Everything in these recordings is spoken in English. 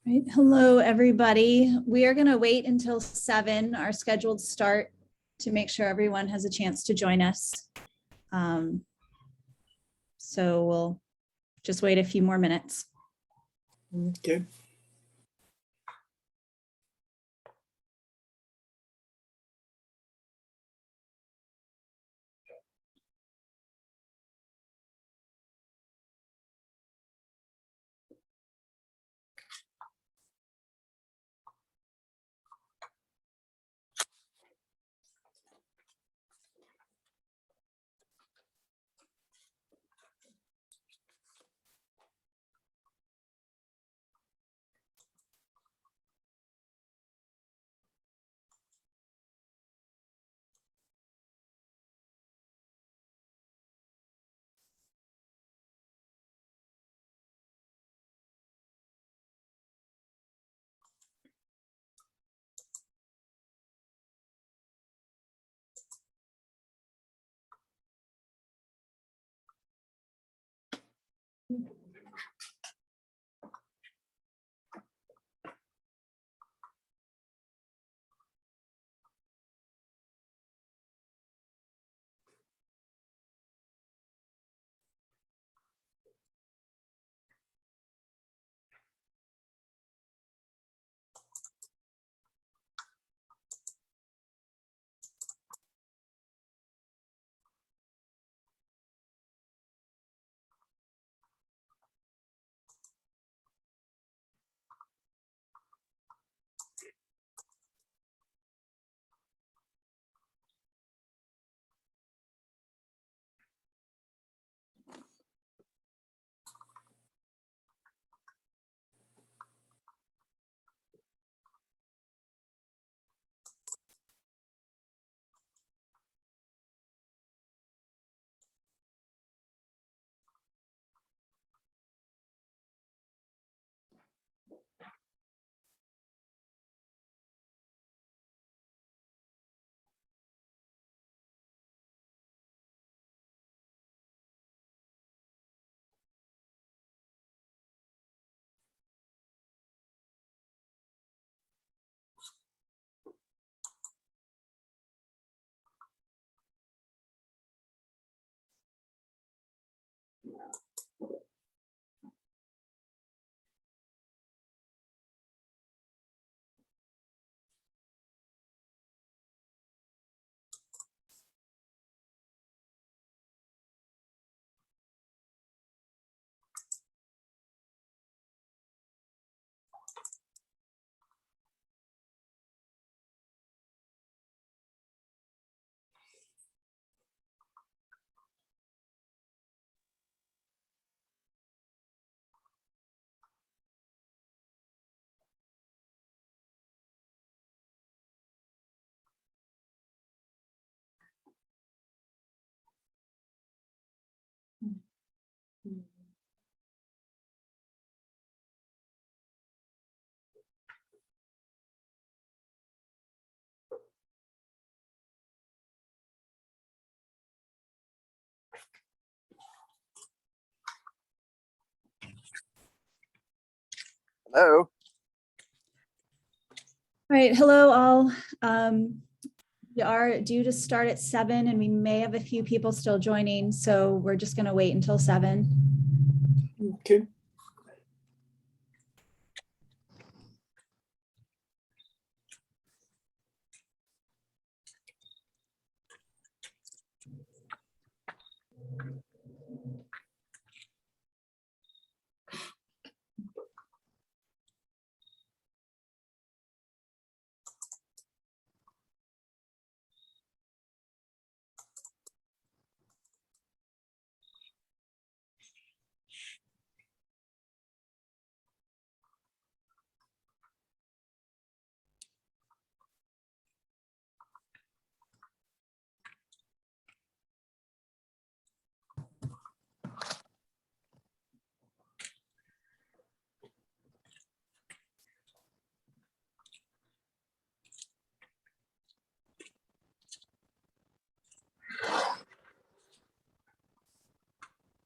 Right. Hello, everybody. We are going to wait until 7, our scheduled start, to make sure everyone has a chance to join us. So we'll just wait a few more minutes. Okay. Hello. All right. Hello, all. We are due to start at 7, and we may have a few people still joining, so we're just going to wait until 7. Okay.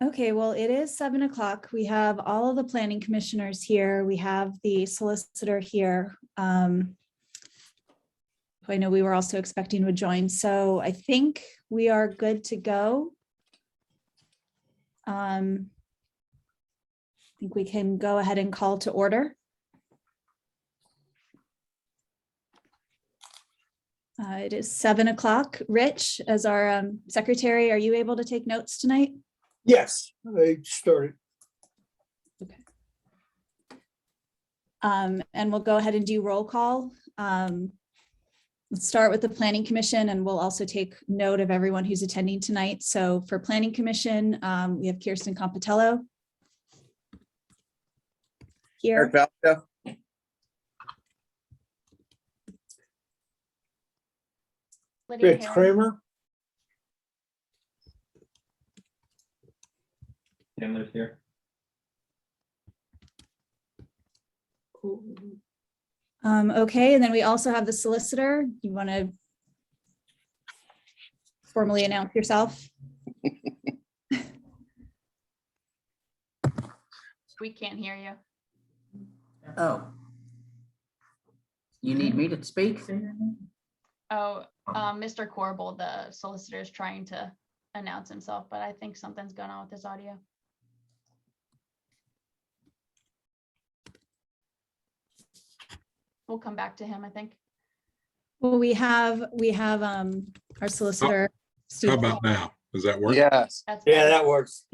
Okay, well, it is 7 o'clock. We have all of the planning commissioners here. We have the solicitor here. Who I know we were also expecting would join. So I think we are good to go. I think we can go ahead and call to order. It is 7 o'clock. Rich, as our secretary, are you able to take notes tonight? Yes, I started. Okay. And we'll go ahead and do roll call. Let's start with the Planning Commission, and we'll also take note of everyone who's attending tonight. So for Planning Commission, we have Kirsten Compitello here. Eric Valka. Lydia Rich Herron. Kramer. Chandler's here. Okay, and then we also have the solicitor. You want to formally announce yourself? We can't hear you. Oh. You need me to speak? Oh, Mr. Corbel, the solicitor, is trying to announce himself, but I think something's going on with his audio. We'll come back to him, I think. Well, we have our solicitor. How Steve. about now? Does that work? Yes. That's Yeah, better. that works.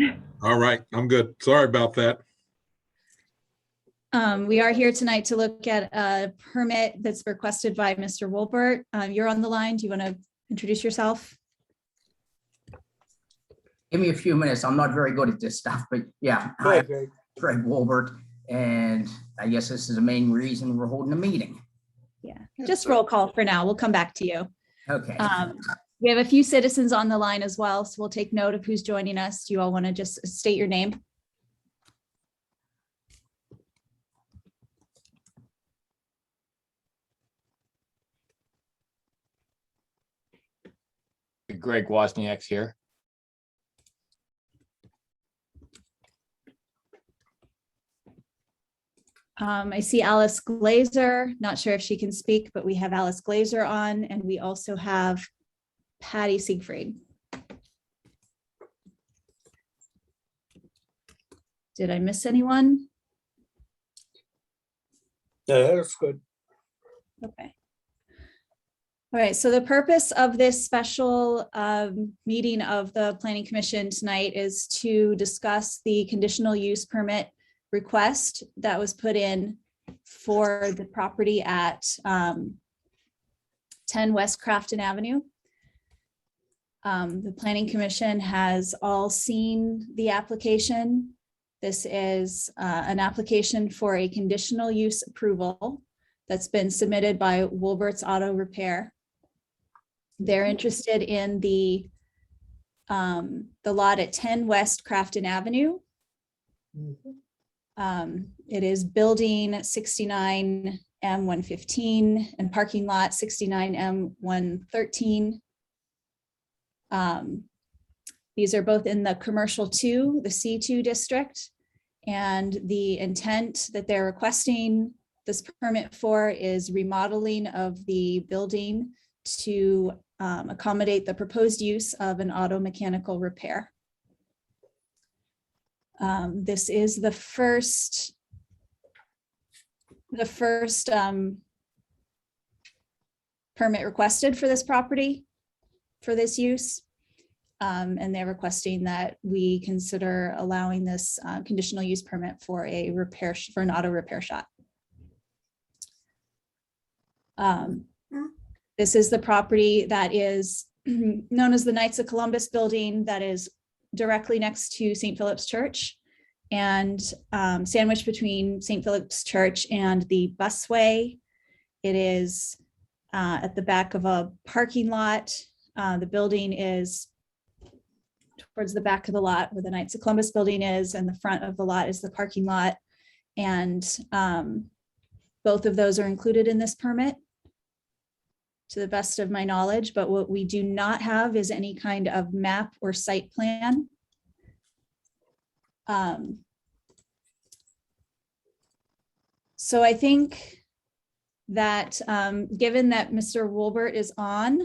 All right, I'm good. Sorry about that. We are here tonight to look at a permit that's requested by Mr. Wolbert. You're on the line. Do you want to introduce yourself? Give me a few minutes. I'm not very good at this stuff, but yeah. Go Hi, ahead, Greg. Greg Wolbert, and I guess this is the main reason we're holding a meeting. Yeah, just roll call for now. We'll come back to you. Okay. We have a few citizens on the line as well, so we'll take note of who's joining us. Do you all want to just state your name? Greg Wozniak's here. I see Alice Glazer, not sure if she can speak, but we have Alice Glazer on, and we also have Patty Siegfried. Did I miss anyone? Yeah, that's good. Okay. All right, so the purpose of this special meeting of the Planning Commission tonight is to discuss the conditional use permit request that was put in for the property at 10 West Crafton Avenue. The Planning Commission has all seen the application. This is an application for a conditional use approval that's been submitted by Wolbert's Auto Repair. They're interested in the lot at 10 West Crafton Avenue. It is building 69M115 and parking lot 69M113. These are both in the commercial 2, the C2 district, and the intent that they're requesting this permit for is remodeling of the building to accommodate the proposed use of an auto mechanical repair. This is the first permit requested for this property for this use. And they're requesting that we consider allowing this conditional use permit for a repair, for an auto repair shop. This is the property that is known as the Knights of Columbus building that is directly next to St. Philip's Church and sandwiched between St. Philip's Church and the busway. It is at the back of a parking lot. The building is towards the back of the lot where the Knights of Columbus building is, and the front of the lot is the parking lot. And both of those are included in this permit to the best of my knowledge, but what we do not have is any kind of map or site plan. So I think that given that Mr. Wolbert is on,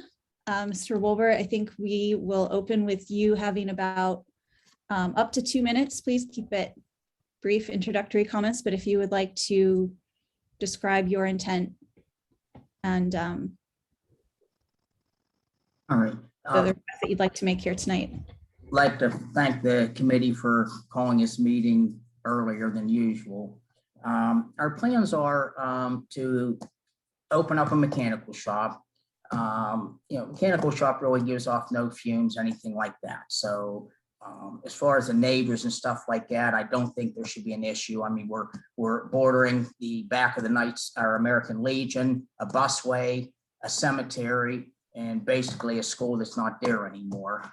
Mr. Wolbert, I think we will open with you having about up to 2 minutes. Please keep it brief introductory comments, but if you would like to describe your intent and All right. the other requests that you'd like to make here tonight. Like to thank the committee for calling this meeting earlier than usual. Our plans are to open up a mechanical shop. Mechanical shop really gives off no fumes, anything like that. So as far as the neighbors and stuff like that, I don't think there should be an issue. I mean, we're bordering the back of the Knights, our American Legion, a busway, a cemetery, and basically a school that's not there anymore.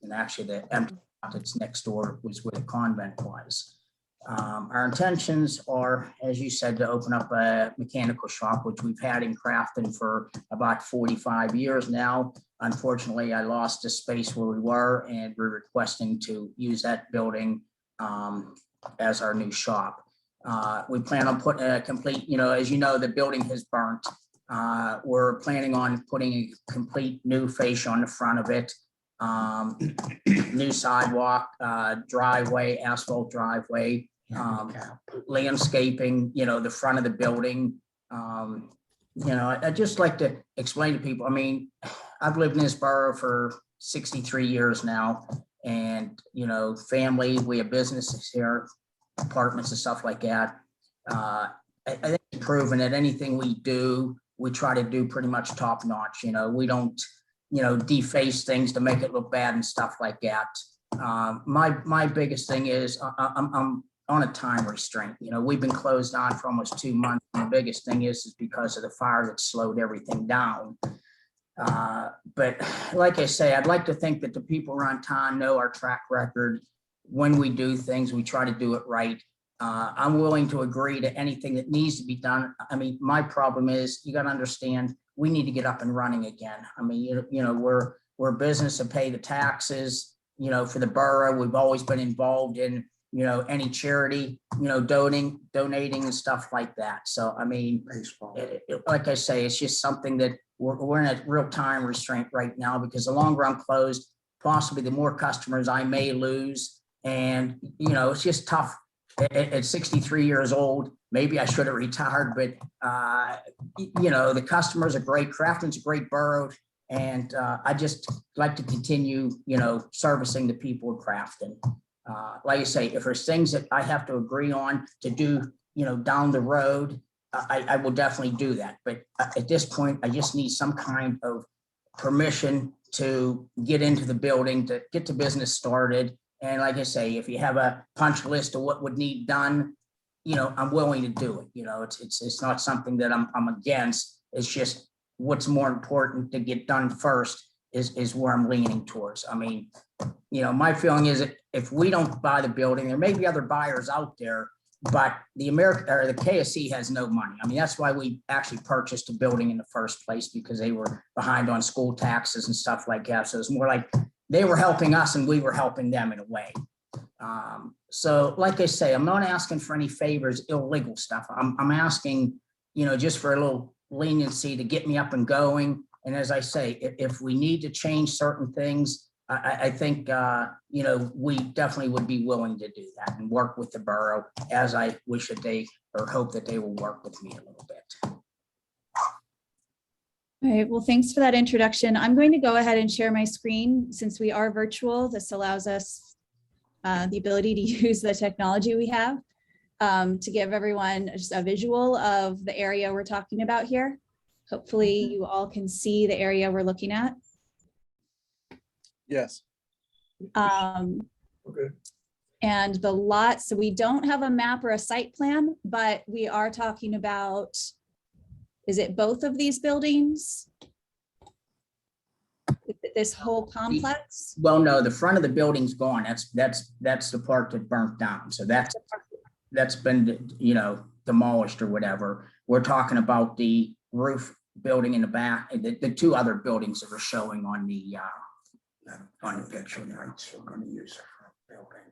And actually the empty lot that's next door was where the convent was. Our intentions are, as you said, to open up a mechanical shop, which we've had in Crafton for about 45 years now. Unfortunately, I lost the space where we were, and we're requesting to use that building as our new shop. We plan on putting a complete, as you know, the building has burnt. We're planning on putting a complete new fascia on the front of it. New sidewalk, driveway, asphalt driveway, landscaping, the front of the building. I'd just like to explain to people, I mean, I've lived in this borough for 63 years now, and, family, we have businesses here, apartments and stuff like that. I think it's proven that anything we do, we try to do pretty much top notch. We don't, deface things to make it look bad and stuff like that. My biggest thing is I'm on a time restraint. We've been closed on for almost 2 months. And the biggest thing is because of the fire that slowed everything down. But like I say, I'd like to think that the people around town know our track record. When we do things, we try to do it right. I'm willing to agree to anything that needs to be done. I mean, my problem is, you got to understand, we need to get up and running again. I mean, we're a business to pay the taxes, for the borough. We've always been involved in, any charity, donating and stuff like that. So, I mean, like I say, it's just something that we're in a real time restraint right now, because the longer I'm closed, possibly the more customers I may lose. And, it's just tough. At 63 years old, maybe I should have retired, but, the customers are great. Crafton's a great borough. And I just like to continue, servicing the people of Crafton. Like I say, if there's things that I have to agree on to do, down the road, I will definitely do that. But at this point, I just need some kind of permission to get into the building, to get the business started. And like I say, if you have a punch list of what would need done, I'm willing to do it. It's not something that I'm against. It's just what's more important to get done first is where I'm leaning towards. I mean, my feeling is that if we don't buy the building, there may be other buyers out there, but the KSC has no money. I mean, that's why we actually purchased the building in the first place, because they were behind on school taxes and stuff like that. So it's more like they were helping us and we were helping them in a way. So like I say, I'm not asking for any favors, illegal stuff. I'm asking, just for a little leniency to get me up and going. And as I say, if we need to change certain things, I think, we definitely would be willing to do that and work with the borough, as I wish that they, or hope that they will work with me a little bit. All right, well, thanks for that introduction. I'm going to go ahead and share my screen. Since we are virtual, this allows us the ability to use the technology we have to give everyone just a visual of the area we're talking about here. Hopefully you all can see the area we're looking at. Yes. Okay. And the lot, so we don't have a map or a site plan, but we are talking about, is it both of these buildings? This whole complex? Well, no, the front of the building's gone. That's the part that burnt down. So that's been, demolished or whatever. We're talking about the roof building in the back, the two other buildings that are showing on the picture. We're going to use it for a building.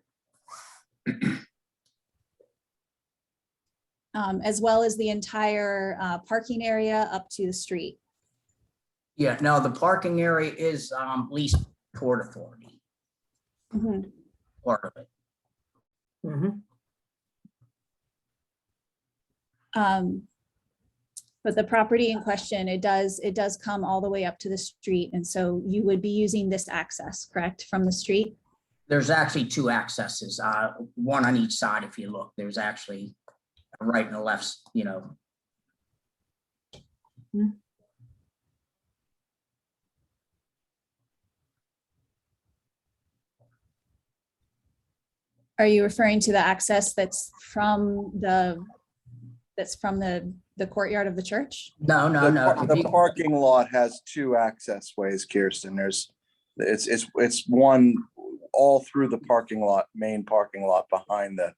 As well as the entire parking area up to the street. Yeah, no, the parking area is leased Port Authority, Mhm. part of it. Mhm. But the property in question, it does come all the way up to the street. And so you would be using this access, correct, from the street? There's actually two accesses, one on each side. If you look, there's actually a right and a left, you know. Are you referring to the access that's from the courtyard of the church? No, no, no. If The you- parking lot has two access ways, Kirsten. It's one all through the parking lot, main parking lot behind the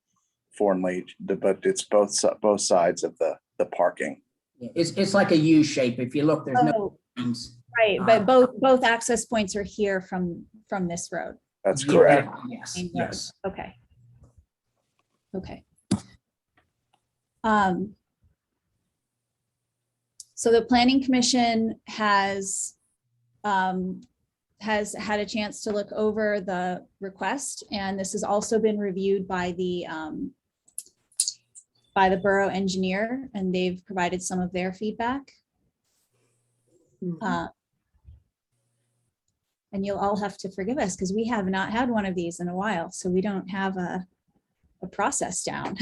Thornley, but it's both sides of the parking. It's like a U shape. If you look, there's no Oh, lines. right, but both access points are here from this road. That's Yeah, correct. Yes, Main road. yes. Okay. Okay. So the planning commission has had a chance to look over the request, and this has also been reviewed by the borough engineer, and they've provided some of their feedback. And you'll all have to forgive us because we have not had one of these in a while, so we don't have a process down.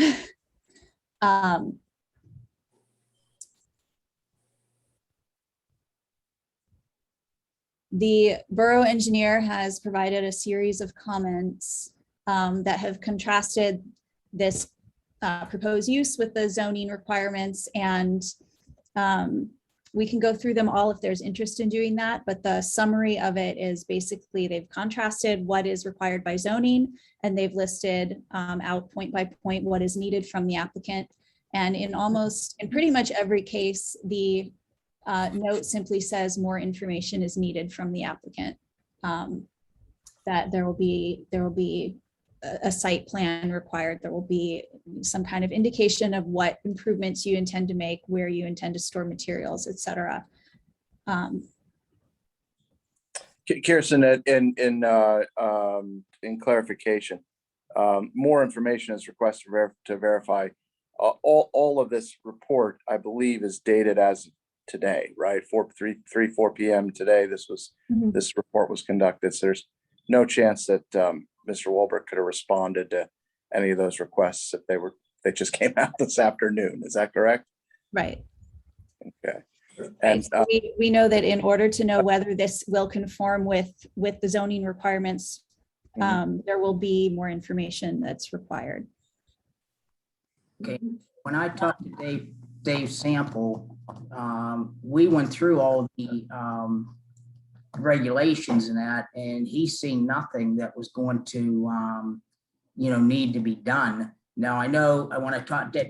The borough engineer has provided a series of comments that have contrasted this proposed use with the zoning requirements, and we can go through them all if there's interest in doing that, but the summary of it is basically they've contrasted what is required by zoning, and they've listed out point by point what is needed from the applicant. And in pretty much every case, the note simply says more information is needed from the applicant. That there will be a site plan required. There will be some kind of indication of what improvements you intend to make, where you intend to store materials, et cetera. Kirsten, in clarification, more information is requested to verify. All of this report, I believe, is dated as today, right? 4 p.m. today. This report was conducted. So there's no chance that Mr. Walbert could have responded to any of those requests if they just came out this afternoon. Is that correct? Right. Okay. Right. And So we know that in order to know whether this will conform with the zoning requirements, there will be more information that's required. Okay. When I talked to Dave Sample, we went through all of the regulations and that, and he's seen nothing that was going to, need to be done. Now, I know when I talked to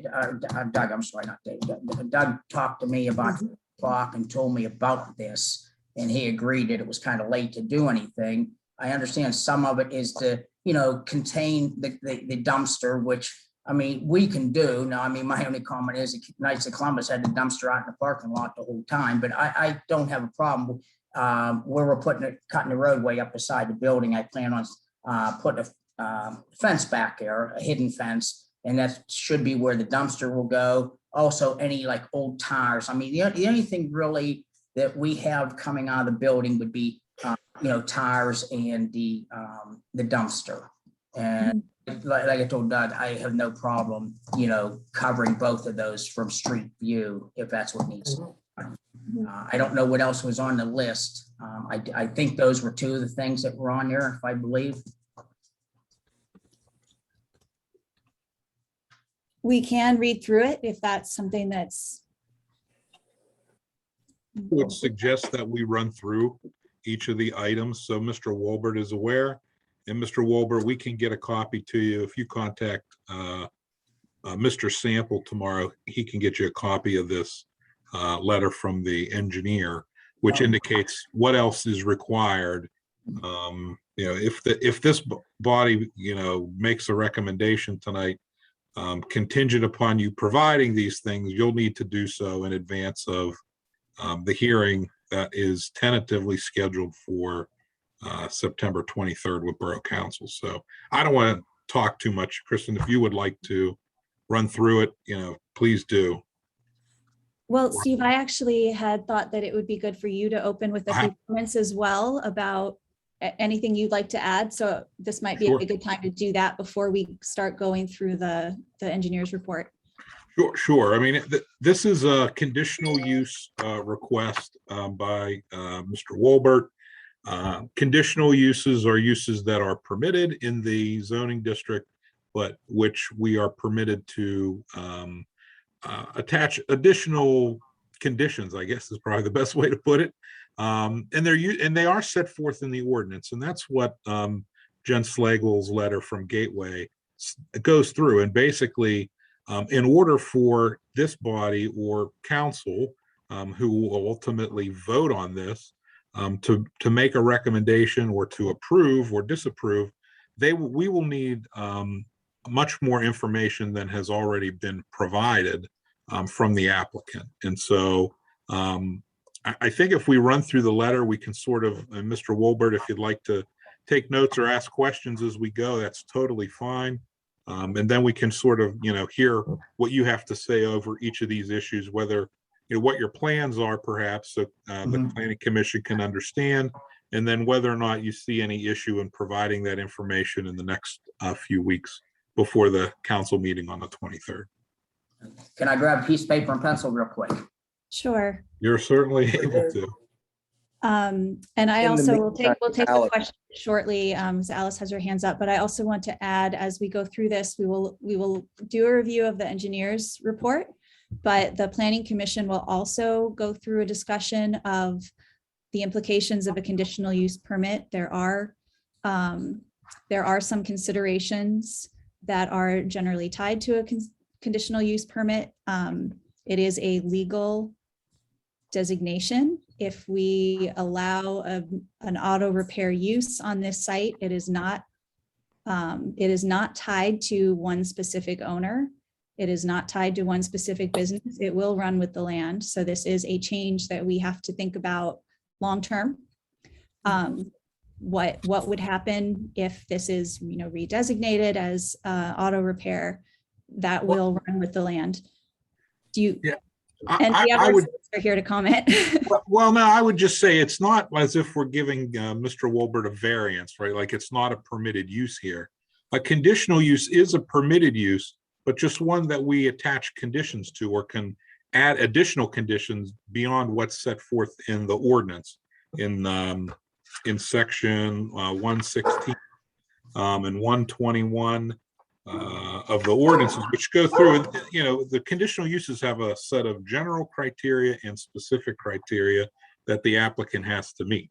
Doug, I'm sorry, not Dave, Doug talked to me about the clock and told me about this, and he agreed that it was kind of late to do anything. I understand some of it is to, contain the dumpster, which, I mean, we can do. Now, I mean, my only comment is Knights of Columbus had the dumpster out in the parking lot the whole time, but I don't have a problem where we're cutting the roadway up beside the building. I plan on putting a fence back there, a hidden fence, and that should be where the dumpster will go. Also, any like old tires. I mean, the only thing really that we have coming out of the building would be, tires and the dumpster. And like I told Doug, I have no problem, covering both of those from street view if that's what needs. I don't know what else was on the list. I think those were two of the things that were on there, if I believe. We can read through it if that's something that's. Would suggest that we run through each of the items so Mr. Walbert is aware. And Mr. Walbert, we can get a copy to you. If you contact Mr. Sample tomorrow, he can get you a copy of this letter from the engineer, which indicates what else is required You know, if this body, you know, makes a recommendation tonight, contingent upon you providing these things, you'll need to do so in advance of the hearing that is tentatively scheduled for September 23rd with Borough Council. So I don't want to talk too much. Kristen, if you would like to run through it, you know, please do. Well, Steve, I actually had thought that it would be good for you to open with a few comments as well about anything you'd like to add. So this might be Sure. a good time to do that before we start going through the engineer's report. Sure. I mean, this is a conditional use request by Mr. Wolbert. Conditional uses are uses that are permitted in the zoning district, but which we are permitted to attach additional conditions, I guess is probably the best way to put it. And they are set forth in the ordinance, and that's what Jen Slagle's letter from Gateway goes through. And basically, in order for this body or council, who will ultimately vote on this, to make a recommendation or to approve or disapprove, we will need much more information than has already been provided from the applicant. And so I think if we run through the letter, we can sort of, and Mr. Wolbert, if you'd like to take notes or ask questions as we go, that's totally fine. And then we can sort of, you know, hear what you have to say over each of these issues, whether, you know, what your plans are perhaps, so the Planning Commission can understand, and then whether or not you see any issue in providing that information in the next few weeks before the council meeting on the 23rd. Can I grab a piece of paper and pencil real quick? Sure. You're certainly able to. And I In the also will meantime, take the Alex. question shortly, as Alice has her hands up, but I also want to add, as we go through this, we will do a review of the engineer's report, but the Planning Commission will also go through a discussion of the implications of a conditional use permit. There are some considerations that are generally tied to a conditional use permit. It is a legal designation. If we allow an auto repair use on this site, it is not tied to one specific owner. It is not tied to one specific business. It will run with the land. So this is a change that we have to think about long-term. What would happen if this is, you know, redesignated as auto repair? That will run with the land. Do you? Yeah. And the others are here to comment. Well, no, I would just say it's not as if we're giving Mr. Wolbert a variance, right? Like, it's not a permitted use here. A conditional use is a permitted use, but just one that we attach conditions to, or can add additional conditions beyond what's set forth in the ordinance in section 116 and 121 of the ordinances, which go through, you know, the conditional uses have a set of general criteria and specific criteria that the applicant has to meet.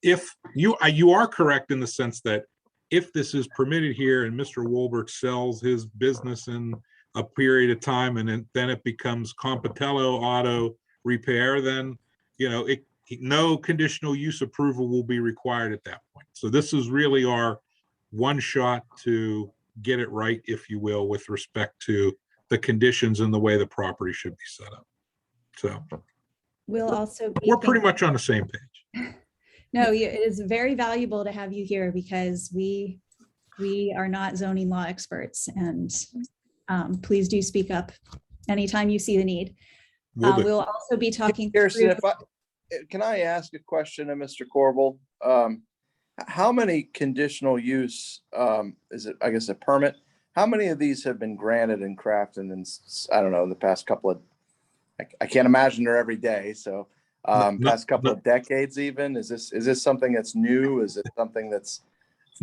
If you are correct in the sense that if this is permitted here and Mr. Wolbert sells his business in a period of time and then it becomes Compatello Auto Repair, then, you know, no conditional use approval will be required at that point. So this is really our one shot to get it right, if you will, with respect to the conditions and the way the property should be set up. So We'll also we're pretty much on the same page. No, it is very valuable to have you here because we are not zoning law experts, and please do speak up anytime you see the need. We'll also be talking Kirsten, through. can I ask a question of Mr. Corbel? How many conditional use, is it, I guess, a permit? How many of these have been granted in Crafton in, I don't know, the past couple of, I can't imagine they're every day. So past couple of decades even, is this something that's new? Is it something that's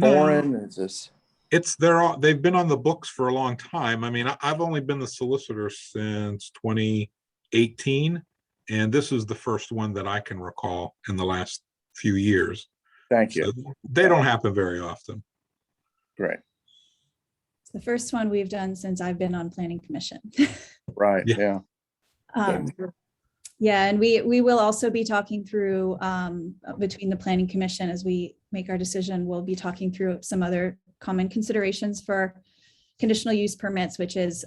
foreign? Is this? They've been on the books for a long time. I mean, I've only been the solicitor since 2018, and this is the first one that I can recall in the last few years. Thank you. So they don't happen very often. Great. It's the first one we've done since I've been on Planning Commission. Right. Yeah. Yeah. Yeah, and we will also be talking through, between the planning commission as we make our decision, we'll be talking through some other common considerations for conditional use permits, which is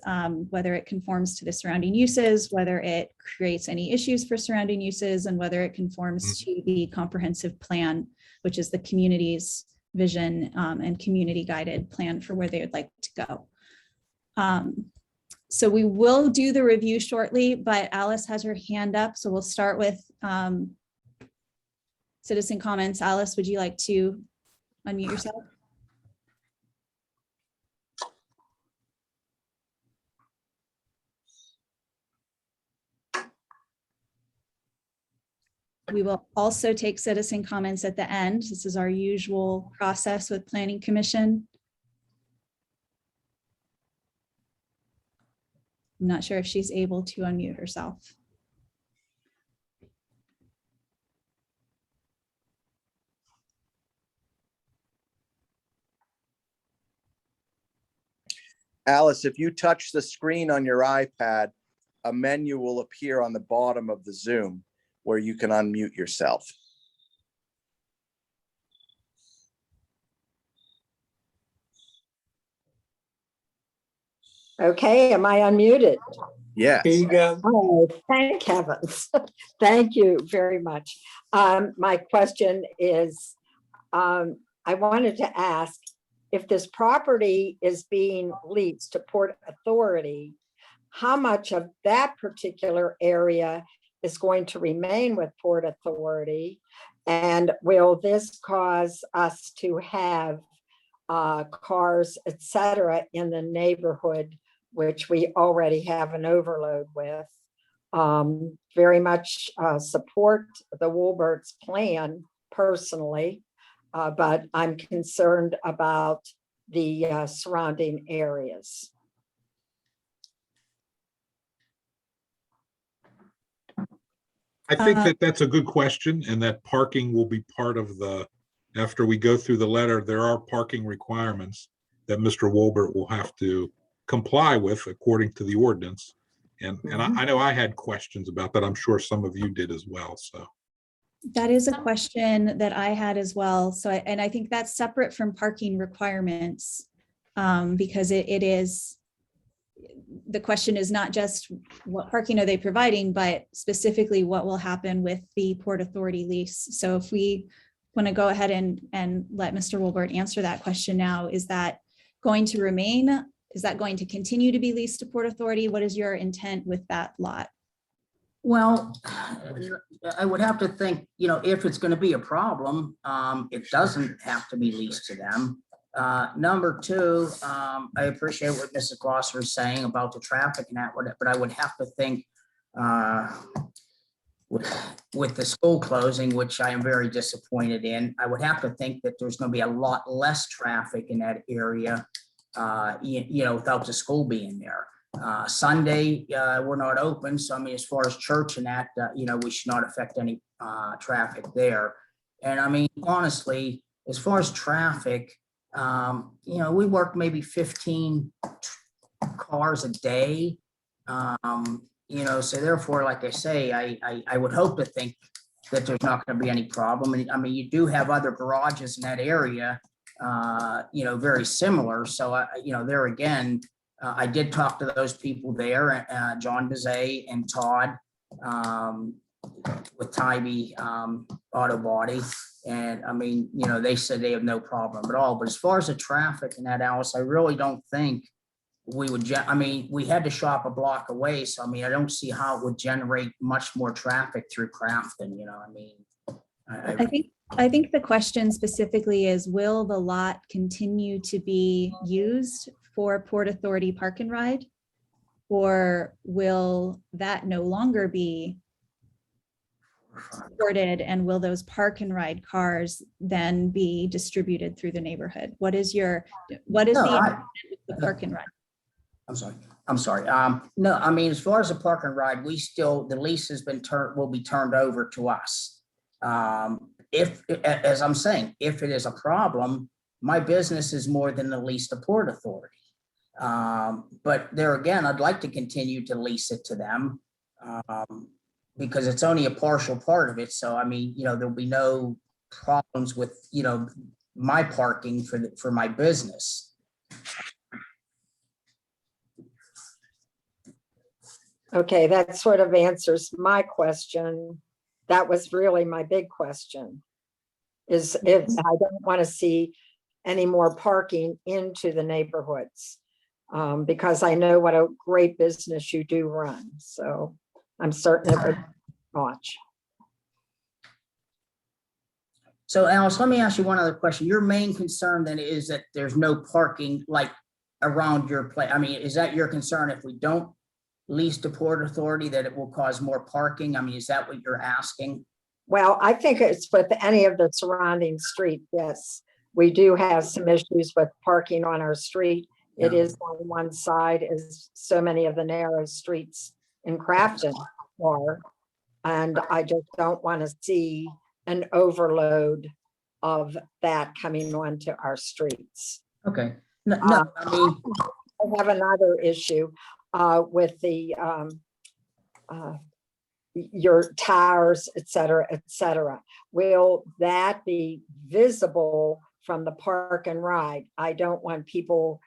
whether it conforms to the surrounding uses, whether it creates any issues for surrounding uses, and whether it conforms to the comprehensive plan, which is the community's vision and community guided plan for where they would like to go. So we will do the review shortly, but Alice has her hand up. So we'll start with citizen comments. Alice, would you like to unmute yourself? We will also take citizen comments at the end. This is our usual process with Planning Commission. I'm not sure if she's able to unmute herself. Alice, if you touch the screen on your iPad, a menu will appear on the bottom of the Zoom where you can unmute yourself. Okay, am I unmuted? Yes. Here you go. Oh, thank heavens. Thank you very much. My question is, I wanted to ask if this property is being leased to Port Authority, how much of that particular area is going to remain with Port Authority? And will this cause us to have cars, et cetera, in the neighborhood, which we already have an overload with? Very much support the Woolbert's plan personally, but I'm concerned about the surrounding areas. I think that that's a good question, and that parking will be part of the, after we go through the letter, there are parking requirements that Mr. Wolbert will have to comply with according to the ordinance. And I know I had questions about that. I'm sure some of you did as well, so. That is a question that I had as well. So, and I think that's separate from parking requirements, because it is, the question is not just what parking are they providing, but specifically what will happen with the Port Authority lease. So if we want to go ahead and let Mr. Wolbert answer that question now, is that going to remain? Is that going to continue to be leased to Port Authority? What is your intent with that lot? Well, I would have to think, if it's going to be a problem, it doesn't have to be leased to them. Number two, I appreciate what Mrs. Glosser is saying about the traffic and that, but I would have to think with the school closing, which I am very disappointed in, I would have to think that there's going to be a lot less traffic in that area, without the school being there. Sunday, we're not open. So, I mean, as far as church and that, we should not affect any traffic there. And I mean, honestly, as far as traffic, we work maybe 15 cars a day. So therefore, like I say, I would hope to think that there's not going to be any problem. And I mean, you do have other garages in that area, very similar. So, there again, I did talk to those people there, John Bezay and Todd with Tybee Auto Body. And I mean, they said they have no problem at all. But as far as the traffic and that, Alice, I really don't think we would, we had to shop a block away. So, I mean, I don't see how it would generate much more traffic through Crafton, I think the question specifically is, will the lot continue to be used for Port Authority Park and Ride? Or will that no longer be supported, and will those park and ride cars then be distributed through the neighborhood? What is the park and ride? I'm sorry. No, I mean, as far as the park and ride, the lease has been will be turned over to us. As I'm saying, if it is a problem, my business is more than the lease to Port Authority. But there again, I'd like to continue to lease it to them. because it's only a partial part of it. So, I mean, there'll be no problems with, my parking for my business. Okay, that sort of answers my question. That was really my big question. Is if I don't want to see any more parking into the neighborhoods. Because I know what a great business you do run. So I'm certain it would watch. So Alice, let me ask you one other question. Your main concern then is that there's no parking like around your place. I mean, is that your concern if we don't lease to Port Authority, that it will cause more parking? I mean, is that what you're asking? Well, I think it's with any of the surrounding street. Yes, we do have some issues with parking on our street. It Yeah. is on one side, as so many of the narrow streets in Crafton are. And I just don't want to see an overload of that coming onto our streets. Okay. No, I mean, I have another issue with the your tires, et cetera. Will that be visible from the park and ride? I don't want people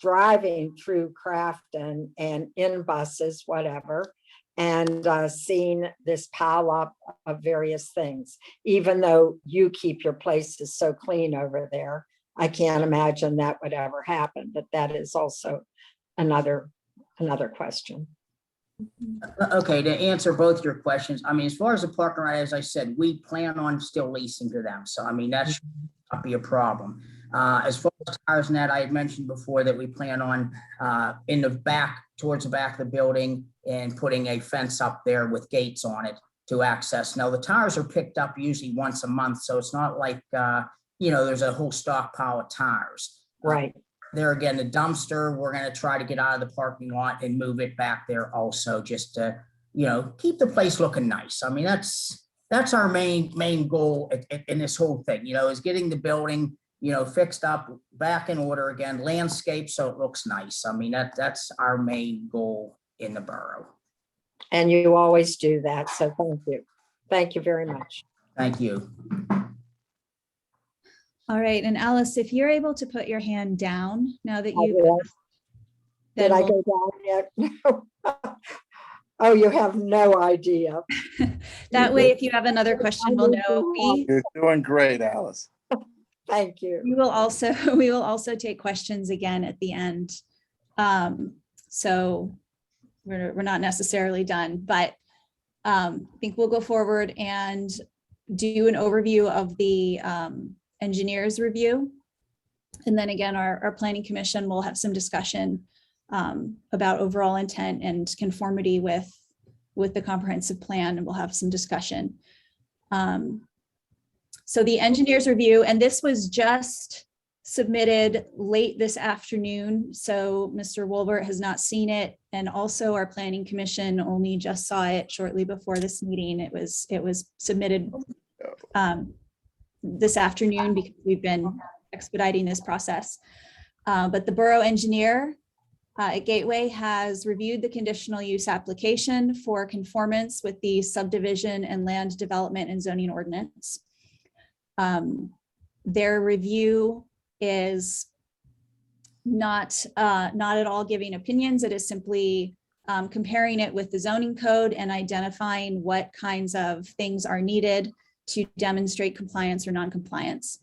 driving through Crafton and in buses, whatever, and seeing this pile up of various things. Even though you keep your places so clean over there, I can't imagine that would ever happen, but that is also another question. okay, to answer both your questions, I mean, as far as the parking lot, as I said, we plan on still leasing to them. So, I mean, that should not be a problem. As far as tires and that, I had mentioned before that we plan on in the back, towards the back of the building, and putting a fence up there with gates on it to access. Now, the tires are picked up usually once a month, so it's not like, there's a whole stockpile of tires. Right. There again, the dumpster, we're going to try to get out of the parking lot and move it back there also, just to, keep the place looking nice. I mean, that's our main goal in this whole thing, is getting the building, fixed up, back in order again, landscape so it looks nice. I mean, that's our main goal in the borough. And you always do that. So thank you. Thank you very much. Thank you. All right, and Alice, if you're able to put your hand down now that I you. will. Did I go down yet? Oh, you have no idea. That way, if you have another question, we'll know. You're doing great, Alice. Thank you. We will also take questions again at the end. So we're not necessarily done, but I think we'll go forward and do an overview of the engineer's review. And then again, our planning commission will have some discussion about overall intent and conformity with the comprehensive plan, and we'll have some discussion. So the engineer's review, and this was just submitted late this afternoon, so Mr. Wolbert has not seen it, and also our planning commission only just saw it shortly before this meeting. It was submitted this afternoon because we've been expediting this process. But the borough engineer at Gateway has reviewed the conditional use application for conformance with the subdivision and land development and zoning ordinance. Their review is not at all giving opinions. It is simply comparing it with the zoning code and identifying what kinds of things are needed to demonstrate compliance or non-compliance.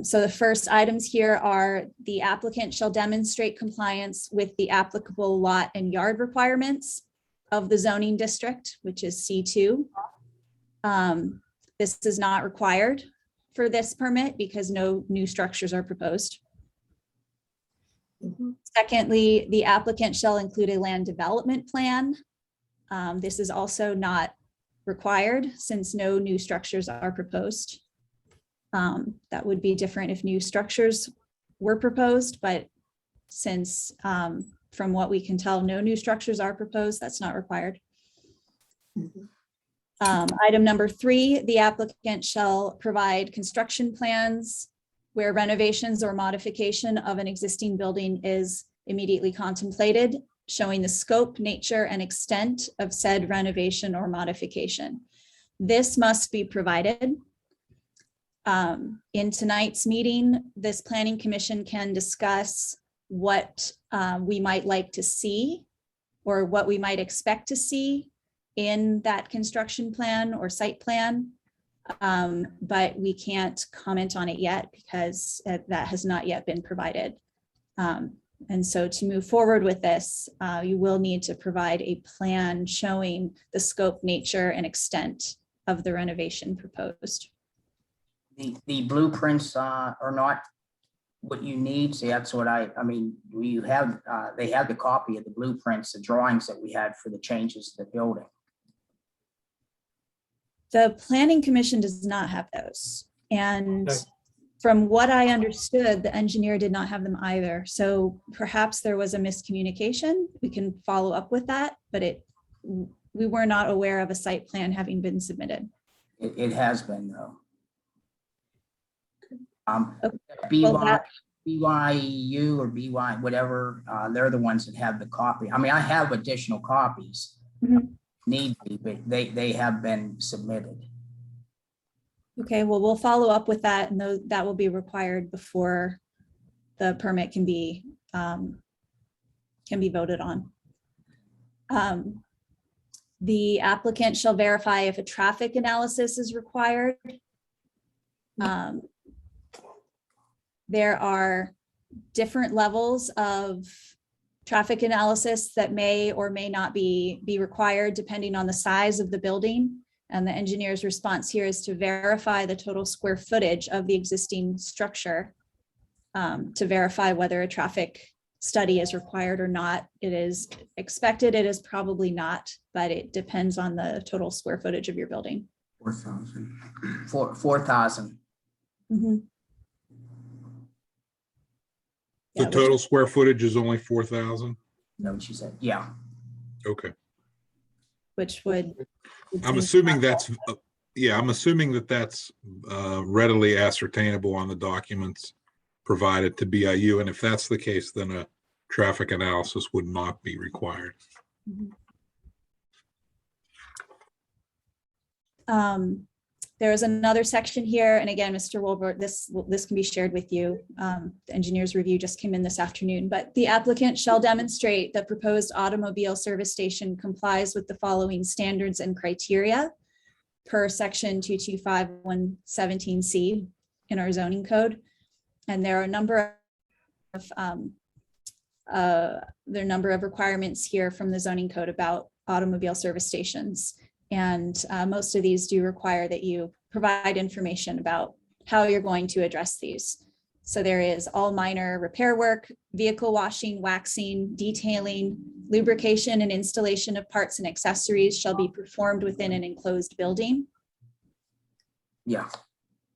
So the first items here are the applicant shall demonstrate compliance with the applicable lot and yard requirements of the zoning district, which is C2. This is not required for this permit because no new structures are proposed. Secondly, the applicant shall include a land development plan. This is also not required since no new structures are proposed. That would be different if new structures were proposed, but since from what we can tell, no new structures are proposed, that's not required. Item number 3, the applicant shall provide construction plans where renovations or modification of an existing building is immediately contemplated showing the scope, nature, and extent of said renovation or modification. This must be provided. In tonight's meeting, this planning commission can discuss what we might like to see or what we might expect to see in that construction plan or site plan. But we can't comment on it yet because that has not yet been provided. And so to move forward with this, you will need to provide a plan showing the scope, nature, and extent of the renovation proposed. The blueprints are not what you need. See, that's what I mean, you have, they have the copy of the blueprints, the drawings that we had for the changes to the building. The planning commission does not have those. And from what I understood, the engineer did not have them either. So perhaps there was a miscommunication. We can follow up with that, but we were not aware of a site plan having been submitted. It has been though. Okay. Well, BYU or BY, whatever, they're the ones that have the copy. I mean, I have additional copies. Mhm. Need be, but they have been submitted. Okay, well, we'll follow up with that, and that will be required before the permit can be voted on. The applicant shall verify if a traffic analysis is required. There are different levels of traffic analysis that may or may not be required depending on the size of the building. And the engineer's response here is to verify the total square footage of the existing structure to verify whether a traffic study is required or not. It is expected, it is probably not, but it depends on the total square footage of your building. 4,000. 4,000. Mhm. The Yeah, total square footage is only 4,000? Know what she said? Yeah. Okay. which would. I'm seem- assuming that's, yeah, I'm assuming that that's readily ascertainable on the documents provided to BIU. And if that's the case, then a traffic analysis would not be required. There is another section here, and again, Mr. Wolbert, this can be shared with you. The engineer's review just came in this afternoon, but the applicant shall demonstrate that proposed automobile service station complies with the following standards and criteria per section 225117C in our zoning code. And there are a number of requirements here from the zoning code about automobile service stations. And most of these do require that you provide information about how you're going to address these. So there is all minor repair work, vehicle washing, waxing, detailing, lubrication, and installation of parts and accessories shall be performed within an enclosed building. Yeah.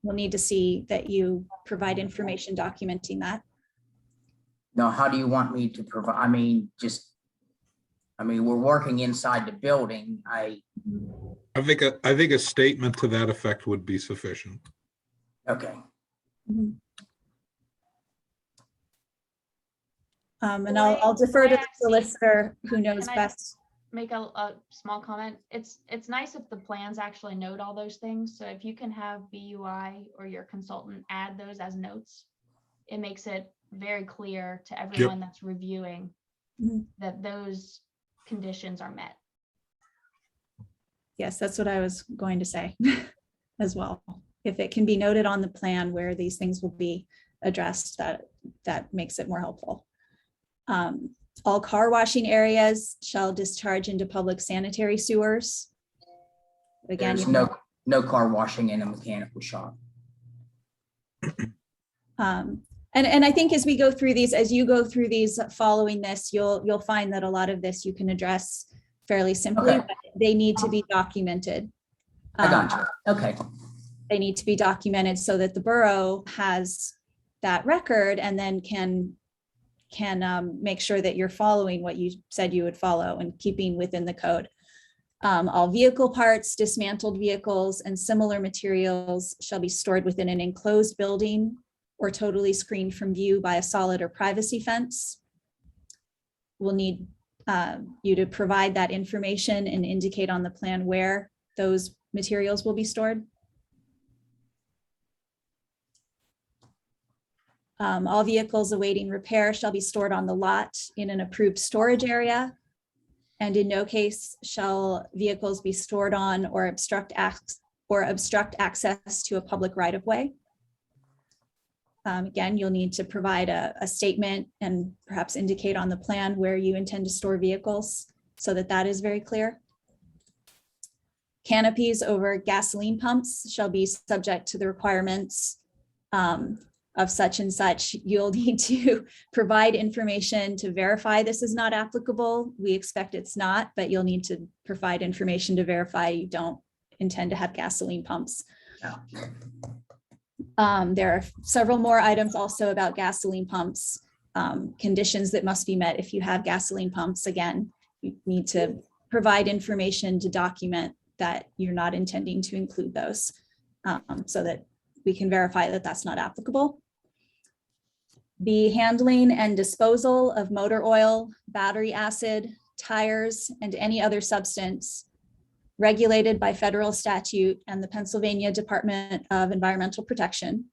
We'll need to see that you provide information documenting that. Now, how do you want me to provide? I mean, we're working inside the building. I think a statement to that effect would be sufficient. Okay. And I'll defer to the solicitor who knows Can I best. Make a small comment. It's nice if the plans actually note all those things. So if you can have BUI or your consultant add those as notes, it makes it very clear to everyone that's reviewing Mhm. that those conditions are met. Yes, that's what I was going to say as well. If it can be noted on the plan where these things will be addressed, that makes it more helpful. All car washing areas shall discharge into public sanitary sewers. Again, There's no car washing in a mechanical shop. and I think as we go through these, as you go through these following this, you'll find that a lot of this you can address fairly simply, Okay. but they need to be documented. I got you. Okay. They need to be documented so that the borough has that record and then can make sure that you're following what you said you would follow and keeping within the code. All vehicle parts, dismantled vehicles, and similar materials shall be stored within an enclosed building or totally screened from view by a solid or privacy fence. We'll need you to provide that information and indicate on the plan where those materials will be stored. All vehicles awaiting repair shall be stored on the lot in an approved storage area. And in no case shall vehicles be stored on or obstruct access to a public right of way. Again, you'll need to provide a statement and perhaps indicate on the plan where you intend to store vehicles so that that is very clear. Canopies over gasoline pumps shall be subject to the requirements of such and such. You'll need to provide information to verify this is not applicable. We expect it's not, but you'll need to provide information to verify you don't intend to have gasoline pumps. Yeah. There are several more items also about gasoline pumps, conditions that must be met if you have gasoline pumps. Again, you need to provide information to document that you're not intending to include those so that we can verify that that's not applicable. The handling and disposal of motor oil, battery acid, tires, and any other substance regulated by federal statute and the Pennsylvania Department of Environmental Protection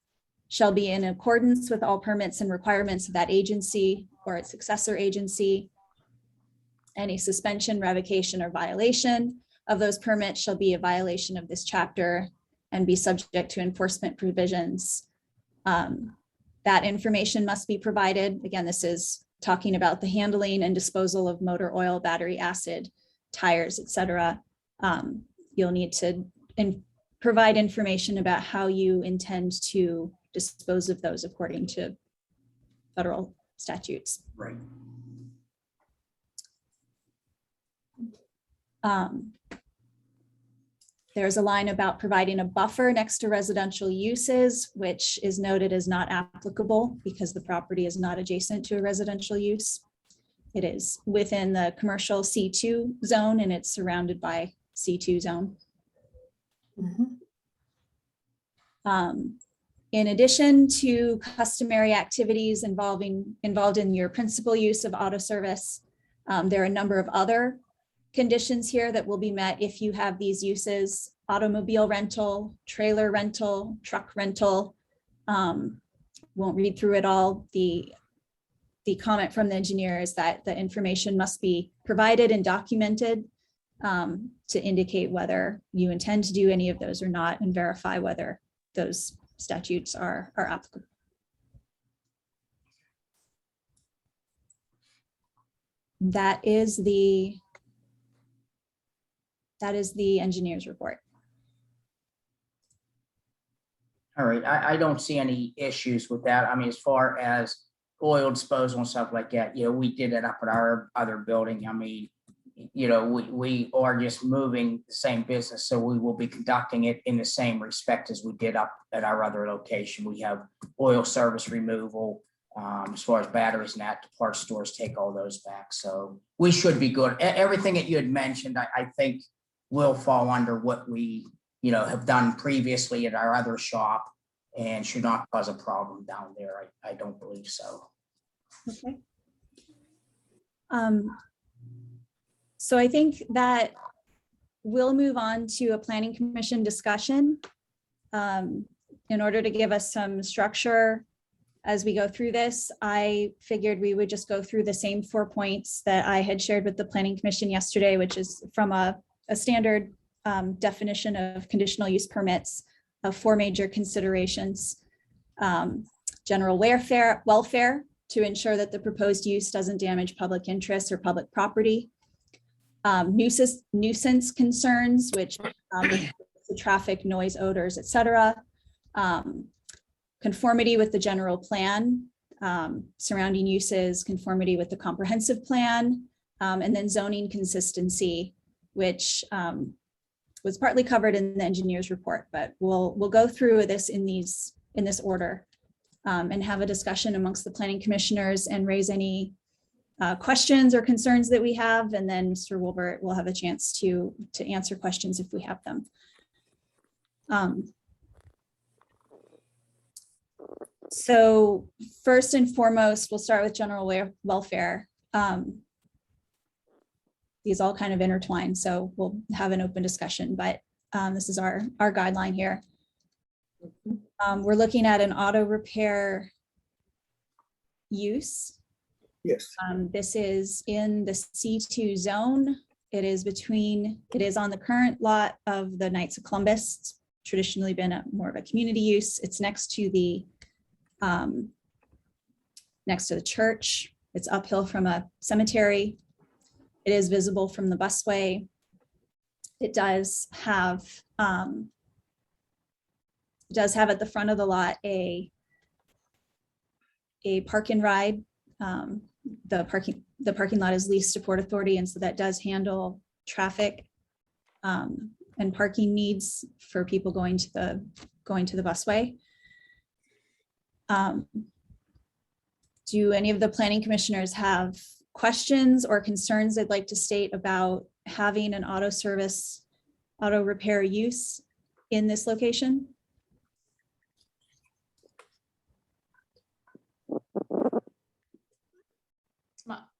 shall be in accordance with all permits and requirements of that agency or its successor agency. Any suspension, revocation, or violation of those permits shall be a violation of this chapter and be subject to enforcement provisions. That information must be provided. Again, this is talking about the handling and disposal of motor oil, battery acid, tires, etc. You'll need to provide information about how you intend to dispose of those according to federal statutes. Right. There's a line about providing a buffer next to residential uses, which is noted as not applicable because the property is not adjacent to a residential use. It is within the commercial C2 zone and it's surrounded by C2 zone. In addition to customary activities involved in your principal use of auto service, there are a number of other conditions here that will be met if you have these uses: automobile rental, trailer rental, truck rental. Won't read through it all. The comment from the engineer is that the information must be provided and documented to indicate whether you intend to do any of those or not and verify whether those statutes are applicable. That is the engineer's report. All right, I don't see any issues with that. I mean, as far as oil disposal and stuff like that, we did it up at our other building. I mean, we are just moving the same business, so we will be conducting it in the same respect as we did up at our other location. We have oil service removal, as far as batteries and that, the parts stores take all those back. So we should be good. Everything that you had mentioned, I think will fall under what we, have done previously at our other shop and should not cause a problem down there. I don't believe so. Okay. So I think that we'll move on to a planning commission discussion in order to give us some structure as we go through this. I figured we would just go through the same 4 points that I had shared with the planning commission yesterday, which is from a standard definition of conditional use permits of 4 major considerations. General welfare to ensure that the proposed use doesn't damage public interests or public property. Nuisance concerns, which the traffic, noise, odors, etc. Conformity with the general plan, surrounding uses, conformity with the comprehensive plan, and then zoning consistency, which was partly covered in the engineer's report, but we'll go through this in this order and have a discussion amongst the planning commissioners and raise any questions or concerns that we have, and then Mr. Wilbert will have a chance to answer questions if we have them. So first and foremost, we'll start with general welfare. these all kind of intertwine. So we'll have an open discussion, but this is our guideline here. We're looking at an auto repair use. Yes. This is in the C2 zone. It is on the current lot of the Knights of Columbus. It's traditionally been more of a community use. It's next to the church. It's uphill from a cemetery. It is visible from the busway. It does have at the front of the lot a park and ride. The parking lot is leased to Port Authority, and so that does handle traffic and parking needs for people going to the busway. Do any of the planning commissioners have questions or concerns they'd like to state about having an auto repair use in this location?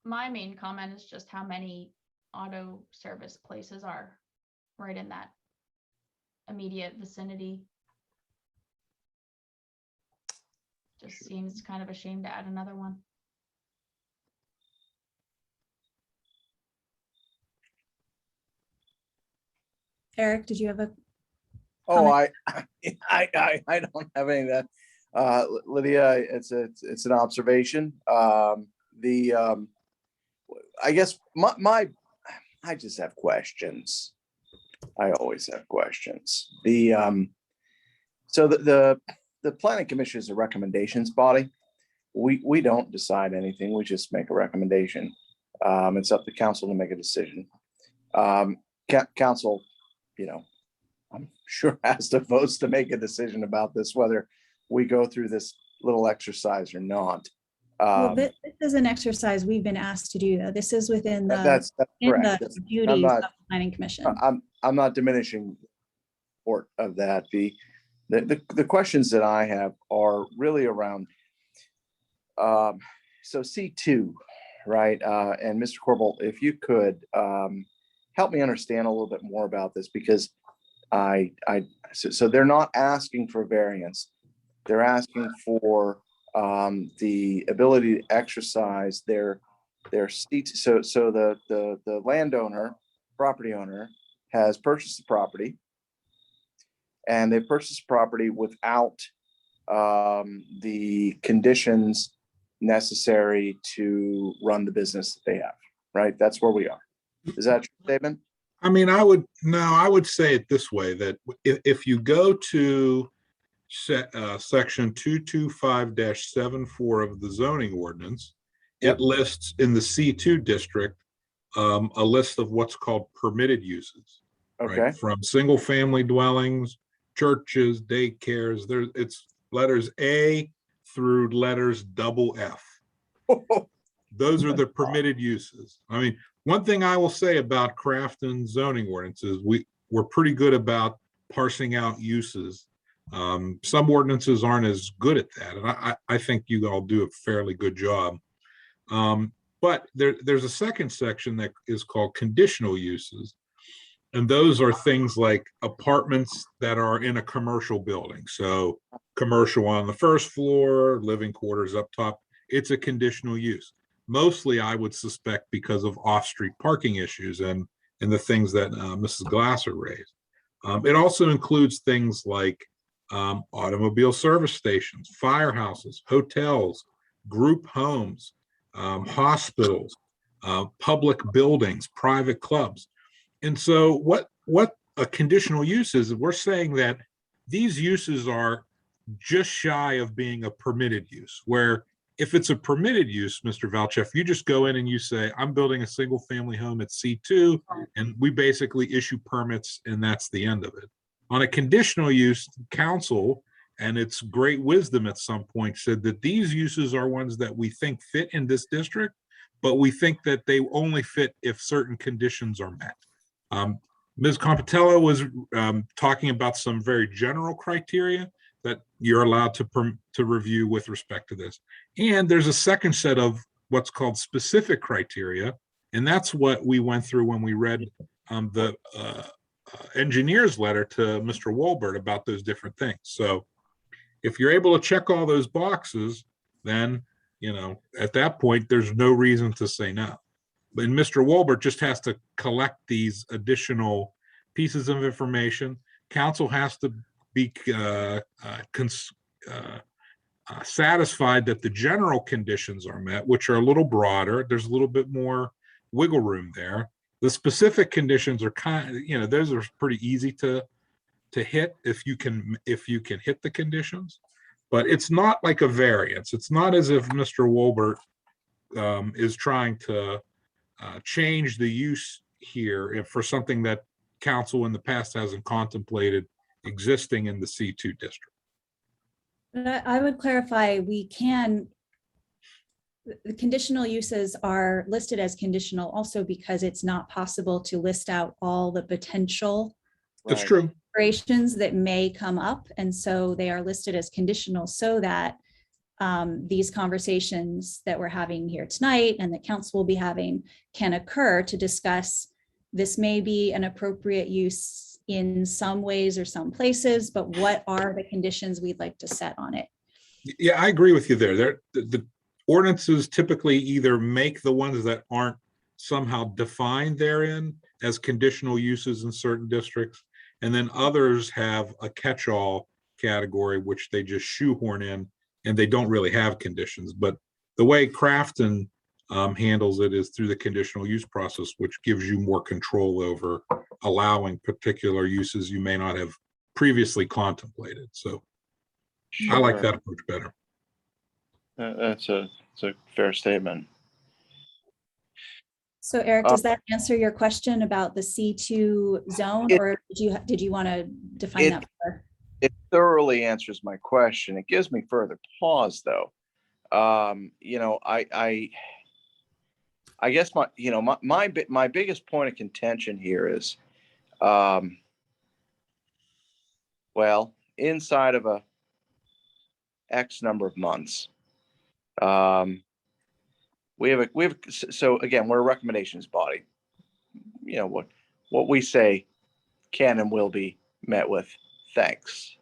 My main comment is just how many auto service places are right in that immediate vicinity. Just seems kind of a shame to add another one. Eric, did you have a? Oh, I don't have any of that. Lydia, it's an observation. I guess I just have questions. I always have questions. So the planning commission is a recommendations body. We don't decide anything. We just make a recommendation. It's up to council to make a decision. Council, I'm sure has to vote to make a decision about this, whether we go through this little exercise or not. Well, this is an exercise we've been asked to do, though. This is within the That's correct. duties of the planning commission. I'm not diminishing support of that. The questions that I have are really around so C2, right? And Mr. Corbel, if you could help me understand a little bit more about this, because so they're not asking for variance. They're asking for the ability to exercise their seat. So the landowner, property owner, has purchased the property, and they purchased property without the conditions necessary to run the business that they have. Right? That's where we are. Is that your statement? I mean, I would say it this way, that if you go to section 225-74 of the zoning ordinance, Yep. It lists in the C2 district a list of what's called permitted uses. Okay. Right? From single family dwellings, churches, daycares. It's letters A through letters F. Those are the permitted uses. I mean, one thing I will say about Crafton zoning ordinances, we're pretty good about parsing out uses. Some ordinances aren't as good at that, and I think you all do a fairly good job. But there's a second section that is called conditional uses, and those are things like apartments that are in a commercial building. So commercial on the first floor, living quarters up top. It's a conditional use. Mostly, I would suspect, because of off-street parking issues and the things that Mrs. Glasser raised. It also includes things like automobile service stations, firehouses, hotels, group homes, hospitals, public buildings, private clubs. And so what a conditional use is, we're saying that these uses are just shy of being a permitted use, where if it's a permitted use, Mr. Valchef, you just go in and you say, I'm building a single family home at C2, and we basically issue permits, and that's the end of it. On a conditional use, council, and its great wisdom at some point, said that these uses are ones that we think fit in this district, but we think that they only fit if certain conditions are met. Ms. Compitello was talking about some very general criteria that you're allowed to review with respect to this. And there's a second set of what's called specific criteria, And that's what we went through when we read the engineer's letter to Mr. Wolbert about those different things. So if you're able to check all those boxes, then, you know, at that point, there's no reason to say no. But Mr. Wolbert just has to collect these additional pieces of information. Council has to be satisfied that the general conditions are met, which are a little broader. There's a little bit more wiggle room there. The specific conditions are kind of, you know, those are pretty easy to hit if you can hit the conditions, but it's not like a variance. It's not as if Mr. Wolbert is trying to change the use here for something that council in the past hasn't contemplated existing in the C2 district. But I would clarify, the conditional uses are listed as conditional also because it's not possible to list out all the potential That's Right. true. operations that may come up. And so they are listed as conditional so that these conversations that we're having here tonight and that council will be having can occur to discuss this may be an appropriate use in some ways or some places, but what are the conditions we'd like to set on it? Yeah, I agree with you there. The ordinances typically either make the ones that aren't somehow defined therein as conditional uses in certain districts, and then others have a catch-all category which they just shoehorn in and they don't really have conditions. But the way Crafton handles it is through the conditional use process, which gives you more control over allowing particular uses you may not have previously contemplated. So I like Sure. that approach better. It's a fair statement. So Eric, does that answer your question about the C2 zone, or did you want to define that better? It thoroughly answers my question. It gives me further pause, though. You know, I guess my biggest point of contention here is, well, inside of a X number of months, so again, we're a recommendations body. You know, what we say can and will be met with thanks.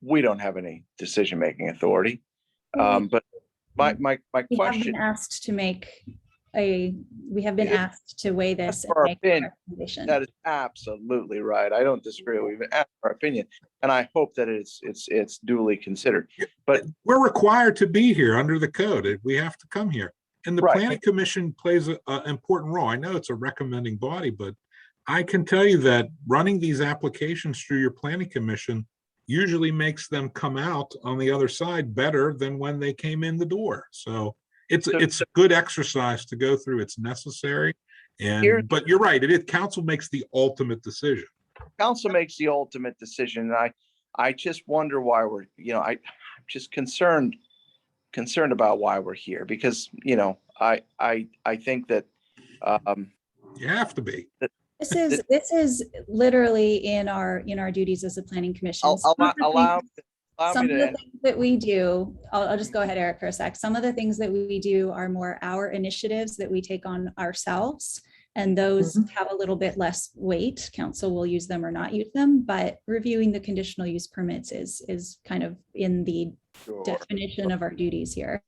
We don't have any decision-making authority. But my We have question, been asked to asked to weigh this and for our make a opinion, recommendation. that is absolutely right. I don't disagree. We've asked our opinion, and I hope that it's duly considered. But We're required to be here under the code. We have to come here. And the Right. planning commission plays an important role. I know it's a recommending body, but I can tell you that running these applications through your planning commission usually makes them come out on the other side better than when they came in the door. So it's a good exercise to go through. It's necessary. But you're right. Council makes the ultimate decision. council makes the ultimate decision, and I just wonder why I'm just concerned about why we're here, because I think that You have to be. This is literally in our duties as a planning commission. allow Some me of the to. things that we do, I'll just go ahead, Eric, for a sec. Some of the things that we do are more our initiatives that we take on ourselves, and those have a little bit less weight. Council will use them or not use them, but reviewing the conditional use permits is kind of in the Sure. definition of our duties here.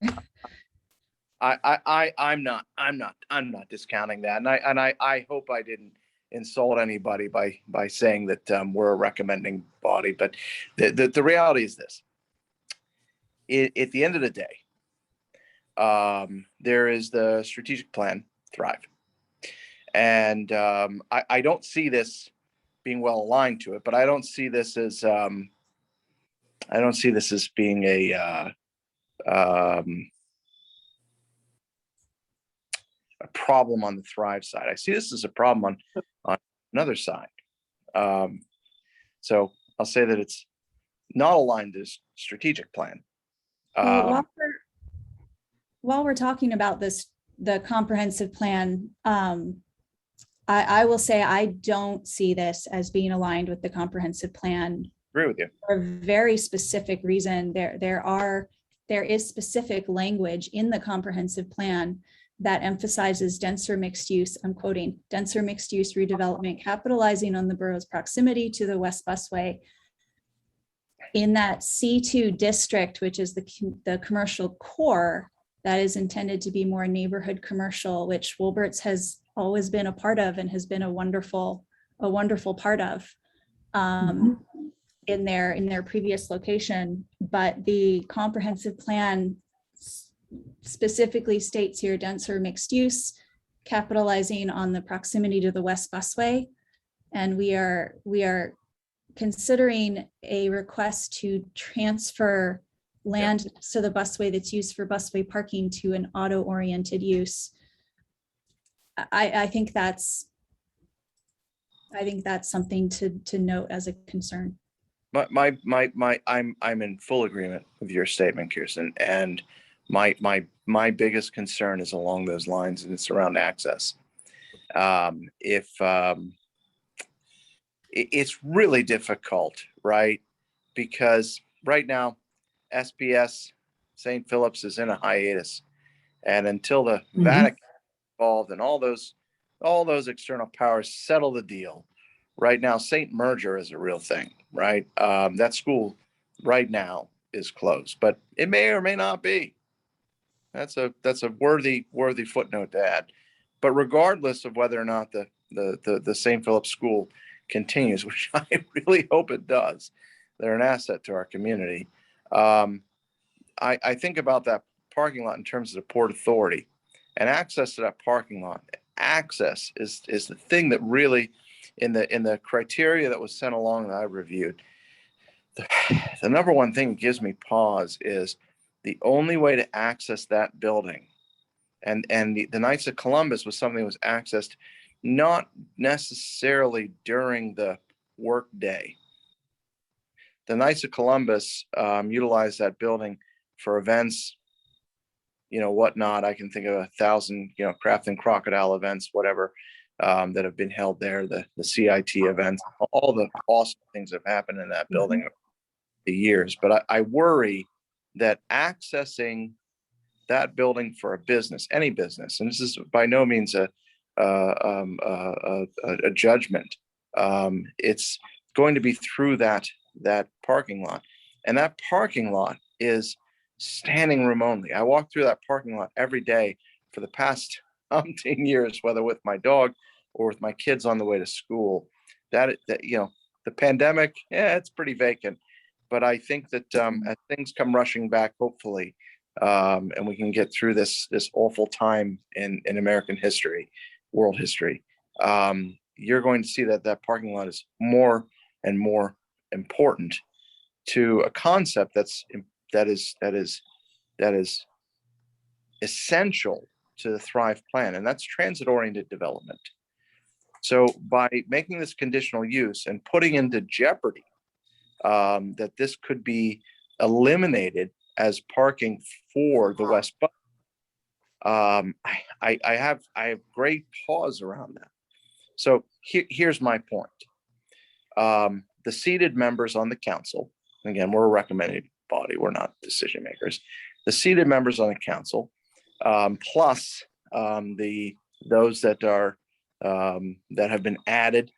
I'm not discounting that, and I hope I didn't insult anybody by saying that we're a recommending body. But the reality is this: at the end of the day, there is the strategic plan Thrive, and I don't see this being well aligned to it, but I don't see this as being a problem on the Thrive side. I see this as a problem on another side. So I'll say that it's not aligned to this strategic plan. Well, while we're talking about the comprehensive plan, I will say I don't see this as being aligned with the comprehensive plan Agree with you. for a very specific reason. There is specific language in the comprehensive plan that emphasizes denser mixed use, I'm quoting, denser mixed use redevelopment, capitalizing on the borough's proximity to the West Busway. In that C2 district, which is the commercial core, that is intended to be more neighborhood commercial, which Wolbert's has always been a part of and has been a wonderful part of in their previous location. But the comprehensive plan specifically states here denser mixed use, capitalizing on the proximity to the West Busway. And we are considering a request to transfer land to the busway that's used for busway parking to an auto-oriented use. I think that's something to note as a concern. I'm in full agreement with your statement, Kirsten, and my biggest concern is along those lines, and it's around access. It's really difficult, right? Because right now, SPS St. Philip's is in a hiatus, and until the Vatican is involved and all those external powers settle the deal, right now St. Merger is a real thing, right? That school right now is closed, but it may or may not be. That's a worthy footnote to add. But regardless of whether or not the St. Philip's school continues, which I really hope it does, they're an asset to our community. I think about that parking lot in terms of the Port Authority and access to that parking lot. Access is the thing that really, in the criteria that was sent along that I reviewed, the number one thing that gives me pause is the only way to access that building. And the Knights of Columbus was something that was accessed not necessarily during the work day. The Knights of Columbus utilized that building for events, whatnot. I can think of 1,000, Crafton crocodile events, whatever, that have been held there, the CIT events, all the awesome things that have happened in that building over the years. But I worry that accessing that building for a business, any business, and this is by no means a judgment. It's going to be through that parking lot, and that parking lot is standing room only. I walk through that parking lot every day for the past 10 years, whether with my dog or with my kids on the way to school. That the pandemic, it's pretty vacant, but I think that as things come rushing back, hopefully, and we can get through this awful time in American history, world history, you're going to see that parking lot is more and more important to a concept that is essential to the Thrive plan, and that's transit-oriented development. So by making this conditional use and putting into jeopardy that this could be eliminated as parking for the West Bus, I have great pause around that. So here's my point. The seated members on the council, again, we're a recommended body, we're not decision makers. The seated members on the council, plus those that are that have been added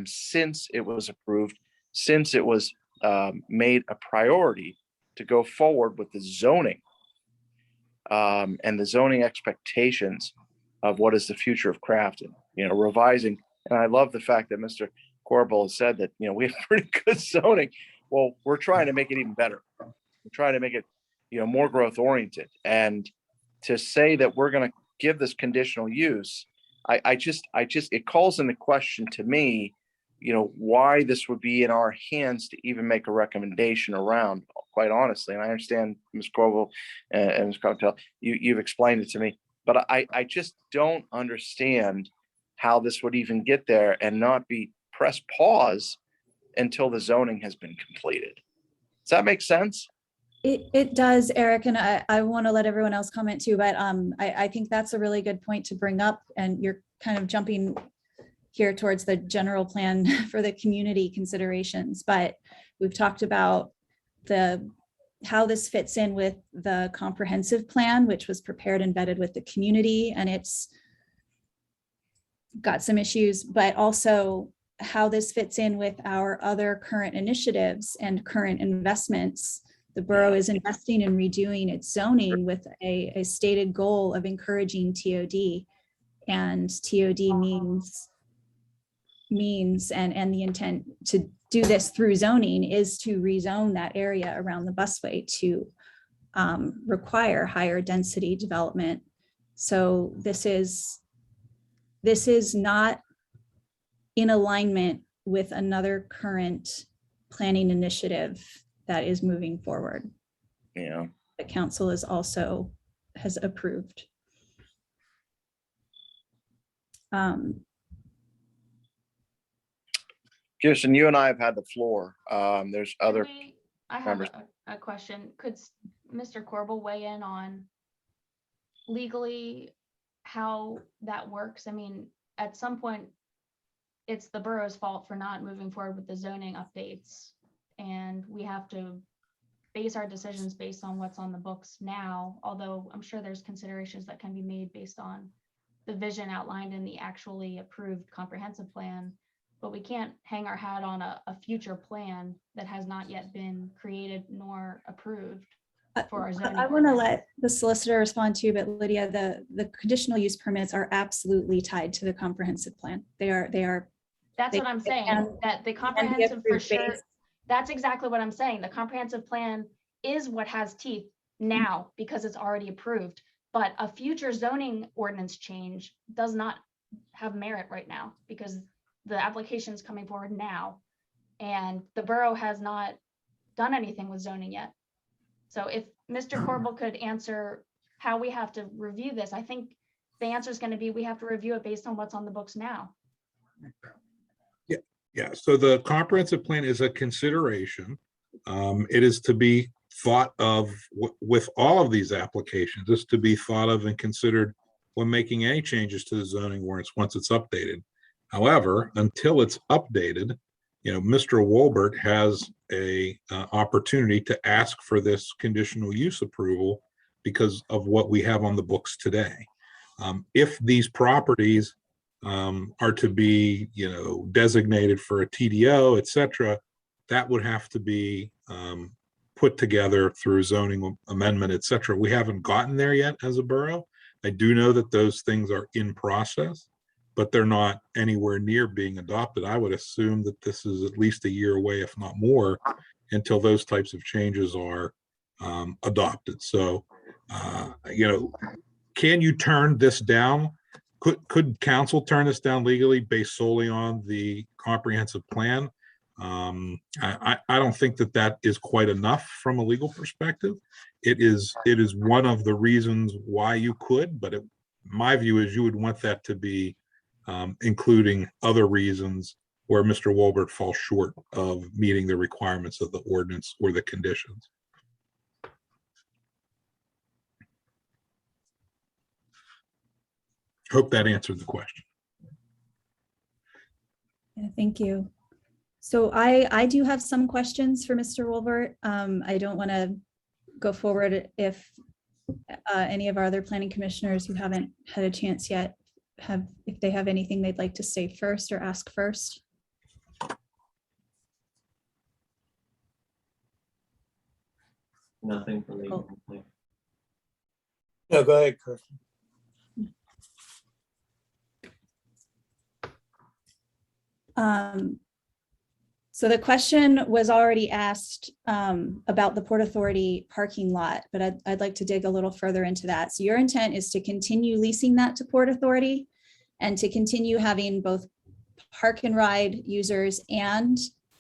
since it was approved, since it was made a priority to go forward with the zoning and the zoning expectations of what is the future of Crafton, revising. And I love the fact that Mr. Corbel has said that, we have pretty good zoning. Well, we're trying to make it even better. We're trying to make it, more growth oriented. And to say that we're going to give this conditional use, I just, it calls into question to me, why this would be in our hands to even make a recommendation around, quite honestly. And I understand, Ms. Corbel and Ms. Cocktail, you've explained it to me, but I just don't understand how this would even get there and not be press pause until the zoning has been completed. Does that make sense? It does, Eric, and I want to let everyone else comment too, but I think that's a really good point to bring up, and you're kind of jumping here towards the general plan for the community considerations. But we've talked about the how this fits in with the comprehensive plan, which was prepared and vetted with the community, and it's got some issues, but also how this fits in with our other current initiatives and current investments. The borough is investing in redoing its zoning with a stated goal of encouraging TOD, and TOD means and the intent to do this through zoning is to rezone that area around the busway to require higher density development. So this is not in alignment with another current planning initiative that is moving forward. Yeah. The council has approved. Kirsten, you and I have had the floor. There's other, I have members. a question. Could Mr. Corbel weigh in on legally how that works? I mean, at some point, it's the borough's fault for not moving forward with the zoning updates. And we have to base our decisions based on what's on the books now, although I'm sure there's considerations that can be made based on the vision outlined in the actually approved comprehensive plan. But we can't hang our hat on a future plan that has not yet been created nor approved for our zoning. I want to let the solicitor respond to, but Lydia, the conditional use permits are absolutely tied to the comprehensive plan. They are. That's what I'm saying, that the comprehensive for sure, that's exactly what I'm saying. The comprehensive plan is what has teeth now because it's already approved. But a future zoning ordinance change does not have merit right now because the application is coming forward now and the borough has not done anything with zoning yet. So if Mr. Corbel could answer how we have to review this, I think the answer is going to be we have to review it based on what's on the books now. Yeah, so the comprehensive plan is a consideration. It is to be thought of with all of these applications, is to be thought of and considered when making any changes to the zoning ordinance once it's updated. However, until it's updated, Mr. Wolbert has a opportunity to ask for this conditional use approval because of what we have on the books today. If these properties are to be, designated for a TDO, et cetera, that would have to be put together through zoning amendment, et cetera. We haven't gotten there yet as a borough. I do know that those things are in process, but they're not anywhere near being adopted. I would assume that this is at least a year away, if not more, until those types of changes are adopted. So, can you turn this down? Could council turn this down legally based solely on the comprehensive plan? I don't think that is quite enough from a legal perspective. It is one of the reasons why you could, but my view is you would want that to be including other reasons where Mr. Wolbert falls short of meeting the requirements of the ordinance or the conditions. Hope that answered the question. Yeah, thank you. So I do have some questions for Mr. Wolbert. I don't want to go forward if any of our other planning commissioners who haven't had a chance yet if they have anything they'd like to say first or ask first. Nothing for legal. No, go ahead, Kirsten. So the question was already asked about the Port Authority parking lot, but I'd like to dig a little further into that. So your intent is to continue leasing that to Port Authority and to continue having both park and ride users and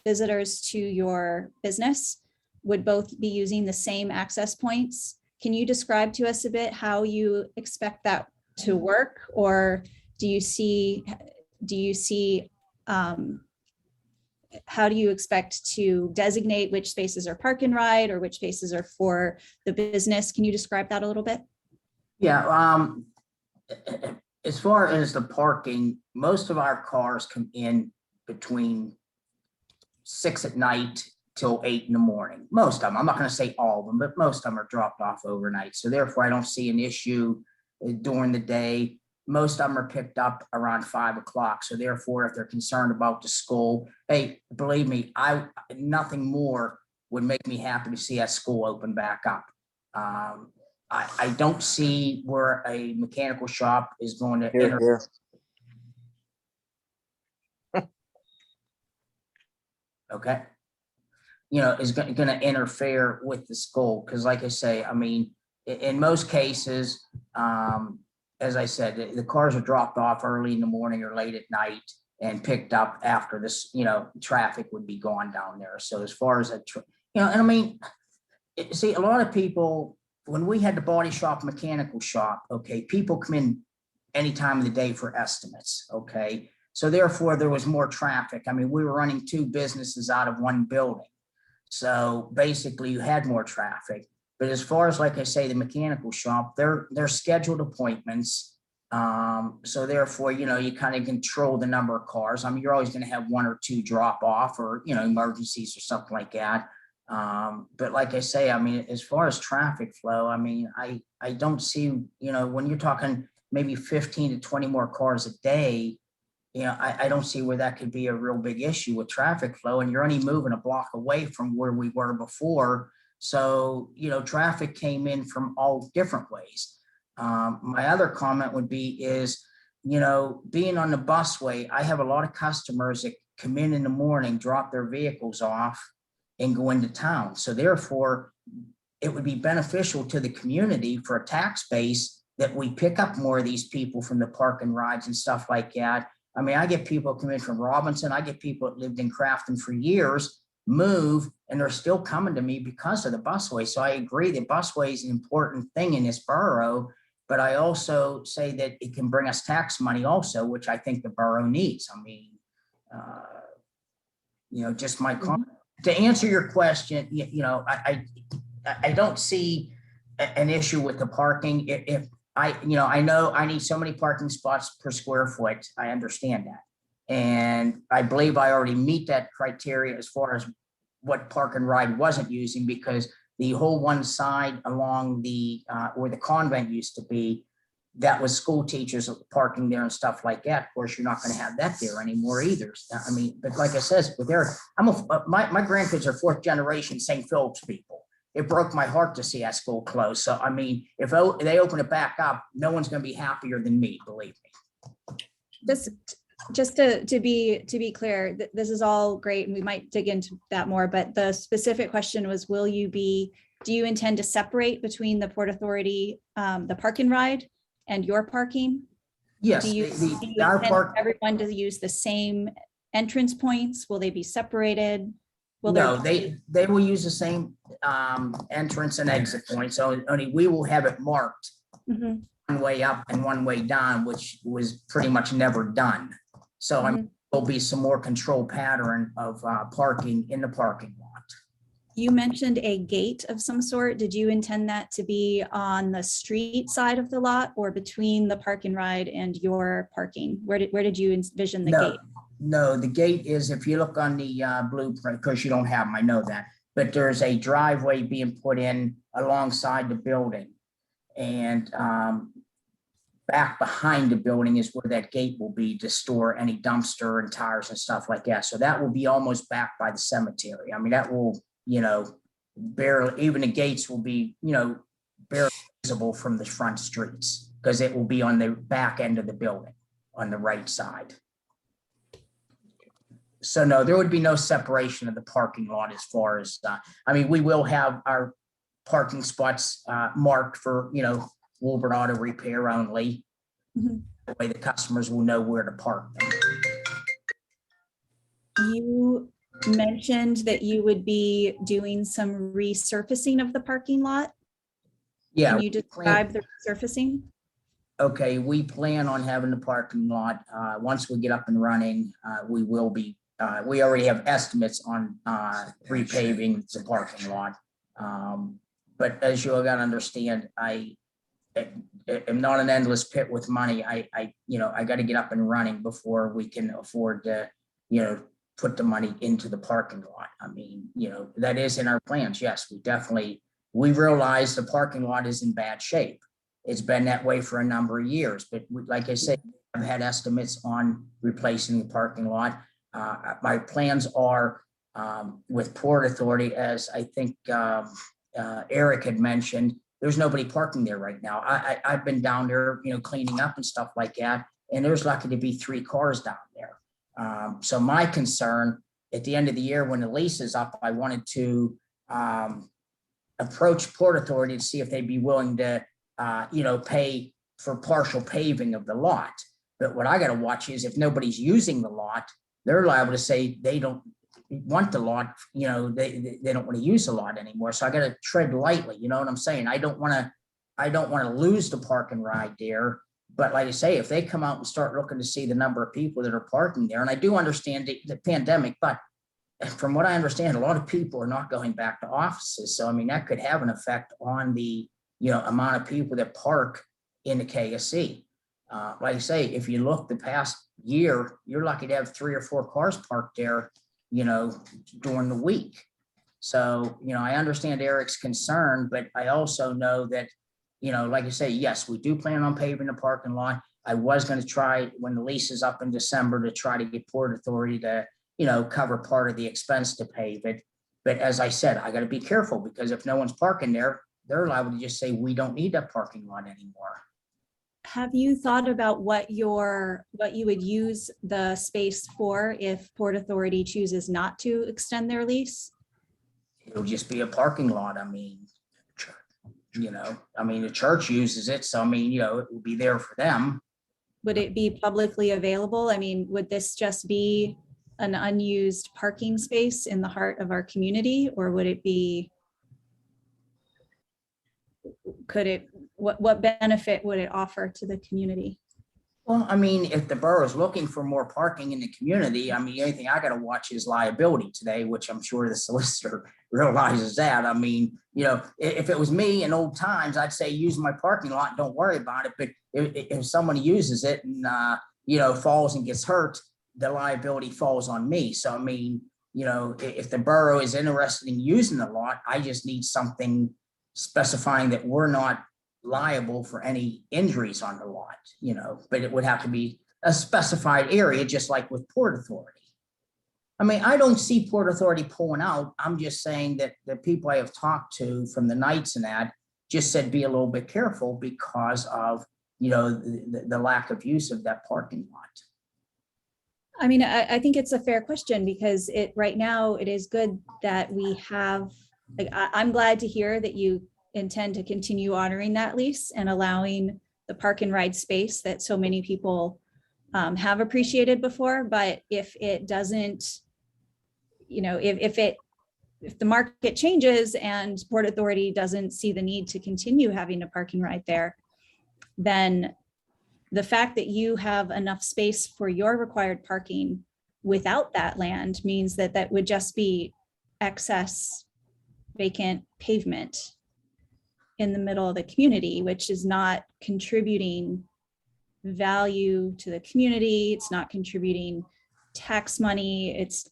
visitors to your business would both be using the same access points. Can you describe to us a bit how you expect that to work? Or do you see how do you expect to designate which spaces are park and ride or which spaces are for the business? Can you describe that a little bit? Yeah, as far as the parking, most of our cars come in between 6 at night till 8 in the morning. Most of them, I'm not gonna say all of them, but most of them are dropped off overnight. So therefore, I don't see an issue during the day. Most of them are picked up around 5 o'clock. So therefore, if they're concerned about the school, hey, believe me, nothing more would make me happy to see that school open back up. I don't see where a mechanical shop is going to Here, here. okay, you know, is going to interfere with the school. Because like I say, I mean, in most cases, as I said, the cars are dropped off early in the morning or late at night and picked up after this, you know, traffic would be gone down there. So as far as, you know, and I mean, see, a lot of people, when we had the body shop, mechanical shop, okay, people come in any time of the day for estimates, okay? So therefore, there was more traffic. I mean, we were running 2 businesses out of 1 building. So basically, you had more traffic. But as far as, like I say, the mechanical shop, they're scheduled appointments. So therefore, you know, you kind of control the number of cars. I mean, you're always going to have 1 or 2 drop off or, you know, emergencies or something like that. But like I say, I mean, as far as traffic flow, I mean, I don't see, you know, when you're talking maybe 15 to 20 more cars a day, you know, I don't see where that could be a real big issue with traffic flow, and you're only moving a block away from where we were before. So, you know, traffic came in from all different ways. My other comment would be is, you know, being on the busway, I have a lot of customers that come in the morning, drop their vehicles off and go into town. So therefore, it would be beneficial to the community for a tax base that we pick up more of these people from the park and rides and stuff like that. I mean, I get people come in from Robinson. I get people that lived in Crafton for years, move, and they're still coming to me because of the busway. So I agree that busway is an important thing in this borough, but I also say that it can bring us tax money also, which I think the borough needs. I mean, you know, just my comment. To answer your question, you know, I don't see an issue with the parking. If you know, I know I need so many parking spots per square foot. I understand that. And I believe I already meet that criteria as far as what park and ride wasn't using, because the whole one side along the, where the convent used to be, that was school teachers parking there and stuff like that. Of course, you're not going to have that there anymore either. I mean, but like I says, with there, my grandkids are 4th generation St. Philip's people. It broke my heart to see that school close. So, I mean, if they open it back up, no one's going to be happier than me, believe me. Just to be clear, this is all great, and we might dig into that more, but the specific question was, do you intend to separate between the Port Authority, the park and ride and your parking? Yes, Do you our intend park, everyone to use the same entrance points? Will they be separated? no, they will use the same entrance and exit point. So only we will have it marked Mhm. one way up and one way down, which was pretty much never done. So there'll be some more control pattern of parking in the parking lot. You mentioned a gate of some sort. Did you intend that to be on the street side of the lot or between the park and ride and your parking? Where did you envision the gate? No, the gate is, if you look on the blueprint, because you don't have them, I know that, but there's a driveway being put in alongside the building. And back behind the building is where that gate will be to store any dumpster and tires and stuff like that. So that will be almost back by the cemetery. I mean, that will, you know, barely, even the gates will be, you know, barely visible from the front streets, because it will be on the back end of the building on the right side. So no, there would be no separation of the parking lot as far as, I mean, we will have our parking spots marked for, you know, Wilbur Auto Repair only. Mhm. That way the customers will know where to park them. You mentioned that you would be doing some resurfacing of the parking lot. Yeah. Can you describe the resurfacing? Okay, we plan on having the parking lot, once we get up and running, we will be, we already have estimates on repaving the parking lot. But as you all got to understand, I am not an endless pit with money. You know, I got to get up and running before we can afford to, you know, put the money into the parking lot. I mean, that is in our plans. Yes, we realize the parking lot is in bad shape. It's been that way for a number of years, but like I said, I've had estimates on replacing the parking lot. My plans are with Port Authority, as I think Eric had mentioned, there's nobody parking there right now. I've been down there, cleaning up and stuff like that, and there's lucky to be 3 cars down there. So my concern at the end of the year, when the lease is up, I wanted to approach Port Authority to see if they'd be willing to, pay for partial paving of the lot. But what I got to watch is if nobody's using the lot, they're liable to say they don't want the lot, they don't want to use the lot anymore. So I got to tread lightly, you know what I'm saying? I don't want to lose the park and ride there. But like I say, if they come out and start looking to see the number of people that are parking there, and I do understand the pandemic, but from what I understand, a lot of people are not going back to offices. So, I mean, that could have an effect on the, amount of people that park in the KSC. Like I say, if you look the past year, you're lucky to have 3 or 4 cars parked there, during the week. So, I understand Eric's concern, but I also know that, like I say, yes, we do plan on paving the parking lot. I was going to try when the lease is up in December to try to get Port Authority to, cover part of the expense to pave it. But as I said, I got to be careful because if no one's parking there, they're liable to just say, we don't need that parking lot anymore. Have you thought about what you would use the space for if Port Authority chooses not to extend their lease? It'll just be a parking lot. I mean, the church uses it. So, it will be there for them. Would it be publicly available? I mean, would this just be an unused parking space in the heart of our community, or would it be, what benefit would it offer to the community? Well, I mean, if the borough is looking for more parking in the community, the only thing I got to watch is liability today, which I'm sure the solicitor realizes that. If it was me in old times, I'd say use my parking lot, don't worry about it. But if someone uses it and, falls and gets hurt, the liability falls on me. So, if the borough is interested in using the lot, I just need something specifying that we're not liable for any injuries on the lot, but it would have to be a specified area, just like with Port Authority. I don't see Port Authority pulling out. I'm just saying that the people I have talked to from the Knights and that just said, be a little bit careful because of, the lack of use of that parking lot. I think it's a fair question because right now it is good that we have, I'm glad to hear that you intend to continue honoring that lease and allowing the park and ride space that so many people have appreciated before. But if it doesn't, if the market changes and Port Authority doesn't see the need to continue having a park and ride there, then the fact that you have enough space for your required parking without that land means that that would just be excess vacant pavement in the middle of the community, which is not contributing value to the community. It's not contributing tax money. It's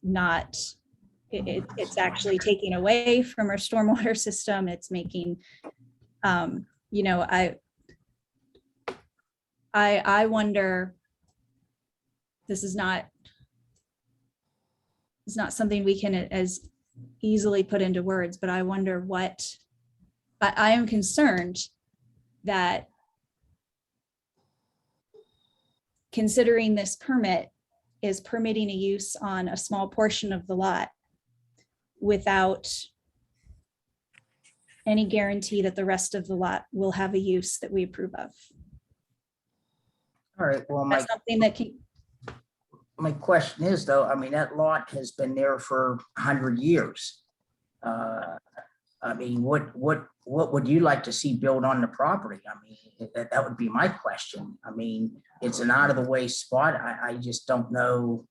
actually taking away from our stormwater system. It's making, I wonder, this is not something we can as easily put into words, but I wonder I am concerned that considering this permit is permitting a use on a small portion of the lot without any guarantee that the rest of the lot will have a use that we approve of. All right, well, That's something that can, my question is though, that lot has been there for 100 years. What would you like to see built on the property? That would be my question. It's an out of the way spot. I just don't know,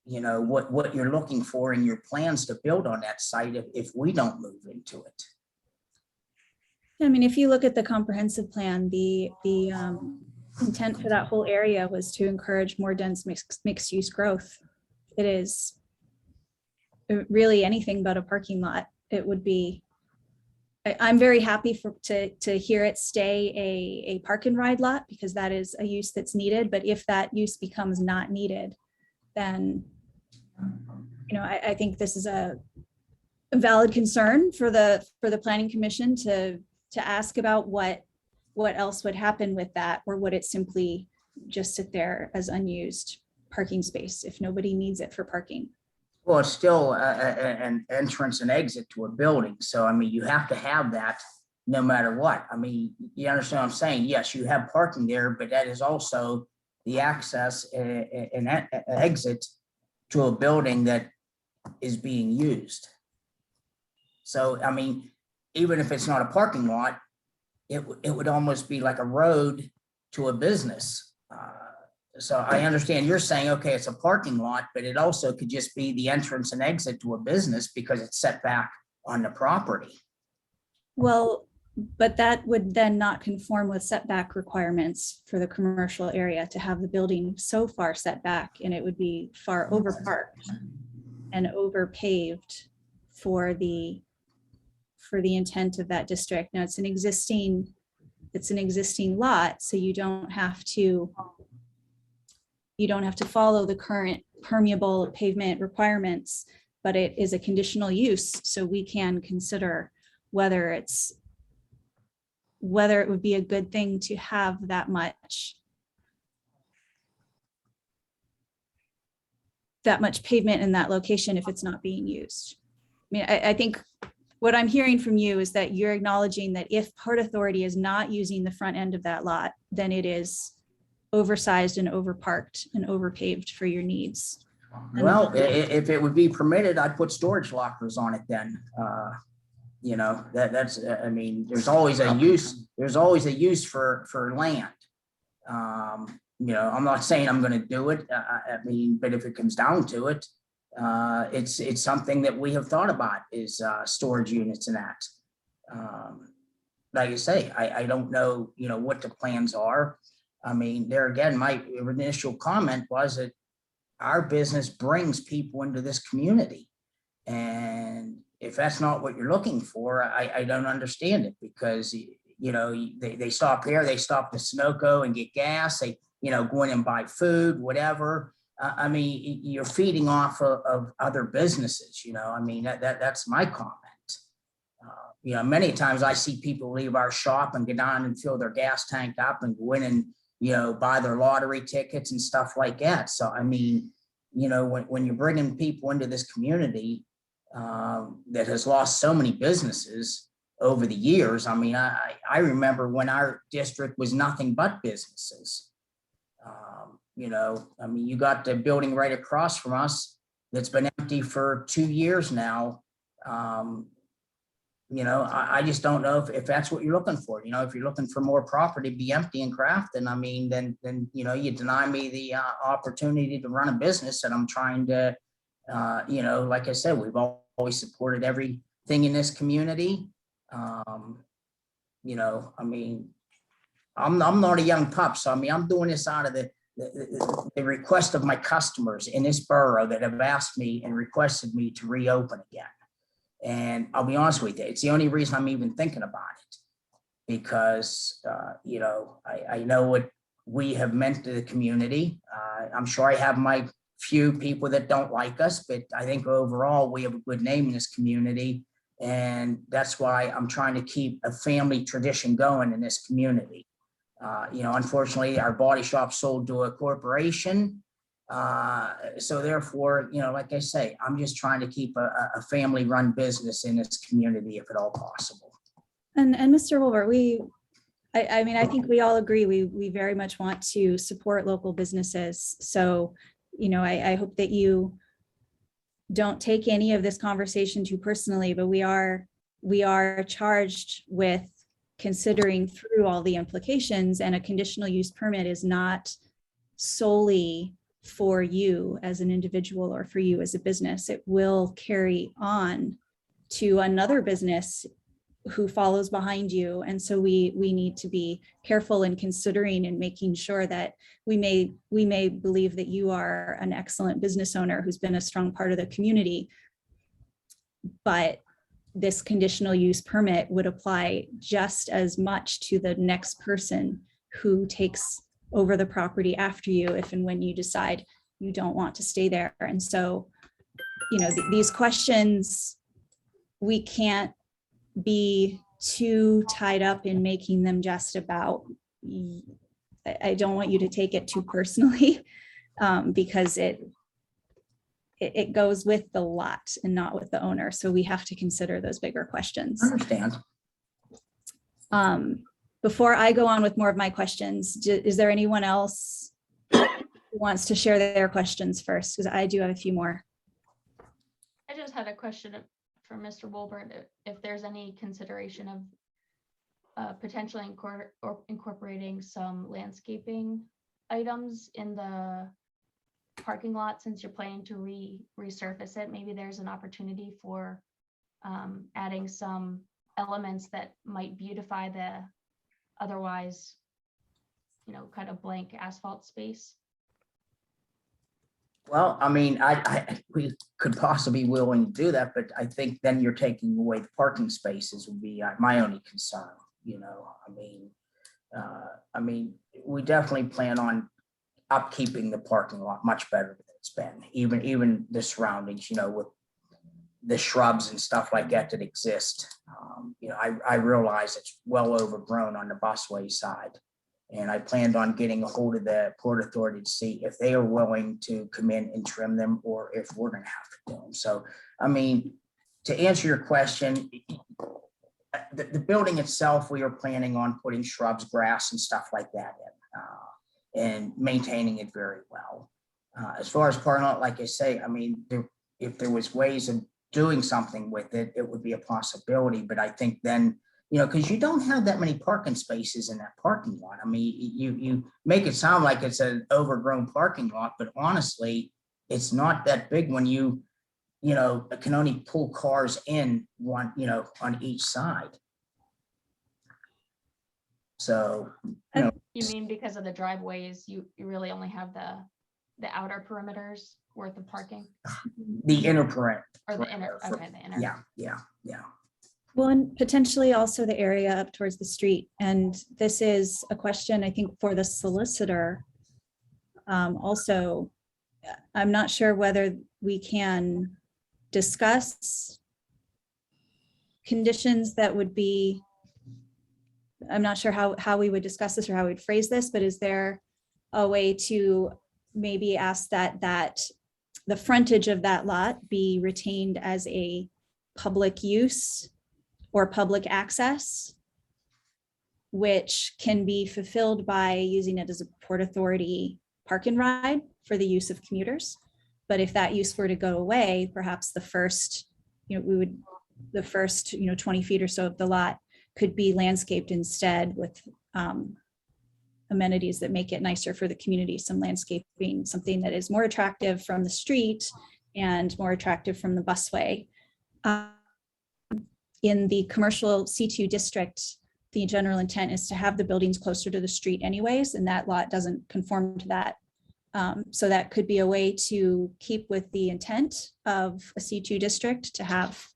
what you're looking for in your plans to build on that site if we don't move into it. if you look at the comprehensive plan, the intent for that whole area was to encourage more dense mixed use growth it is really anything but a parking lot. It would be, I'm very happy to hear it stay a park and ride lot, because that is a use that's needed. But if that use becomes not needed, then, I think this is a valid concern for the planning commission to ask about what else would happen with that, or would it simply just sit there as unused parking space if nobody needs it for parking? Well, it's still an entrance and exit to a building. So, I mean, you have to have that no matter what. I mean, you understand what I'm saying? Yes, you have parking there, but that is also the access and exit to a building that is being used. So, I mean, even if it's not a parking lot, it would almost be like a road to a business. So I understand you're saying, okay, it's a parking lot, but it also could just be the entrance and exit to a business because it's set back on the property. Well, but that would then not conform with setback requirements for the commercial area to have the building so far set back, and it would be far over parked and over paved for the intent of that district. Now, it's an existing lot, so you don't have to follow the current permeable pavement requirements, but it is a conditional use. So we can consider whether it would be a good thing to have that much pavement in that location if it's not being used. I mean, I think what I'm hearing from you is that you're acknowledging that if Port Authority is not using the front end of that lot, then it is oversized and overparked and overpaved for your needs. Well, if it would be permitted, I'd put storage lockers on it then. That's, I mean, there's always a use for land. I'm not saying I'm going to do it. I mean, but if it comes down to it, it's something that we have thought about is storage units and that. Like you say, I don't know, what the plans are. I mean, there again, my initial comment was that our business brings people into this community. And if that's not what you're looking for, I don't understand it, because, they stop here, they stop at Sunoco and get gas, they, go in and buy food, whatever. I mean, you're feeding off of other businesses, I mean, that's my comment. Many times I see people leave our shop and get on and fill their gas tank up and go in and, buy their lottery tickets and stuff like that. So, I mean, when you're bringing people into this community that has lost so many businesses over the years, I mean, I remember when our district was nothing but businesses. I mean, you got the building right across from us that's been empty for 2 years now. I just don't know if that's what you're looking for. If you're looking for more property to be empty in Crafton, I mean, then you deny me the opportunity to run a business that I'm trying to, like I said, we've always supported everything in this community. I mean, I'm not a young pup, so I mean, I'm doing this out of the request of my customers in this borough that have asked me and requested me to reopen again. And I'll be honest with you, it's the only reason I'm even thinking about it, because, I know what we have meant to the community. I'm sure I have my few people that don't like us, but I think overall we have a good name in this community. And that's why I'm trying to keep a family tradition going in this community. Unfortunately, our body shop sold to a corporation. So therefore, like I say, I'm just trying to keep a family-run business in this community if at all possible. And Mr. Wolbert, I mean, I think we all agree, we very much want to support local businesses. So, I hope that you don't take any of this conversation too personally, but we are charged with considering through all the implications, and a conditional use permit is not solely for you as an individual or for you as a business. It will carry on to another business who follows behind you. And so we need to be careful in considering and making sure that we may believe that you are an excellent business owner who's been a strong part of the community, but this conditional use permit would apply just as much to the next person who takes over the property after you, if and when you decide you don't want to stay there. And so, these questions, we can't be too tied up in making them just about, I don't want you to take it too personally, because it goes with the lot and not with the owner. So we have to consider those bigger questions. I understand. Before I go on with more of my questions, is there anyone else who wants to share their questions first? Because I do have a few more. I just had a question for Mr. Wolbert, if there's any consideration of potentially incorporating some landscaping items in the parking lot, since you're planning to resurface it. Maybe there's an opportunity for adding some elements that might beautify the otherwise, kind of blank asphalt space. Well, I mean, we could possibly be willing to do that, but I think then you're taking away the parking spaces would be my only concern, I mean, we definitely plan on upkeeping the parking lot much better than it's been, even the surroundings, with the shrubs and stuff like that exist. I realize it's well overgrown on the busway side. And I planned on getting a hold of the Port Authority to see if they are willing to come in and trim them or if we're going to have to do them. So, I mean, to answer your question, the building itself, we are planning on putting shrubs, grass, and stuff like that in, and maintaining it very well. As far as parking lot, like I say, I mean, if there was ways of doing something with it, it would be a possibility. But I think then, because you don't have that many parking spaces in that parking lot. I mean, you make it sound like it's an overgrown parking lot, but honestly, it's not that big when you can only pull cars in one, on each side. So, You mean because of the driveways, you really only have the outer perimeters worth of parking? the inner perimeter. Or the inner, okay, the inner. Yeah. Well, and potentially also the area up towards the street. And this is a question, I think, for the solicitor. Also, I'm not sure whether we can discuss conditions that would be, I'm not sure how we would discuss this or how we'd phrase this, but is there a way to maybe ask that the frontage of that lot be retained as a public use or public access, which can be fulfilled by using it as a Port Authority park and ride for the use of commuters. But if that use were to go away, perhaps the first, 20 feet or so of the lot could be landscaped instead with amenities that make it nicer for the community, some landscaping, something that is more attractive from the street and more attractive from the busway. In the commercial C2 district, the general intent is to have the buildings closer to the street anyways, and that lot doesn't conform to that. So that could be a way to keep with the intent of a C2 district to have,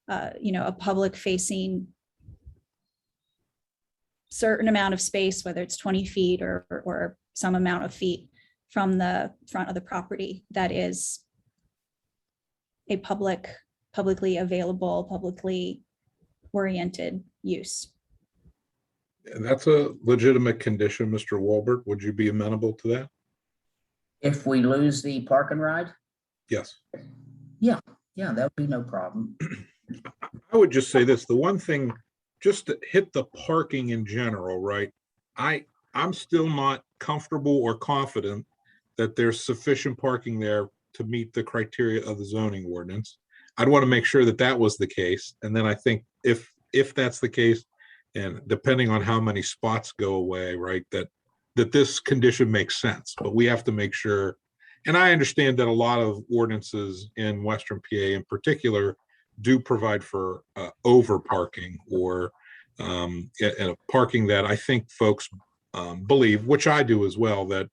a public facing certain amount of space, whether it's 20 feet or some amount of feet from the front of the property that is a publicly available, publicly oriented use. And that's a legitimate condition, Mr. Walbert. Would you be amenable to that? If we lose the park and ride, Yes. yeah, that would be no problem. I would just say this, the one thing, just to hit the parking in general, right? I'm still not comfortable or confident that there's sufficient parking there to meet the criteria of the zoning ordinance. I'd want to make sure that that was the case. And then I think if that's the case, and depending on how many spots go away, right, that this condition makes sense, but we have to make sure. And I understand that a lot of ordinances in Western PA in particular do provide for over parking or parking that I think folks believe, which I do as well, that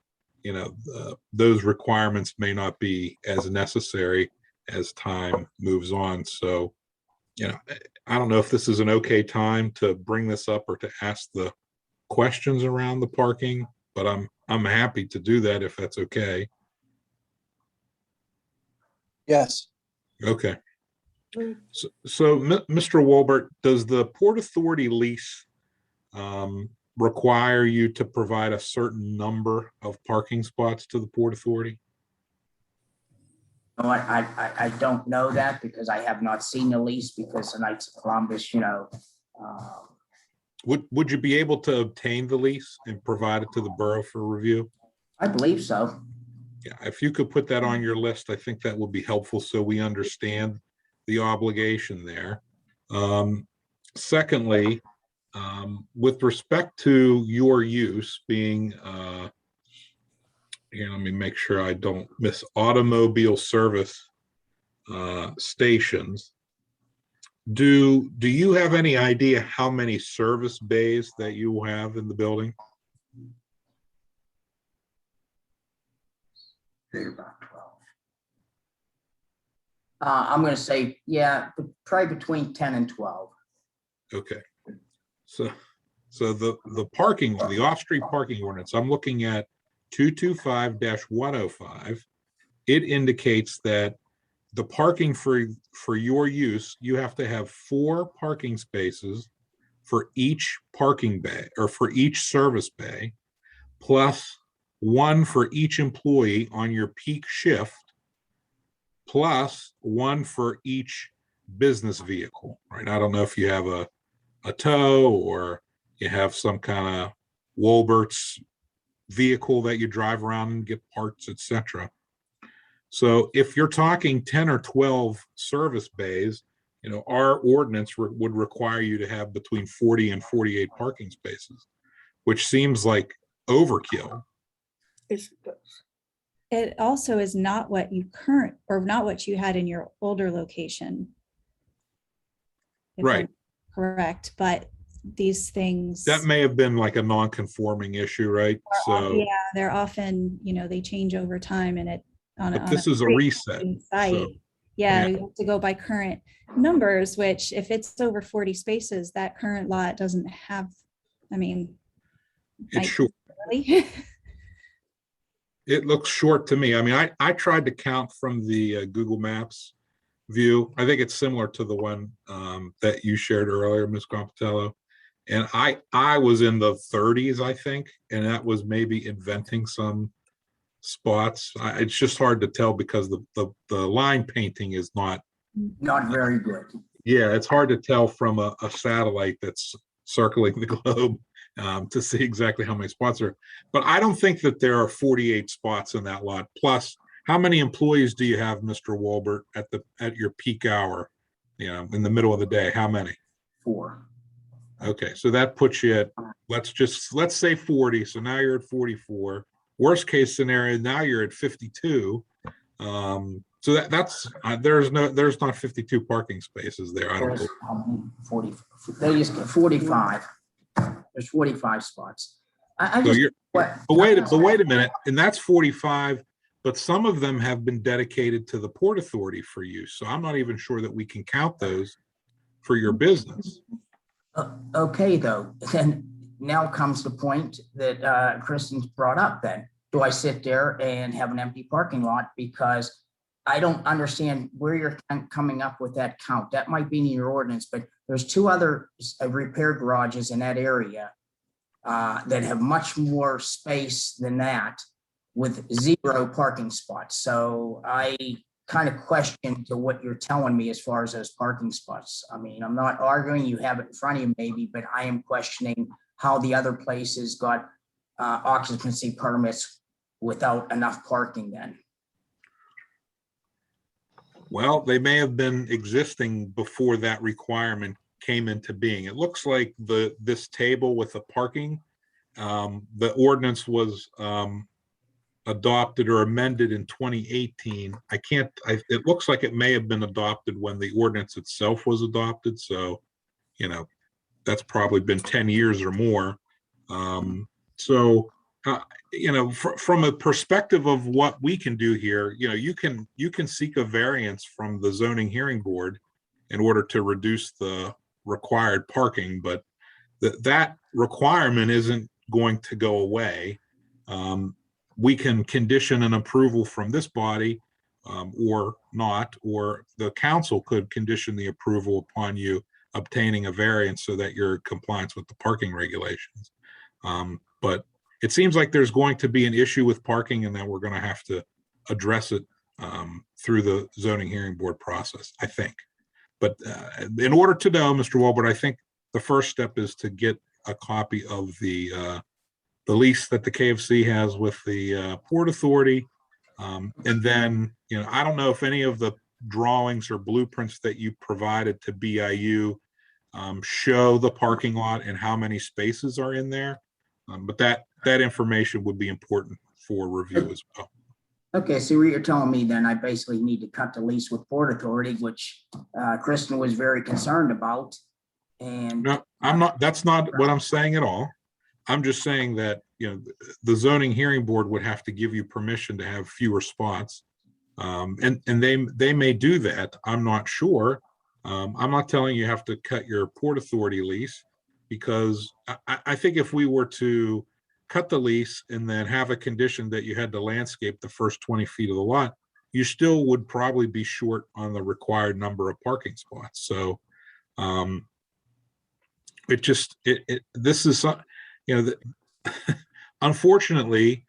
those requirements may not be as necessary as time moves on. So, I don't know if this is an okay time to bring this up or to ask the questions around the parking, but I'm happy to do that if that's okay. Yes. Okay. So Mr. Wolbert, does the Port Authority lease require you to provide a certain number of parking spots to the Port Authority? No, I don't know that because I have not seen the lease because the Knights of Columbus, Would you be able to obtain the lease and provide it to the borough for review? I believe so. Yeah, if you could put that on your list, I think that would be helpful so we understand the obligation there. Secondly, with respect to your use being, let me make sure I don't miss automobile service stations. Do you have any idea how many service bays that you have in the building? About 12. I'm going to say, yeah, probably between 10 and 12. Okay. So the parking, the off-street parking ordinance, I'm looking at 225-105. It indicates that the parking for your use, you have to have 4 parking spaces for each parking bay or for each service bay, plus 1 for each employee on your peak shift, plus 1 for each business vehicle, right? I don't know if you have a tow or you have some kind of Wolbert's vehicle that you drive around and get parts, etc. So if you're talking 10 or 12 service bays, our ordinance would require you to have between 40 and 48 parking spaces, which seems like overkill. It also is not what you not what you had in your older location. If Right. I'm correct, but these things. That may have been like a non-conforming issue, right? So yeah, they're often, they change over time and it but this is a reset. Site. So, yeah, yeah. you have to go by current numbers, which if it's over 40 spaces, that current lot doesn't have, It's short. really. It looks short to me. I tried to count from the Google Maps view. I think it's similar to the one that you shared earlier, Ms. Compitello. And I was in the 30s, I think, and that was maybe inventing some spots. It's just hard to tell because the line painting is not very good. Yeah, it's hard to tell from a satellite that's circling the globe to see exactly how many spots are. But I don't think that there are 48 spots in that lot. Plus, how many employees do you have, Mr. Wolbert, at your peak hour? In the middle of the day, how many? 4. Okay, so that puts you at let's say 40. So now you're at 44. Worst case scenario, now you're at 52. So that's there's not 52 parking spaces there. I don't There's believe. 40. They used 45. There's 45 spots. I So just you're, but wait a minute, and that's 45. But some of them have been dedicated to the Port Authority for use. So I'm not even sure that we can count those for your business. Okay, though, then now comes the point that Kristen's brought up then. Do I sit there and have an empty parking lot? Because I don't understand where you're coming up with that count. That might be in your ordinance, but there's 2 other repair garages in that area that have much more space than that with 0 parking spots. So I kind of question to what you're telling me as far as those parking spots. I'm not arguing, you have it in front of you maybe, but I am questioning how the other places got occupancy permits without enough parking then. Well, they may have been existing before that requirement came into being. It looks like this table with the parking, the ordinance was adopted or amended in 2018. It looks like it may have been adopted when the ordinance itself was adopted. So, that's probably been 10 years or more. From a perspective of what we can do here, you can seek a variance from the zoning hearing board in order to reduce the required parking, but that requirement isn't going to go away. We can condition an approval from this body or not, or the council could condition the approval upon you obtaining a variance so that you're in compliance with the parking regulations. But it seems like there's going to be an issue with parking and that we're going to have to address it through the zoning hearing board process, I think. But in order to know, Mr. Wilbert, I think the first step is to get a copy of the lease that the KFC has with the Port Authority. And then, I don't know if any of the drawings or blueprints that you provided to BIU show the parking lot and how many spaces are in there. But that information would be important for review as well. Okay, so what you're telling me then, I basically need to cut the lease with Port Authority, which Kristen was very concerned about. And no, that's not what I'm saying at all. I'm just saying that, the zoning hearing board would have to give you permission to have fewer spots. And they may do that. I'm not sure. I'm not telling you have to cut your Port Authority lease, because I think if we were to cut the lease and then have a condition that you had to landscape the first 20 feet of the lot, you still would probably be short on the required number of parking spots. So unfortunately,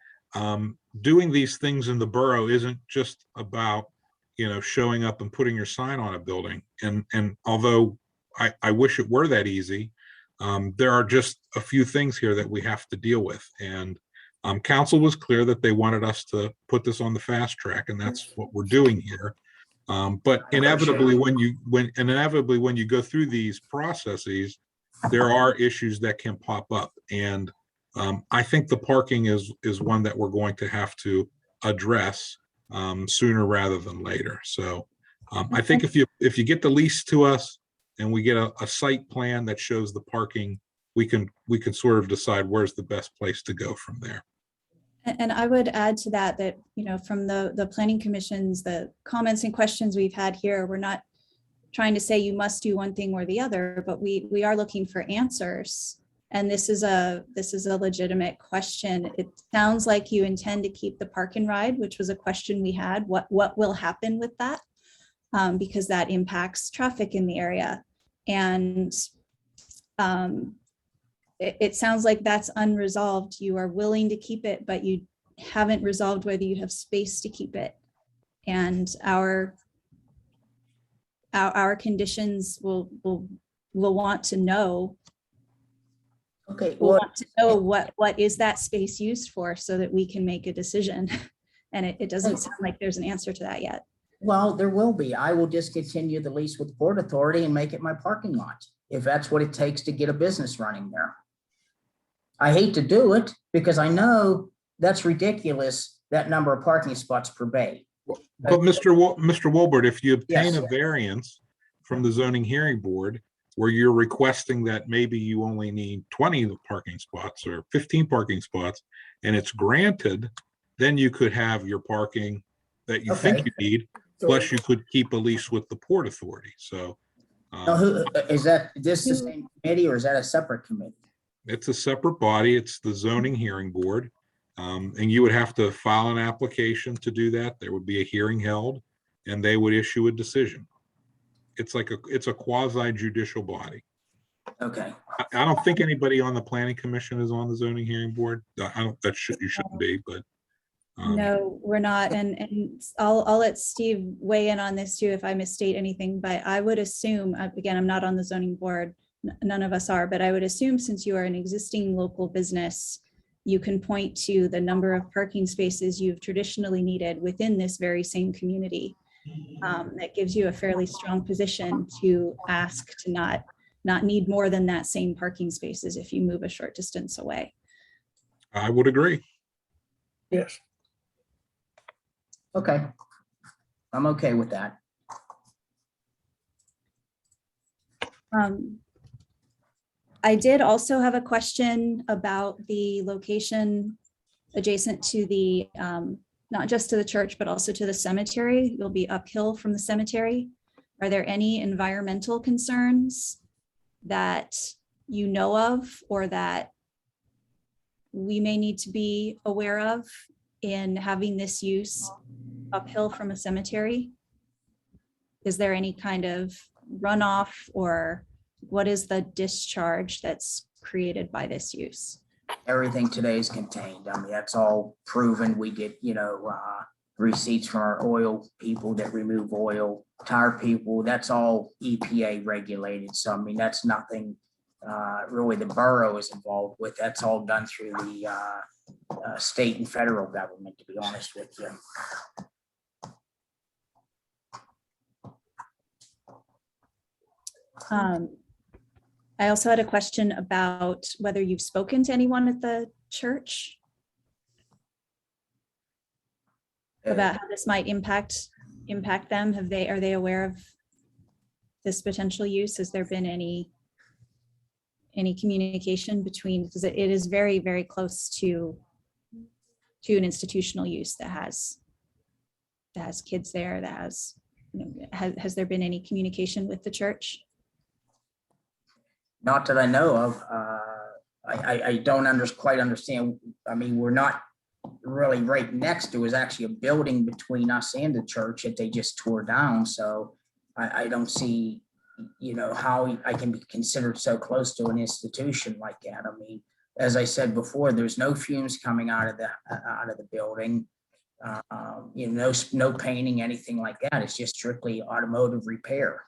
doing these things in the borough isn't just about, showing up and putting your sign on a building. And although I wish it were that easy, there are just a few things here that we have to deal with. And council was clear that they wanted us to put this on the fast track, and that's what we're doing here. But inevitably, when you go through these processes, there are issues that can pop up. And I think the parking is one that we're going to have to address sooner rather than later. So I think if you get the lease to us and we get a site plan that shows the parking, we can sort of decide where's the best place to go from there. And I would add to that, from the planning commissions, the comments and questions we've had here, we're not trying to say you must do one thing or the other, but we are looking for answers. And this is a legitimate question. It sounds like you intend to keep the park and ride, which was a question we had. What will happen with that? Because that impacts traffic in the area. And it sounds like that's unresolved. You are willing to keep it, but you haven't resolved whether you have space to keep it. And our conditions will want to know. okay, We'll well, want to know what is that space used for, so that we can make a decision. And it doesn't sound like there's an answer to that yet. well, there will be. I will discontinue the lease with Port Authority and make it my parking lot, if that's what it takes to get a business running there. I hate to do it because I know that's ridiculous, that number of parking spots per bay. But Mr. Wilbert, if you obtain Yes. a variance from the zoning hearing board where you're requesting that maybe you only need 20 parking spots or 15 parking spots, and it's granted, then you could have your parking that you think Okay. you need, plus you could keep a lease with the Port Authority. So Now, who is that? This the same committee or is that a separate committee? it's a separate body. It's the zoning hearing board. And you would have to file an application to do that. There would be a hearing held and they would issue a decision. It's a quasi judicial body. Okay. I don't think anybody on the planning commission is on the zoning hearing board. You shouldn't be, but. No, we're not. And I'll let Steve weigh in on this too, if I misstate anything, but I would assume, again, I'm not on the zoning board, none of us are, but I would assume since you are an existing local business, you can point to the number of parking spaces you've traditionally needed within this very same community. That gives you a fairly strong position to ask to not need more than that same parking spaces if you move a short distance away. I would agree. Yes. Okay. I'm okay with that. I did also have a question about the location adjacent to the, not just to the church, but also to the cemetery. You'll be uphill from the cemetery. Are there any environmental concerns that you know of or that we may need to be aware of in having this use uphill from a cemetery? Is there any kind of runoff, or what is the discharge that's created by this use? Everything today is contained. I mean, that's all proven. We get, receipts from our oil people that remove oil, tire people. That's all EPA regulated. So, I mean, that's nothing really the borough is involved with. That's all done through the state and federal government, to be honest with you. I also had a question about whether you've spoken to anyone at the church about how this might impact them. Are they aware of this potential use? Has there been any communication between, because it is very, very close to an institutional use that has kids there, that has, has there been any communication with the church? Not that I know of. I don't quite understand. I mean, we're not really right next to, is actually a building between us and the church that they just tore down. So I don't see, how I can be considered so close to an institution like that. I mean, as I said before, there's no fumes coming out of the building. No painting, anything like that. It's just strictly automotive repair.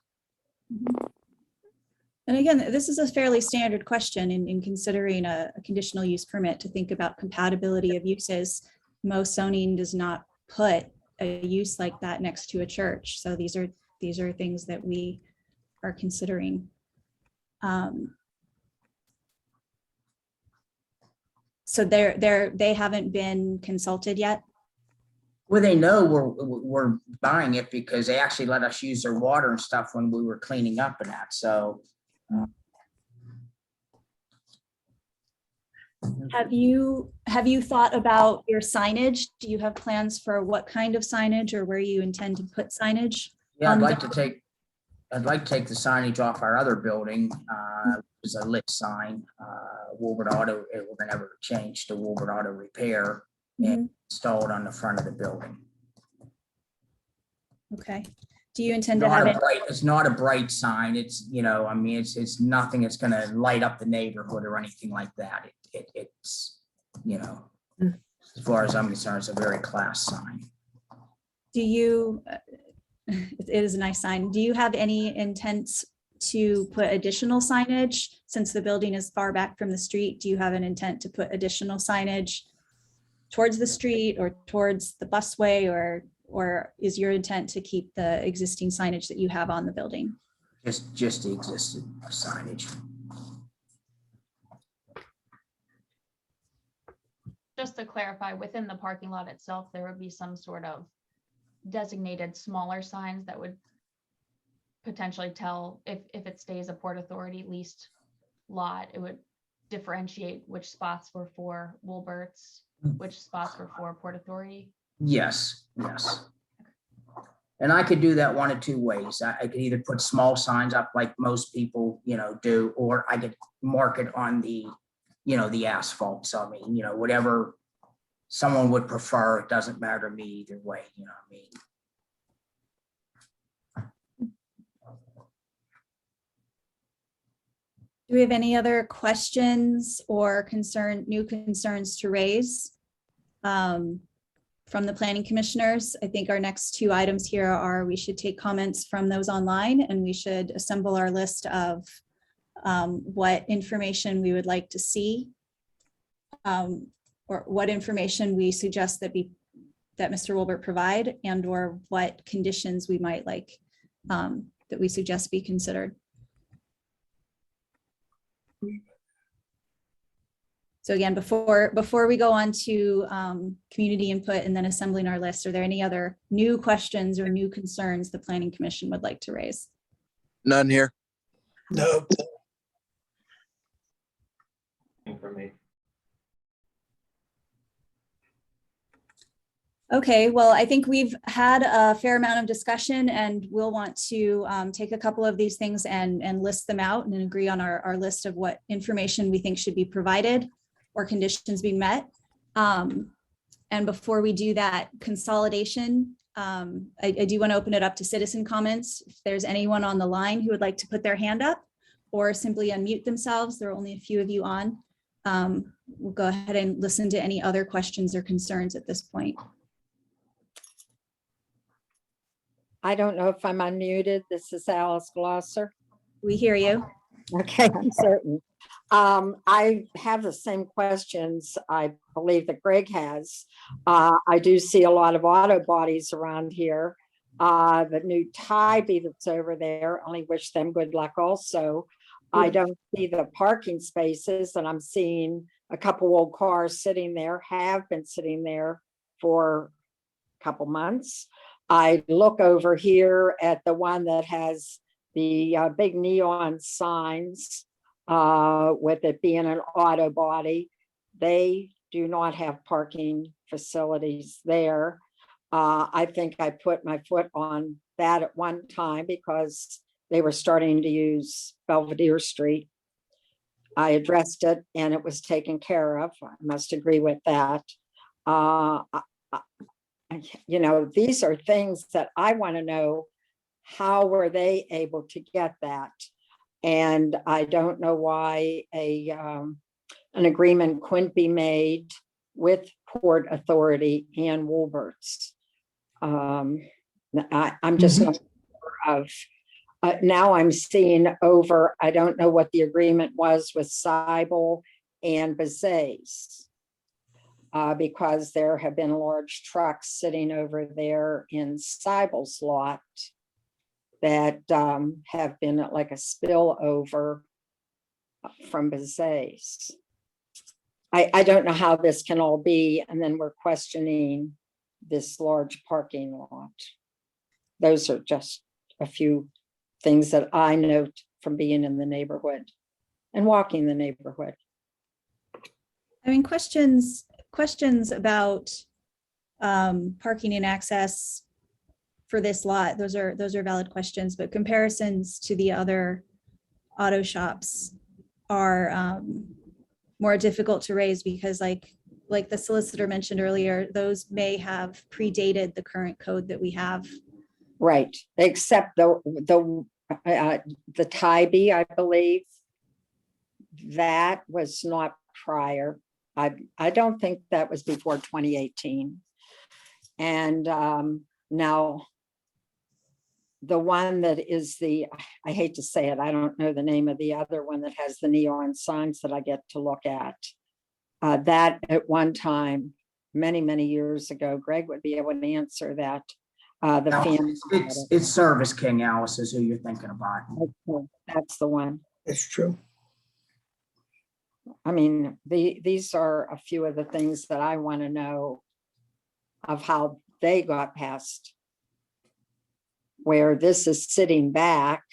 And again, this is a fairly standard question in considering a conditional use permit, to think about compatibility of uses. Most zoning does not put a use like that next to a church. So these are things that we are considering. So they haven't been consulted yet? Well, they know we're buying it because they actually let us use their water and stuff when we were cleaning up and that. So. Have you thought about your signage? Do you have plans for what kind of signage or where you intend to put signage? Yeah, I'd like to take the signage off our other building. It's a lit sign, Woolbert Auto. We're gonna have it changed to Woolbert Auto Repair and installed on the front of the building. Okay. Do you intend to have it? It's not a bright sign. It's, I mean, it's nothing that's gonna light up the neighborhood or anything like that. It's, as far as I'm concerned, it's a very class sign. Do you, it is a nice sign. Do you have any intent to put additional signage, since the building is far back from the street? Do you have an intent to put additional signage towards the street or towards the busway, or is your intent to keep the existing signage that you have on the building? Just the existing signage. Just to clarify, within the parking lot itself, there would be some sort of designated smaller signs that would potentially tell if it stays a Port Authority leased lot. It would differentiate which spots were for Woolbert's, which spots were for Port Authority. Yes. And I could do that one of two ways. I could either put small signs up like most people, do, or I could mark it on the, the asphalt. So, I mean, whatever someone would prefer, it doesn't matter to me either way, what I mean? Do we have any other questions or new concerns to raise from the planning commissioners? I think our next two items here are, we should take comments from those online, and we should assemble our list of what information we would like to see, or what information we suggest that Mr. Wilbert provide, and or what conditions we might like that we suggest be considered. So again, before we go on to community input and then assembling our list, are there any other new questions or new concerns the Planning Commission would like to raise? None here. No. Okay, well, I think we've had a fair amount of discussion and we'll want to take a couple of these things and list them out and agree on our list of what information we think should be provided or conditions being met. And before we do that consolidation, I do want to open it up to citizen comments. If there's anyone on the line who would like to put their hand up or simply unmute themselves, there are only a few of you on. We'll go ahead and listen to any other questions or concerns at this point. I don't know if I'm unmuted. This is Alice Glosser. We hear you. Okay, I'm certain. I have the same questions I believe that Greg has. I do see a lot of auto bodies around here. The new Tybee that's over there, only wish them good luck also. I don't see the parking spaces, and I'm seeing a couple old cars sitting there, have been sitting there for a couple months. I look over here at the one that has the big neon signs with it being an auto body. They do not have parking facilities there. I think I put my foot on that at one time because they were starting to use Belvedere Street. I addressed it and it was taken care of. I must agree with that. You know, these are things that I want to know, how were they able to get that? And I don't know why an agreement couldn't be made with Port Authority and Woolworths. I'm just not sure of, now I'm seeing over, I don't know what the agreement was with Seibel and Bazay's. Because there have been large trucks sitting over there in Seibel's lot that have been like a spillover from Bazay's. I don't know how this can all be, and then we're questioning this large parking lot. Those are just a few things that I note from being in the neighborhood and walking the neighborhood. I mean, questions about parking and access for this lot, those are valid questions, but comparisons to the other auto shops are more difficult to raise because like the solicitor mentioned earlier, those may have predated the current code that we have. Right, except the Tybee, I believe, that was not prior. I don't think that was before 2018. And now the one that is I hate to say it, I don't know the name of the other one that has the neon signs that I get to look at. That at one time, many years ago, Greg would be able to answer that. The family. It's Service King, Alice, is who you're thinking about. Okay, that's the one. It's true. I mean, these are a few of the things that I want to know of how they got past where this is sitting back,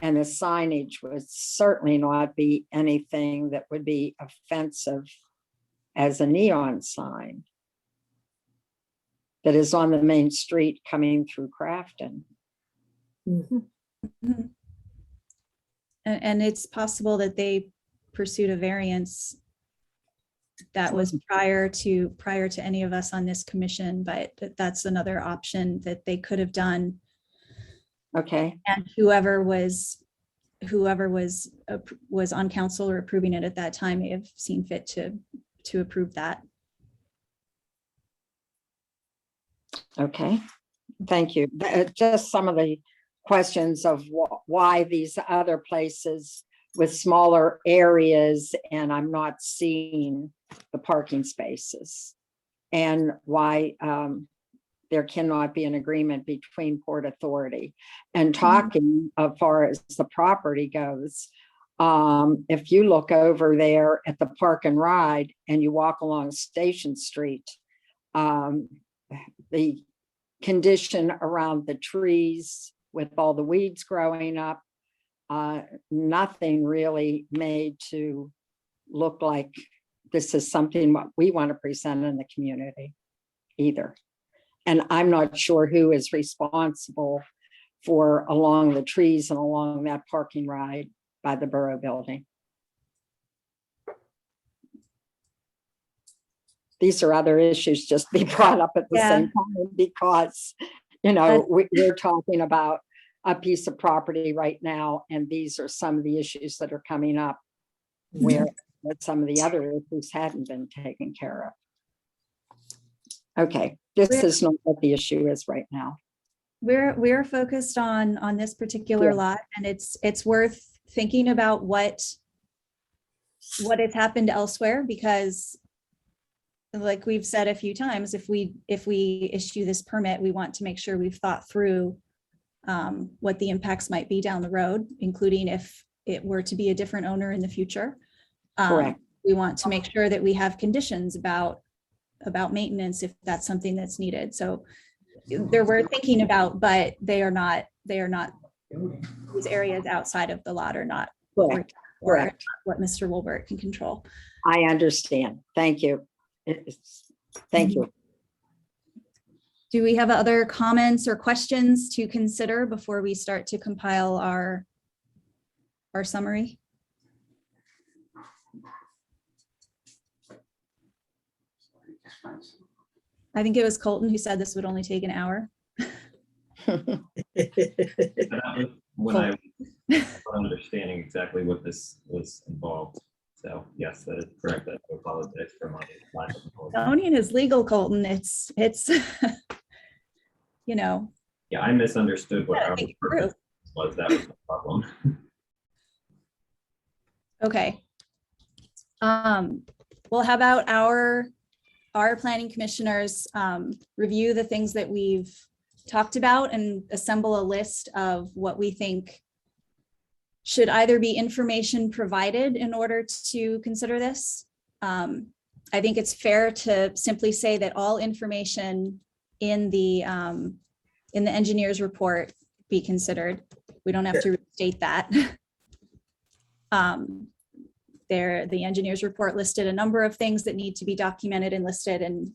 and the signage would certainly not be anything that would be offensive as a neon sign that is on the main street coming through Crafton. Mm-hmm. And it's possible that they pursued a variance that was prior to any of us on this commission, but that's another option that they could have done. Okay. And whoever was on council or approving it at that time may have seen fit to approve that. Okay, thank you. Just some of the questions of why these other places with smaller areas and I'm not seeing the parking spaces, and why there cannot be an agreement between Port Authority. And talking as far as the property goes, If you look over there at the Park and Ride and you walk along Station Street, the condition around the trees with all the weeds growing up, nothing really made to look like this is something what we want to present in the community either. And I'm not sure who is responsible for along the trees and along that parking ride by the Borough Building. These are other issues just be brought up at the Yeah. same time because, you know, we're talking about a piece of property right now, and these are some of the issues that are coming up where some of the other issues hadn't been taken care of. Okay, this is not what the issue is right now. We're focused on this particular Yeah. lot, and it's worth thinking about what has happened elsewhere, because like we've said a few times, if we issue this permit, we want to make sure we've thought through what the impacts might be down the road, including if it were to be a different owner in the future. Correct. We want to make sure that we have conditions about maintenance if that's something that's needed. So they're worth thinking about, but they are not these areas outside of the lot are not Correct. Correct. what Mr. Wolbert can control. I understand. Thank you. Thank you. Do we have other comments or questions to consider before we start to compile our summary? I think it was Colton who said this would only take an hour. And that was when I was understanding exactly what this was involved. So yes, that is correct. I apologize for my lack of knowledge. Zoning is legal, Colton. It's you know. Yeah, I misunderstood what Yeah, our think it purpose was. That was the problem. Okay. Well, how about our planning commissioners review the things that we've talked about and assemble a list of what we think should either be information provided in order to consider this. I think it's fair to simply say that all information in the engineer's report be considered. We don't have to restate that. The engineer's report listed a number of things that need to be documented and listed and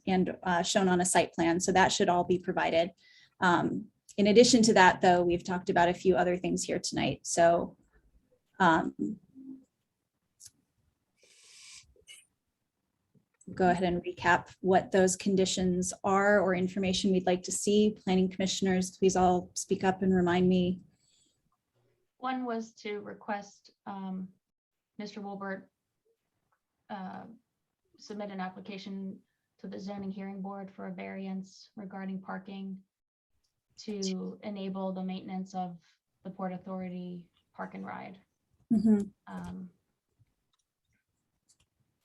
shown on a site plan. So that should all be provided. In addition to that, though, we've talked about a few other things here tonight. So go ahead and recap what those conditions are or information we'd like to see. Planning commissioners, please all speak up and remind me. One was to request Mr. Wolbert submit an application to the zoning hearing board for a variance regarding parking to enable the maintenance of the Port Authority Park and Ride.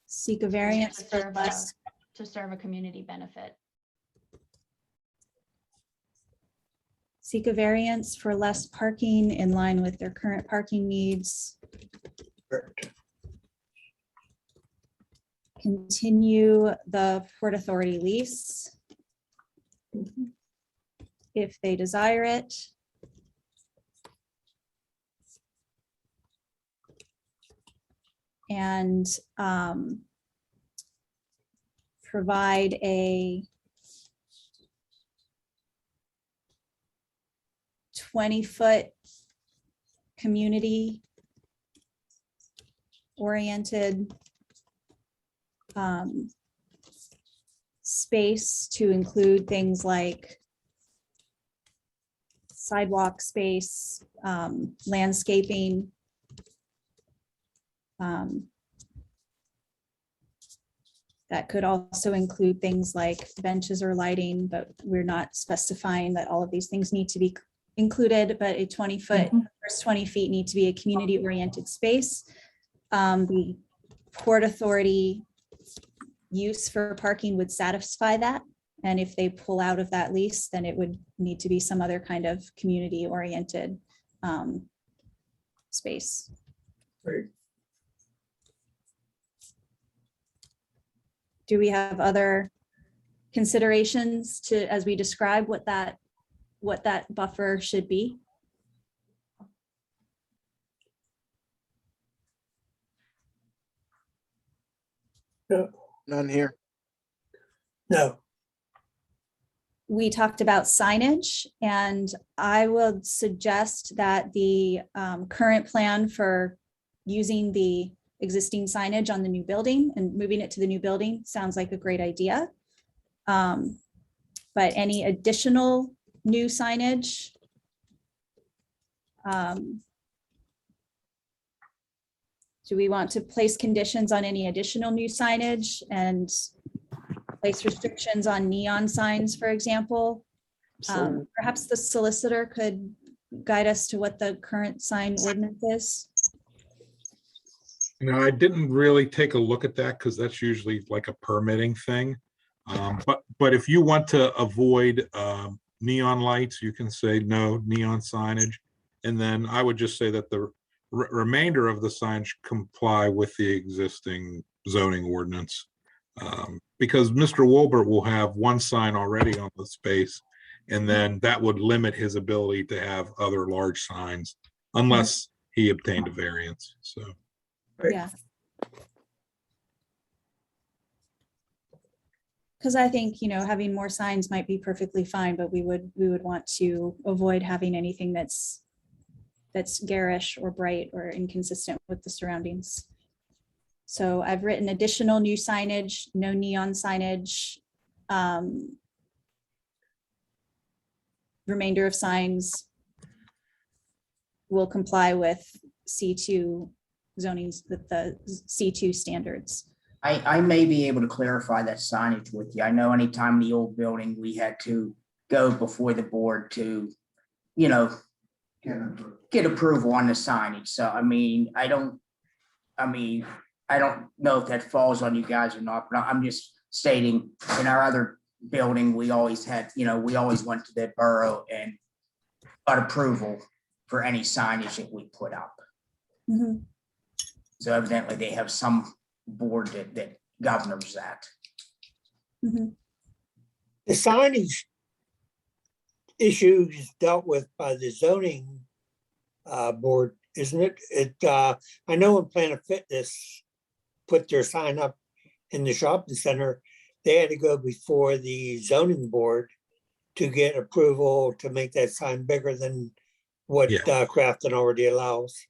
Seek a variance to for serve less. to serve a community benefit. Seek a variance for less parking in line with their current parking needs. Continue the Port Authority lease if they desire it. And provide a 20-foot community oriented space to include things like sidewalk space, landscaping, that could also include things like benches or lighting, but we're not specifying that all of these things need to be included, but a 20-foot, first 20 feet need to be a community oriented space. The Port Authority use for parking would satisfy that. And if they pull out of that lease, then it would need to be some other kind of community oriented space. Great. Do we have other considerations to, as we describe what that buffer should be? None here. No, We talked about signage, and I would suggest that the current plan for using the existing signage on the new building and moving it to the new building sounds like a great idea. But any additional new signage, do we want to place conditions on any additional new signage and place restrictions on neon signs, for example? Perhaps the solicitor could guide us to what the current sign ordinance is. You know, I didn't really take a look at that because that's usually like a permitting thing. But if you want to avoid neon lights, you can say no neon signage. And then I would just say that the remainder of the signs comply with the existing zoning ordinance. Because Mr. Wolbert will have one sign already on the space, and then that would limit his ability to have other large signs unless he obtained a variance, so. Yeah. Because I think, you know, having more signs might be perfectly fine, but we would want to avoid having anything that's garish or bright or inconsistent with the surroundings. So I've written additional new signage, no neon signage. Remainder of signs will comply with C2 zonings, with the C2 standards. I may be able to clarify that signage with you. I know anytime in the old building, we had to go before the board to, you know, get approval on the signage. So, I mean, I don't know if that falls on you guys or not, but I'm just stating in our other building, we always had, you know, we always went to the borough and got approval for any signage that we put up. Mhm. So evidently they have some board that governs that. Mhm. the signage issue is dealt with by the zoning board, isn't it? I know when Planet Fitness put their sign up in the shopping center, they had to go before the zoning board to get approval to make that sign bigger than what Yeah. Crafton already allows.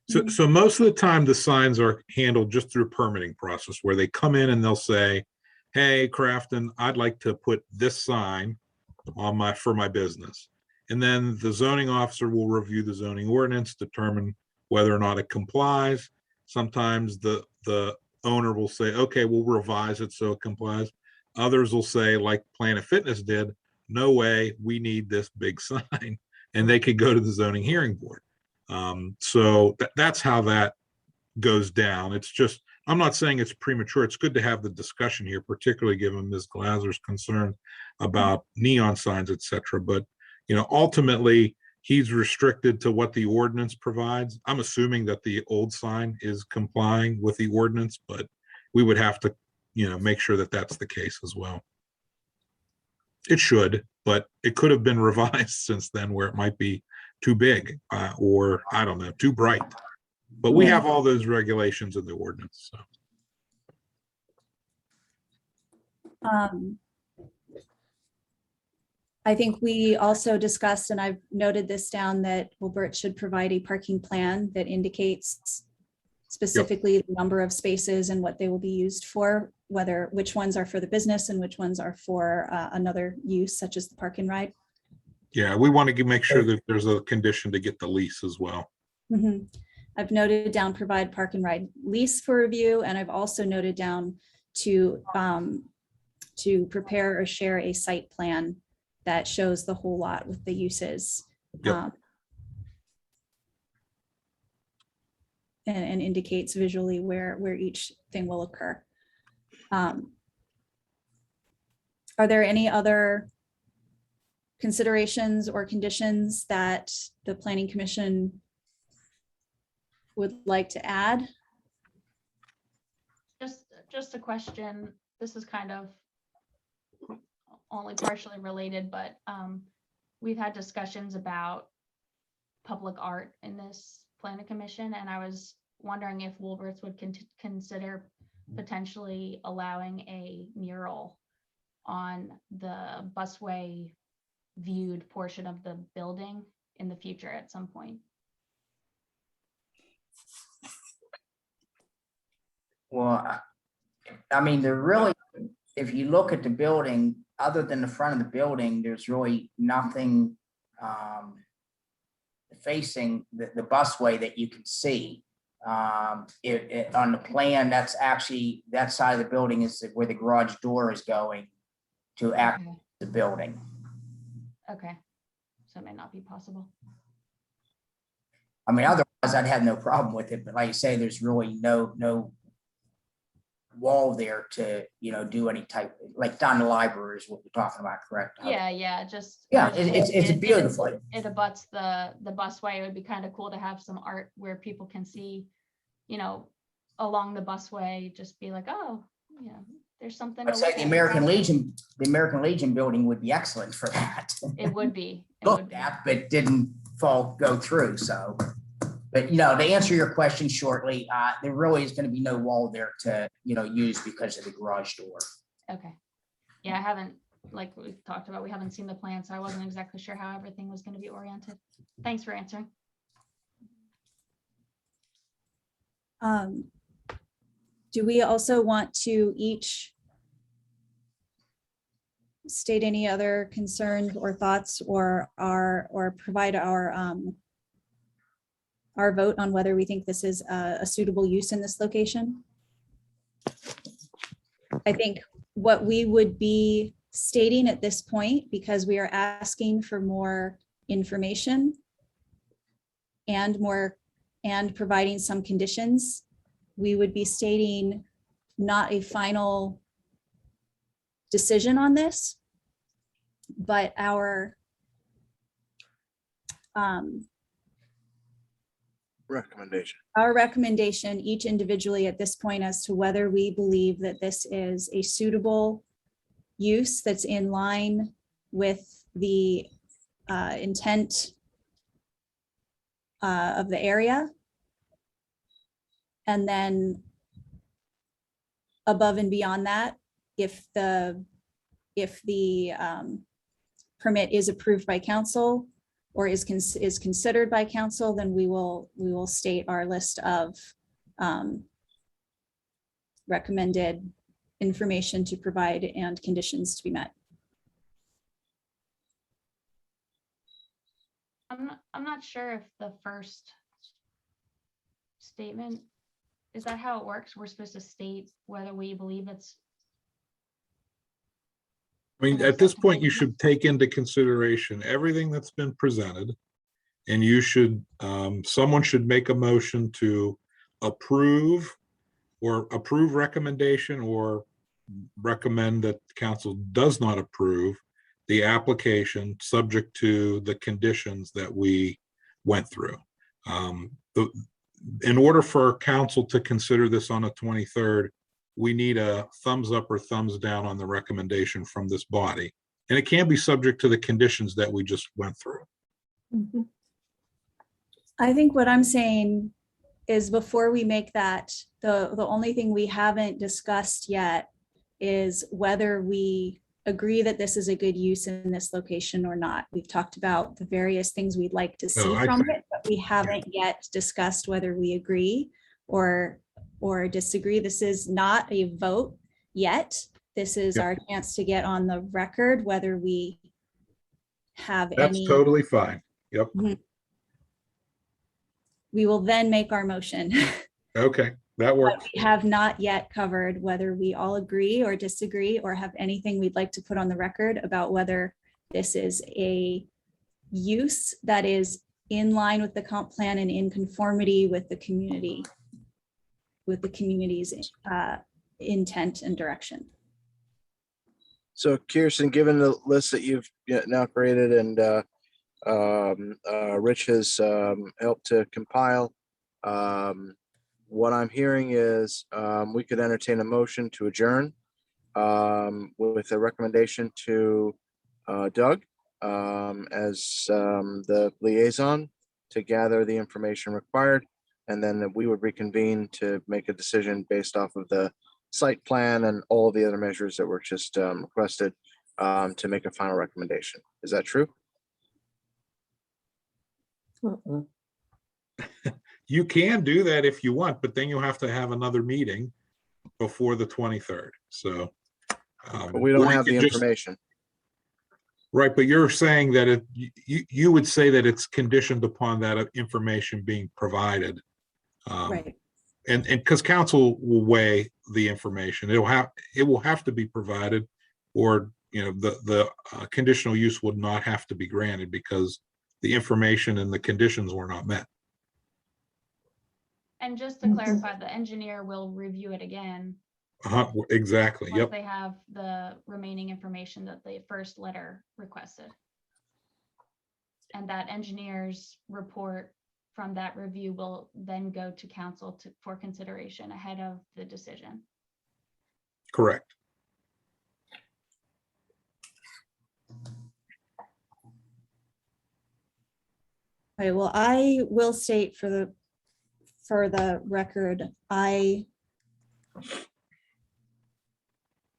So most of the time, the signs are handled just through a permitting process where they come in and they'll say, hey, Crafton, I'd like to put this sign on for my business. And then the zoning officer will review the zoning ordinance, determine whether or not it complies. Sometimes the owner will say, okay, we'll revise it so it complies. Others will say, like Planet Fitness did, no way, we need this big sign. And they could go to the zoning hearing board. So that's how that goes down. It's just, I'm not saying it's premature. It's good to have the discussion here, particularly given Ms. Glasser's concern about neon signs, et cetera. But, you know, ultimately, he's restricted to what the ordinance provides. I'm assuming that the old sign is complying with the ordinance, but we would have to, you know, make sure that that's the case as well. It should, but it could have been revised since then where it might be too big or I don't know, too bright. But we have all those regulations in the ordinance. So. I think we also discussed, and I've noted this down, that Wilbert should provide a parking plan that indicates specifically the number of spaces and what they will be used for, which ones are for the business and which ones are for another use, such as the park and ride. Yeah, we want to make sure that there's a condition to get the lease as well. Mm-hmm. I've noted down provide park and ride lease for review, and I've also noted down to prepare or share a site plan that shows the whole lot with the uses. Yep. And indicates visually where each thing will occur. Are there any other considerations or conditions that the Planning Commission would like to add? Just a question. This is kind of only partially related, but we've had discussions about public art in this planning commission, and I was wondering if Woolworths would consider potentially allowing a mural on the busway viewed portion of the building in the future at some point. Well, I mean, there really, if you look at the building, other than the front of the building, there's really nothing facing the busway that you can see. On the plan, that's actually, that side of the building is where the garage door is going to access the building. Okay, so it may not be possible. I mean, otherwise I'd have no problem with it, but like you say, there's really no wall there to, do any type, like down the library is what we're talking about, correct? Yeah, just. Yeah, it's beautiful. It abuts the busway. It would be kind of cool to have some art where people can see, along the busway, just be like, oh, there's something. I'd say the American Legion building would be excellent for that. It would be. Looked at, but didn't go through, so. But, to answer your question shortly, there really is going to be no wall there to, use because of the garage door. Okay. Yeah, I haven't, like we talked about, we haven't seen the plan, so I wasn't exactly sure how everything was going to be oriented. Thanks for answering. Do we also want to each state any other concerns or thoughts or provide our vote on whether we think this is a suitable use in this location? I think what we would be stating at this point, because we are asking for more information and providing some conditions, we would be stating not a final decision on this, but our recommendation each individually at this point as to whether we believe that this is a suitable use that's in line with the intent of the area. And then above and beyond that, if the permit is approved by council or is considered by council, then we will state our list of recommended information to provide and conditions to be met. I'm not sure if the first statement, is that how it works? We're supposed to state whether we believe it's. I mean, at this point, you should take into consideration everything that's been presented. And you should, someone should make a motion to approve recommendation or recommend that council does not approve the application subject to the conditions that we went through. In order for council to consider this on the 23rd, we need a thumbs up or thumbs down on the recommendation from this body. And it can be subject to the conditions that we just went through. Mm-hmm. I think what I'm saying is before we make that, the only thing we haven't discussed yet is whether we agree that this is a good use in this location or not. We've talked about the various things we'd like to see from it, but we haven't yet discussed whether we agree or disagree. This is not a vote yet. This is our chance to get on the record whether we have That's any. Totally fine. Yep. Mm-hmm. We will then make our motion. Okay, that works. We have not yet covered whether we all agree or disagree or have anything we'd like to put on the record about whether this is a use that is in line with the comp plan and in conformity with the community, with the community's intent and direction. So Kirsten, given the list that you've now created and Rich has helped to compile, What I'm hearing is we could entertain a motion to adjourn with a recommendation to Doug as the liaison to gather the information required, and then that we would reconvene to make a decision based off of the site plan and all the other measures that were just requested to make a final recommendation. Is that true? Mm-mm. You can do that if you want, but then you have to have another meeting before the 23rd. So. But we don't or you have the could just- information. Right, but you're saying that you would say that it's conditioned upon that information being provided. Right. And because council will weigh the information, it will have to be provided, or the conditional use would not have to be granted because the information and the conditions were not met. And just to clarify, the engineer will review it again Exactly. once Yep. they have the remaining information that the first letter requested. And that engineer's report from that review will then go to council for consideration ahead of the decision. Correct. Right, well, I will state for the record, I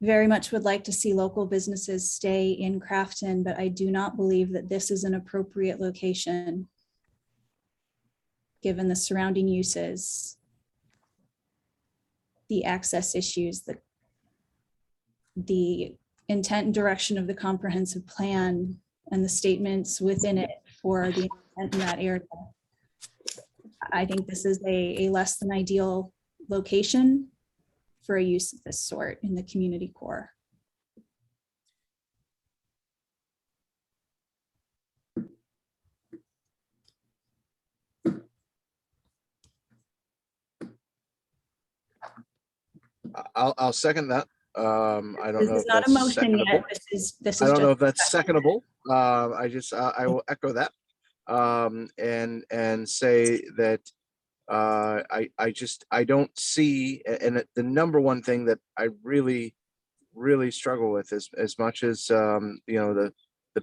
very much would like to see local businesses stay in Crafton, but I do not believe that this is an appropriate location given the surrounding uses, the access issues, the intent and direction of the comprehensive plan, and the statements within it for the intent in that area. I think this is a less than ideal location for a use of this sort in the community core. I'll second that. I don't This know is if not a that's motion secondable. yet. This is I don't know just if that's secondable. I will echo that and say that I don't see, and the number one thing that I really struggle with is as much as the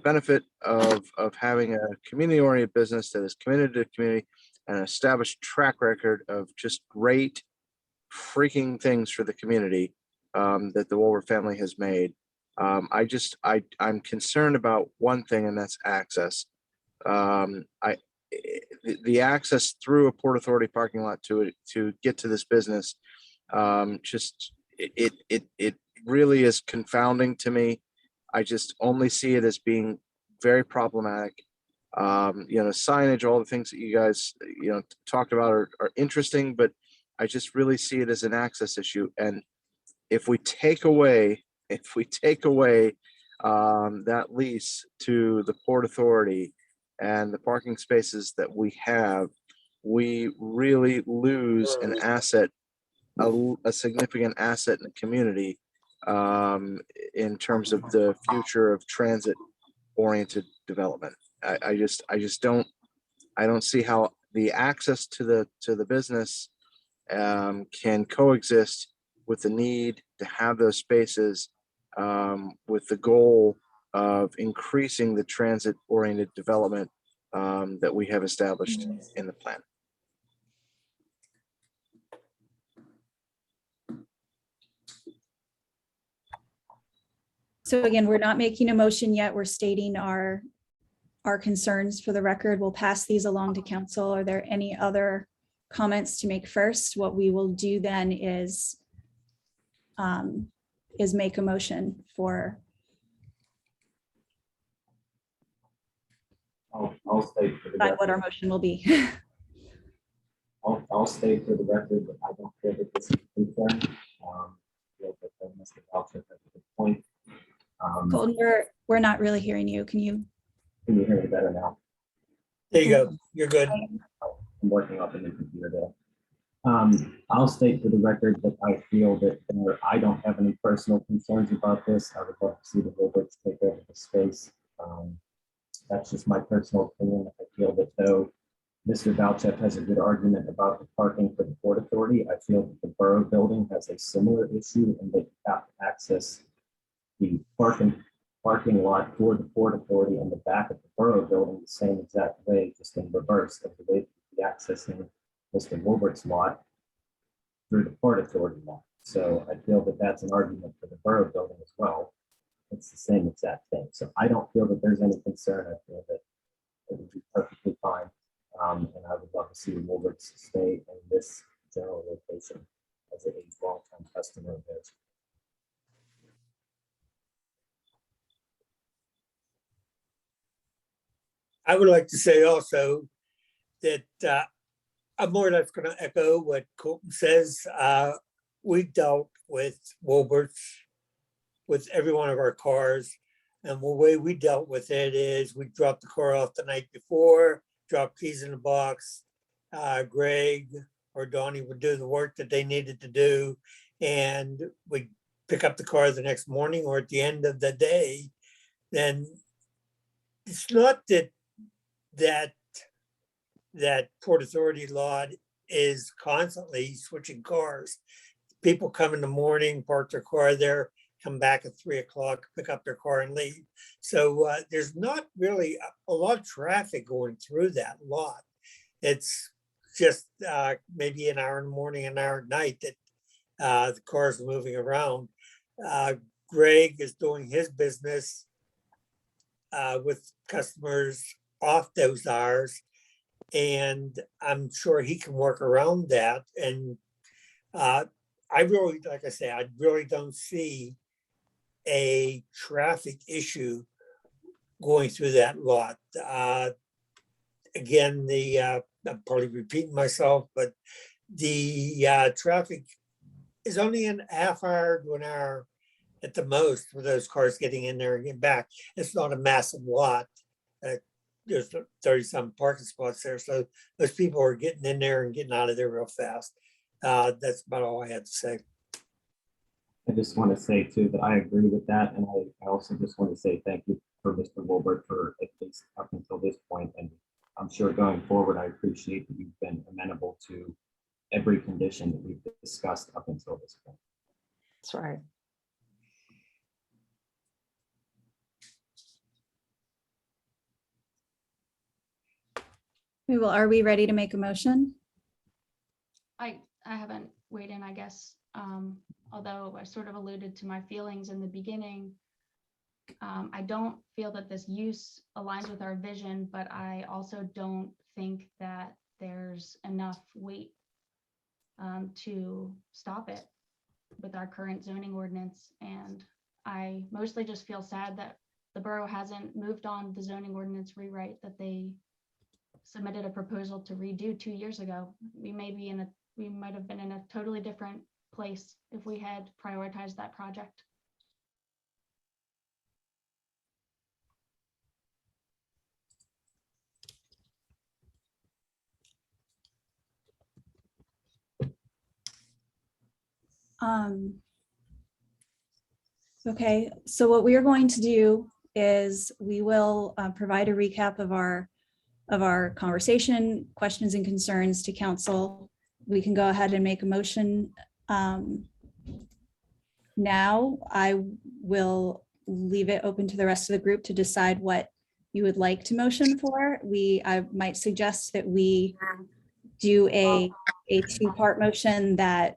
benefit of having a community oriented business that is committed to the community and an established track record of just great freaking things for the community that the Wolver family has made. I'm concerned about one thing, and that's access. The access through a Port Authority parking lot to get to this business, it really is confounding to me. I just only see it as being very problematic. Signage, all the things that you guys talked about are interesting, but I just really see it as an access issue. And if we take away that lease to the Port Authority and the parking spaces that we have, we really lose an asset, a significant asset in the community in terms of the future of transit oriented development. I don't see how the access to the business can coexist with the need to have those spaces with the goal of increasing the transit oriented development that we have established in the plan. So again, we're not making a motion yet. We're stating our concerns for the record. We'll pass these along to council. Are there any other comments to make first? What we will do then is make a motion for. I'll state for the What our record, motion will be. I'll state for the record that I don't feel that this is a concern. Feel that Mr. Boucher has a good point. Colton, we're not really hearing you. Can you? Can you hear me better now? There you go. You're good. I'm working off a new computer there. I'll state for the record that I feel that I don't have any personal concerns about this. I would love to see the Wilberts take over the space. That's just my personal opinion. I feel that though Mr. Valchek has a good argument about the parking for the Port Authority. I feel that the Borough building has a similar issue and they have to access the parking lot for the Port Authority and the back of the Borough building the same exact way, just in reverse of the way the accessing Mr. Wilbert's lot through the Port Authority lot. So I feel that that's an argument for the Borough building as well. It's the same exact thing. So I don't feel that there's any concern. I feel that it would be perfectly fine. And I would love to see the Wilberts stay in this general location as a long-time customer of theirs. I would like to say also that I'm more or less going to echo what Colton says. We dealt with Wilberts with every one of our cars. And the way we dealt with it is we dropped the car off the night before, dropped keys in the box. Greg or Donnie would do the work that they needed to do. And we pick up the car the next morning or at the end of the day. Then it's not that Port Authority lot is constantly switching cars. People come in the morning, park their car there, come back at 3 o'clock, pick up their car and leave. So there's not really a lot of traffic going through that lot. It's just maybe an hour in the morning, an hour at night that the cars are moving around. Greg is doing his business with customers off those hours. And I'm sure he can work around that. And I really, like I say, I really don't see a traffic issue going through that lot. Again, I'm probably repeating myself, but the traffic is only a half hour to an hour at the most for those cars getting in there and getting back. It's not a massive lot. There's 30-some parking spots there. So those people are getting in there and getting out of there real fast. That's about all I had to say. I just want to say too that I agree with that. And I also just want to say thank you for Mr. Wilbert for at least up until this point. And I'm sure going forward, I appreciate that you've been amenable to every condition that we've discussed up until this point. That's right. Well, are we ready to make a motion? I haven't weighed in, I guess. Although I sort of alluded to my feelings in the beginning. I don't feel that this use aligns with our vision, but I also don't think that there's enough weight to stop it with our current zoning ordinance. And I mostly just feel sad that the borough hasn't moved on the zoning ordinance rewrite that they submitted a proposal to redo 2 years ago. We might have been in a totally different place if we had prioritized that project. Okay, so what we are going to do is we will provide a recap of our conversation, questions and concerns to council. We can go ahead and make a motion. Now I will leave it open to the rest of the group to decide what you would like to motion for. I might suggest that we do a two-part motion that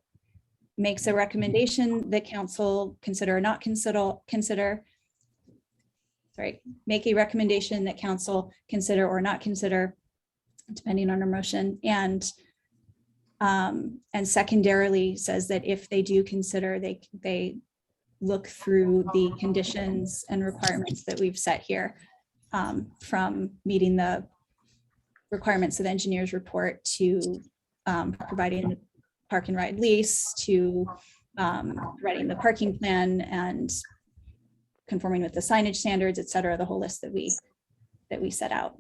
makes a recommendation that council consider or not consider. Make a recommendation that council consider or not consider, depending on our motion, and secondarily says that if they do consider, they look through the conditions and requirements that we've set here, from meeting the requirements of the engineer's report to providing the park and ride lease to writing the parking plan and conforming with the signage standards, et cetera, the whole list that we set out.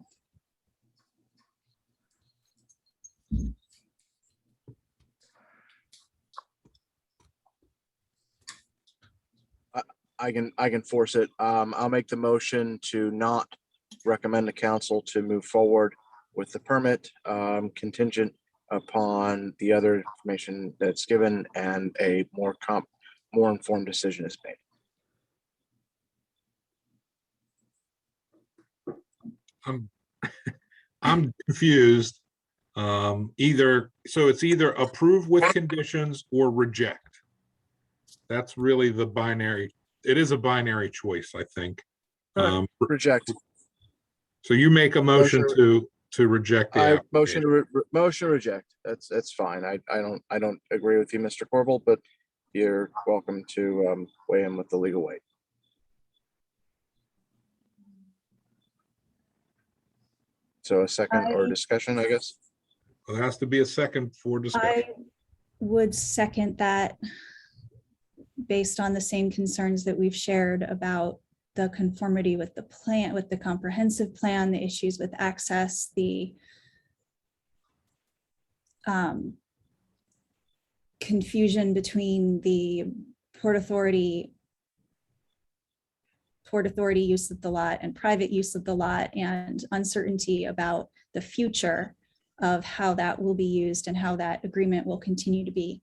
I can force it. I'll make the motion to not recommend the council to move forward with the permit, contingent upon the other information that's given and a more informed decision is made. I'm confused. It's either approve with conditions or reject. That's really the binary. It is a binary choice, I think. Reject. So you make a motion to reject the Motion application. motion to reject. That's fine. I don't agree with you, Mr. Corbel, but you're welcome to weigh in with the legal weight. So a second or discussion, I guess. Well, there has to be a second for discussion. I would second that based on the same concerns that we've shared about the conformity with the plan, with the comprehensive plan, the issues with access, the confusion between the Port Authority use of the lot and private use of the lot, and uncertainty about the future of how that will be used and how that agreement will continue to be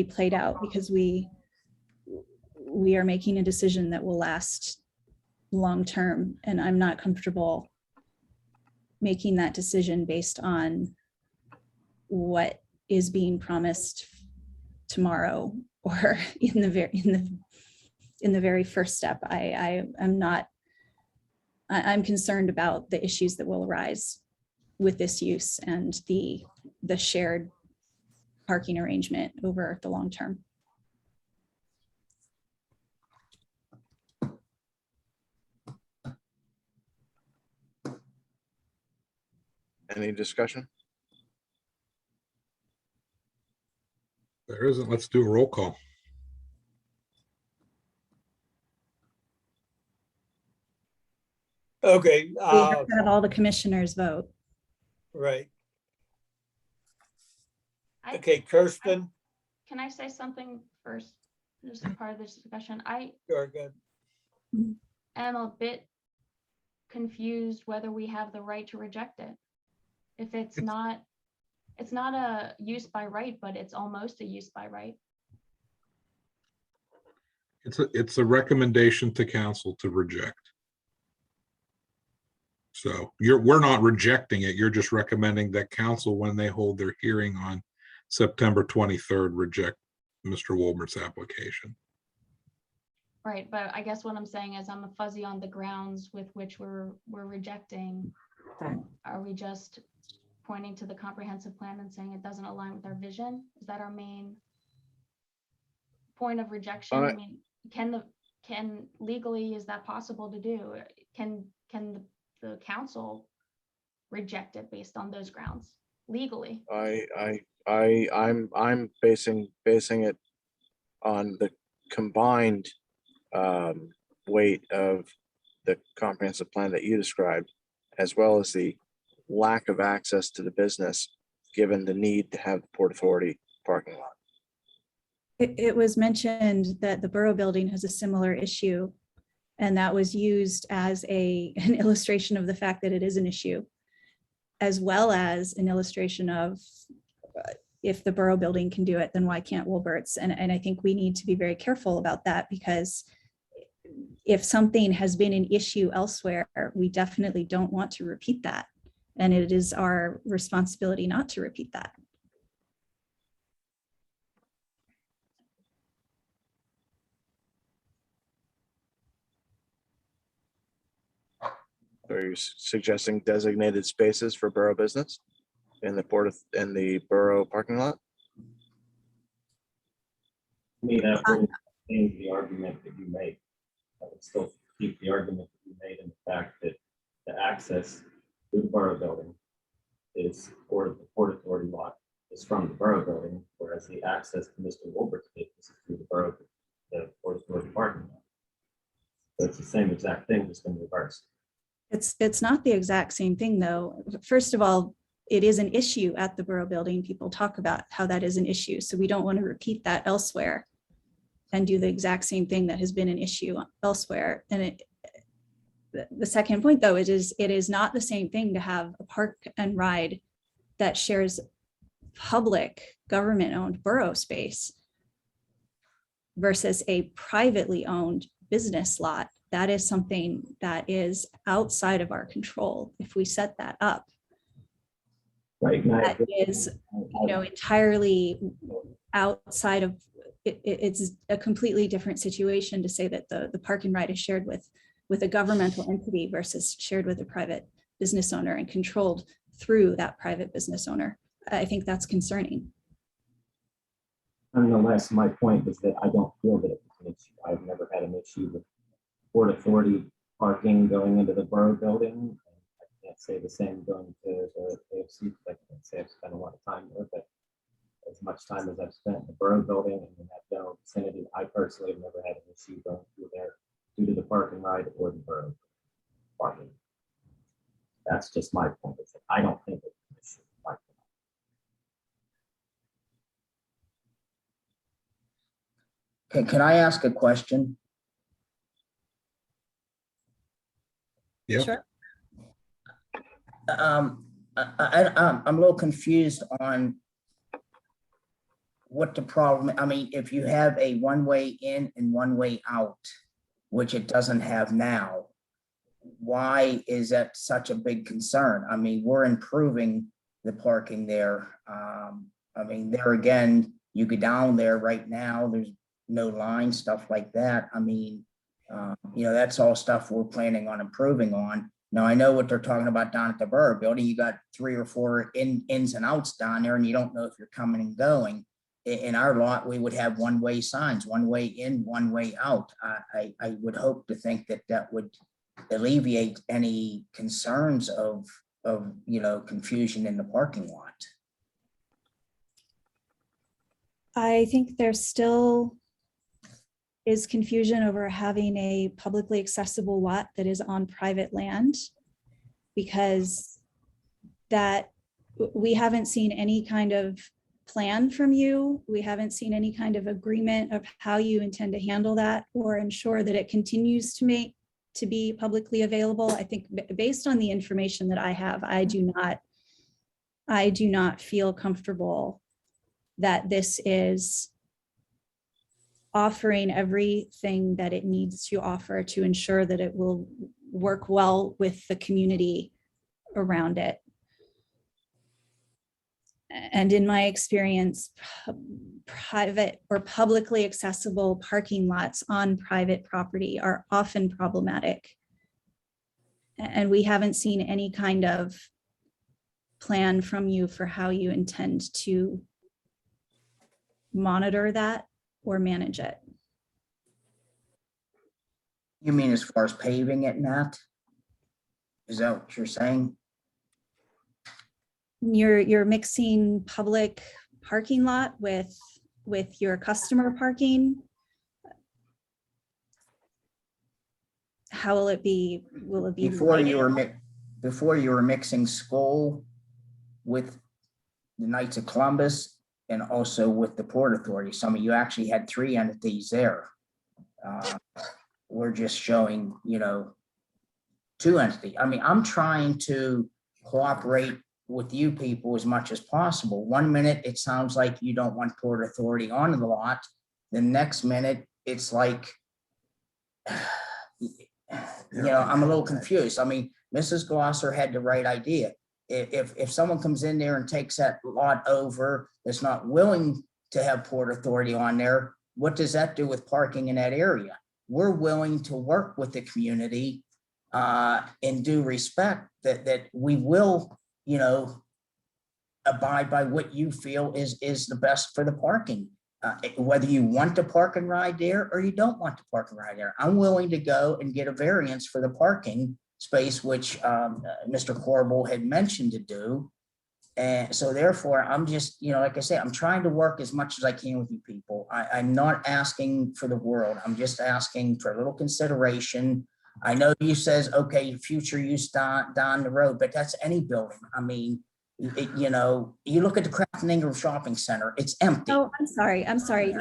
played out, because we are making a decision that will last long term, and I'm not comfortable making that decision based on what is being promised tomorrow or in the very first step. I'm concerned about the issues that will arise with this use and the shared parking arrangement over the long term. Any discussion? There isn't. Let's do a roll call. Okay, We have to have all the commissioners vote. right. I- Okay, Kirsten, Can I say something first? Just as part of this discussion, I you're good. am a bit confused whether we have the right to reject it. If it's not a use by right, but it's almost a use by right. It's a recommendation to council to reject. So we're not rejecting it. You're just recommending that council, when they hold their hearing on September 23rd, reject Mr. Wolbert's application. Right, but I guess what I'm saying is I'm fuzzy on the grounds with which we're rejecting. Are we just pointing to the comprehensive plan and saying it doesn't align with our vision? Is that our main point of rejection? I mean, can legally, is that possible to do? Can the council reject it based on those grounds legally? I'm basing it on the combined weight of the comprehensive plan that you described, as well as the lack of access to the business, given the need to have the Port Authority parking lot. It was mentioned that the Borough Building has a similar issue, and that was used as an illustration of the fact that it is an issue, as well as an illustration of if the Borough Building can do it, then why can't Wolbert's? And I think we need to be very careful about that, because if something has been an issue elsewhere, we definitely don't want to repeat that. And it is our responsibility not to repeat that. Are you suggesting designated spaces for borough business in the borough parking lot? I mean, that wouldn't change the argument that you make. I would still keep the argument that you made in the fact that the access to the borough building is for the Port Authority lot is from the borough building, whereas the access to Mr. Wolbert's business is through the Port Authority parking lot. So it's the same exact thing, just in reverse. It's not the exact same thing, though. First of all, it is an issue at the Borough Building. People talk about how that is an issue. So we don't want to repeat that elsewhere and do the exact same thing that has been an issue elsewhere. And the second point though, it is not the same thing to have a park and ride that shares public government owned borough space versus a privately owned business lot. That is something that is outside of our control. If we set that up, Right. and I that agree. is, entirely outside of it's a completely different situation to say that the park and ride is shared with a governmental entity versus shared with a private business owner and controlled through that private business owner. I think that's concerning. Nonetheless, my point is that I don't feel that it's an issue. I've never had an issue with Port Authority parking going into the borough building. I can't say the same going to the AFC. I can't say I've spent a lot of time there, but as much time as I've spent in the borough building and in that general vicinity, I personally have never had an issue going through there due to the parking ride or the borough parking. That's just my point. Is that I don't think it's an issue. Like Okay, can I ask a question? Yep. Sure. I'm a little confused on what the problem, I mean, if you have a one-way in and one-way out, which it doesn't have now, why is that such a big concern? I mean, we're improving the parking there. I mean, there again, you go down there right now, there's no line, stuff like that. I mean, that's all stuff we're planning on improving on. Now, I know what they're talking about down at the borough building. You got 3 or 4 ins and outs down there, and you don't know if you're coming and going. In our lot, we would have one-way signs, one way in, one way out. I would hope to think that would alleviate any concerns of confusion in the parking lot. I think there still is confusion over having a publicly accessible lot that is on private land, because that we haven't seen any kind of plan from you. We haven't seen any kind of agreement of how you intend to handle that or ensure that it continues to be publicly available. I think based on the information that I have, I do not feel comfortable that this is offering everything that it needs to offer to ensure that it will work well with the community around it. And in my experience, private or publicly accessible parking lots on private property are often problematic. And we haven't seen any kind of plan from you for how you intend to monitor that or manage it. You mean as far as paving it, Matt? Is that what you're saying? You're mixing public parking lot with your customer parking. How will it be? Will it be Before you lighted? were mixing school with the Knights of Columbus and also with the Port Authority. Some of you actually had 3 entities there. We're just showing, 2 entities. I mean, I'm trying to cooperate with you people as much as possible. One minute, it sounds like you don't want Port Authority on the lot. The next minute, it's like, I'm a little confused. I mean, Mrs. Glosser had the right idea. If someone comes in there and takes that lot over, that's not willing to have Port Authority on there, what does that do with parking in that area? We're willing to work with the community in due respect that we will, abide by what you feel is the best for the parking. Whether you want to park and ride there or you don't want to park and ride there, I'm willing to go and get a variance for the parking space, which Mr. Corbel had mentioned to do. And so therefore, I'm just, like I say, I'm trying to work as much as I can with you people. I'm not asking for the world. I'm just asking for a little consideration. I know you says, okay, future use down the road, but that's any building. I mean, You know, you look at the Crafton Ingram Shopping Center, it's empty. Oh, I'm sorry. I'm sorry.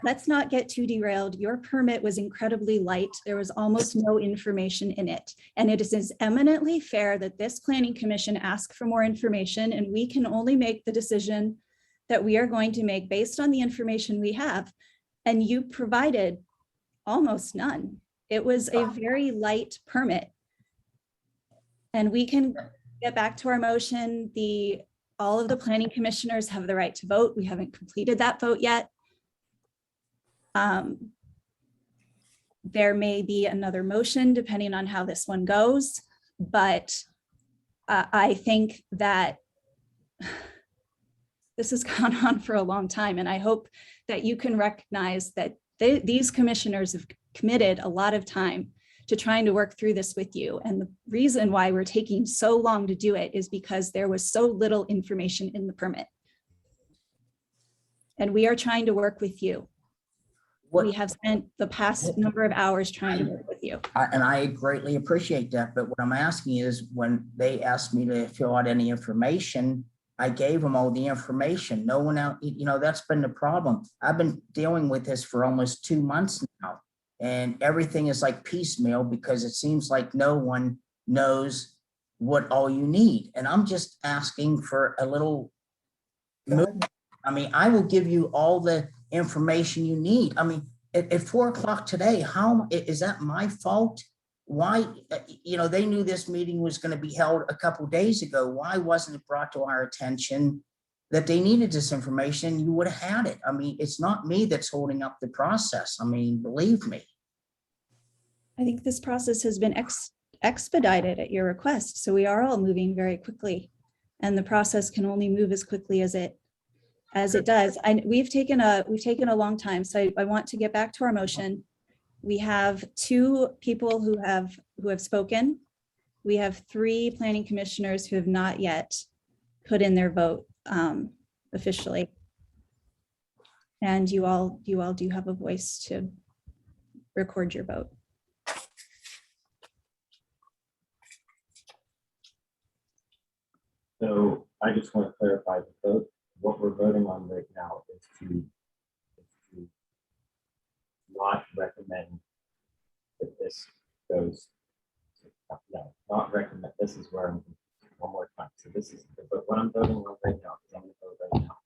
Let's not get too derailed. Your permit was incredibly light. There was almost no information in it. And it is eminently fair that this planning commission ask for more information, and we can only make the decision that we are going to make based on the information we have. And you provided almost none. It was a very light permit. And we can get back to our motion. All of the planning commissioners have the right to vote. We haven't completed that vote yet. There may be another motion depending on how this one goes, but I think that this has gone on for a long time, and I hope that you can recognize that these commissioners have committed a lot of time to trying to work through this with you. And the reason why we're taking so long to do it is because there was so little information in the permit. And we are trying to work with you. We have spent the past number of hours trying to work with you. And I greatly appreciate that. But what I'm asking is, when they asked me to fill out any information, I gave them all the information. No one out, you know, that's been the problem. I've been dealing with this for almost 2 months now. And everything is like piecemeal because it seems like no one knows what all you need. And I'm just asking for a little move. I mean, I will give you all the information you need. I mean, at 4 o'clock today, how is that my fault? Why, you know, they knew this meeting was going to be held a couple of days ago. Why wasn't it brought to our attention that they needed this information? You would have had it. I mean, it's not me that's holding up the process. I mean, believe me. I think this process has been expedited at your request. So we are all moving very quickly, and the process can only move as quickly as it does. And we've taken a long time. So I want to get back to our motion. We have 2 people who have spoken. We have 3 planning commissioners who have not yet put in their vote officially. And you all do have a voice to record your vote. So I just want to clarify the vote. What we're voting on right now is to not recommend that this goes. No, not recommend. This is where I'm one more time. So this is, but what I'm voting on right now, because I'm going to vote right now,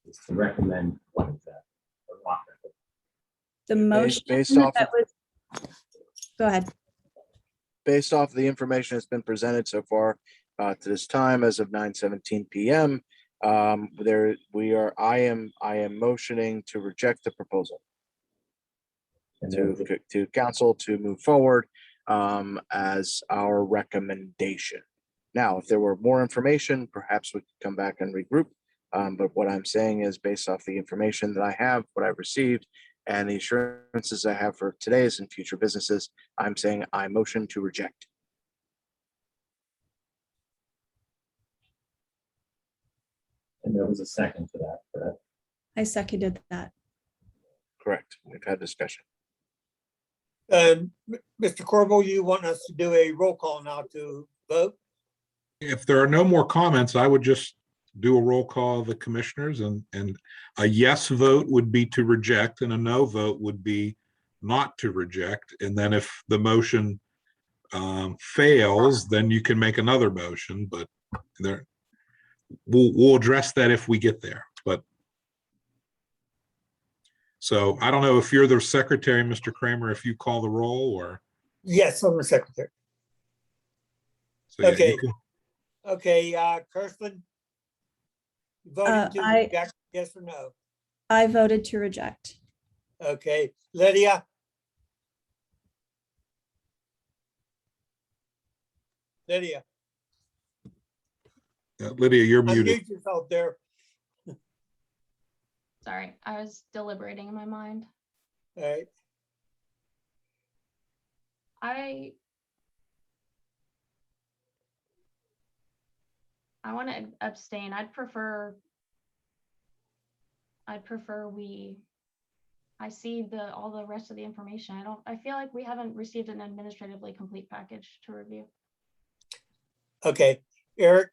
is to recommend what is that or not recommend. The motion based off that was, go ahead. Based off the information that's been presented so far to this time, as of 9:17 p.m., I am motioning to reject the proposal to council to move forward as our recommendation. Now, if there were more information, perhaps we could come back and regroup. But what I'm saying is, based off the information that I have, what I've received, and the assurances I have for today's and future businesses, I'm saying I motion to reject. And there was a second to that, correct? I seconded that. Correct. We've had discussion. Mr. Corbel, you want us to do a roll call now to vote? If there are no more comments, I would just do a roll call of the commissioners, and a yes vote would be to reject and a no vote would be not to reject. And then if the motion fails, then you can make another motion, but we'll address that if we get there. But so I don't know if you're the secretary, Mr. Kramer, if you call the roll or. Yes, I'm the secretary. So, yeah, you Okay. can- Okay, Kirsten? Voted to reject, yes or no? I voted to reject. Okay, Lydia? Lydia, Lydia, you're muted. unmute yourself there. Sorry, I was deliberating in my mind. All right, I want to abstain. I'd prefer I see all the rest of the information. I feel like we haven't received an administratively complete package to review. okay, Eric?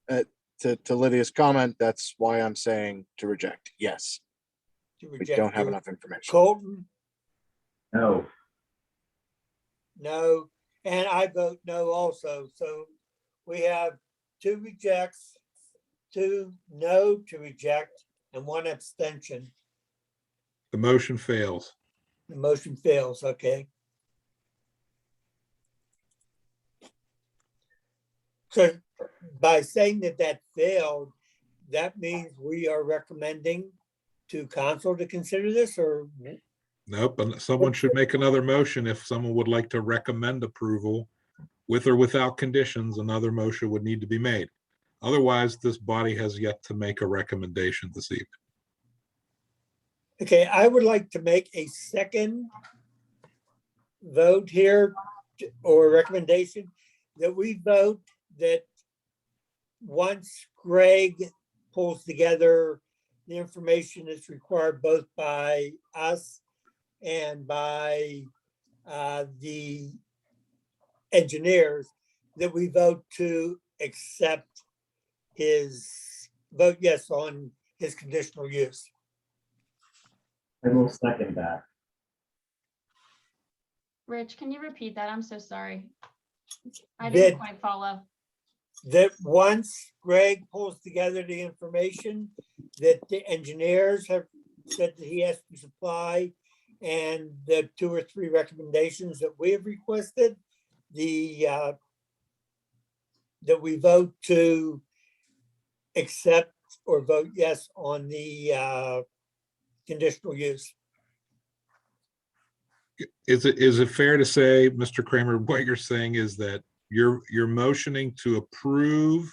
to Lydia's comment, that's why I'm saying to reject. Yes, to we reject don't have you? enough information. Colton, No, no, and I vote no also. So we have 2 rejects, 2 no to reject, and 1 abstention. The motion fails. The motion fails, okay. So by saying that that failed, that means we are recommending to council to consider this, or Nope, and someone should make another motion if someone would like to recommend approval with or without conditions, another motion would need to be made. Otherwise, this body has yet to make a recommendation this evening. okay, I would like to make a second vote here or recommendation that we vote that once Greg pulls together the information that's required both by us and by the engineers, that we vote to accept vote yes on his conditional use. I will second that. Rich, can you repeat that? I'm so sorry. I That- didn't quite follow. That once Greg pulls together the information that the engineers have said that he has to supply, and the 2 or 3 recommendations that we have requested, that we vote to accept or vote yes on the conditional use. Is it fair to say, Mr. Kramer, what you're saying is that you're motioning to approve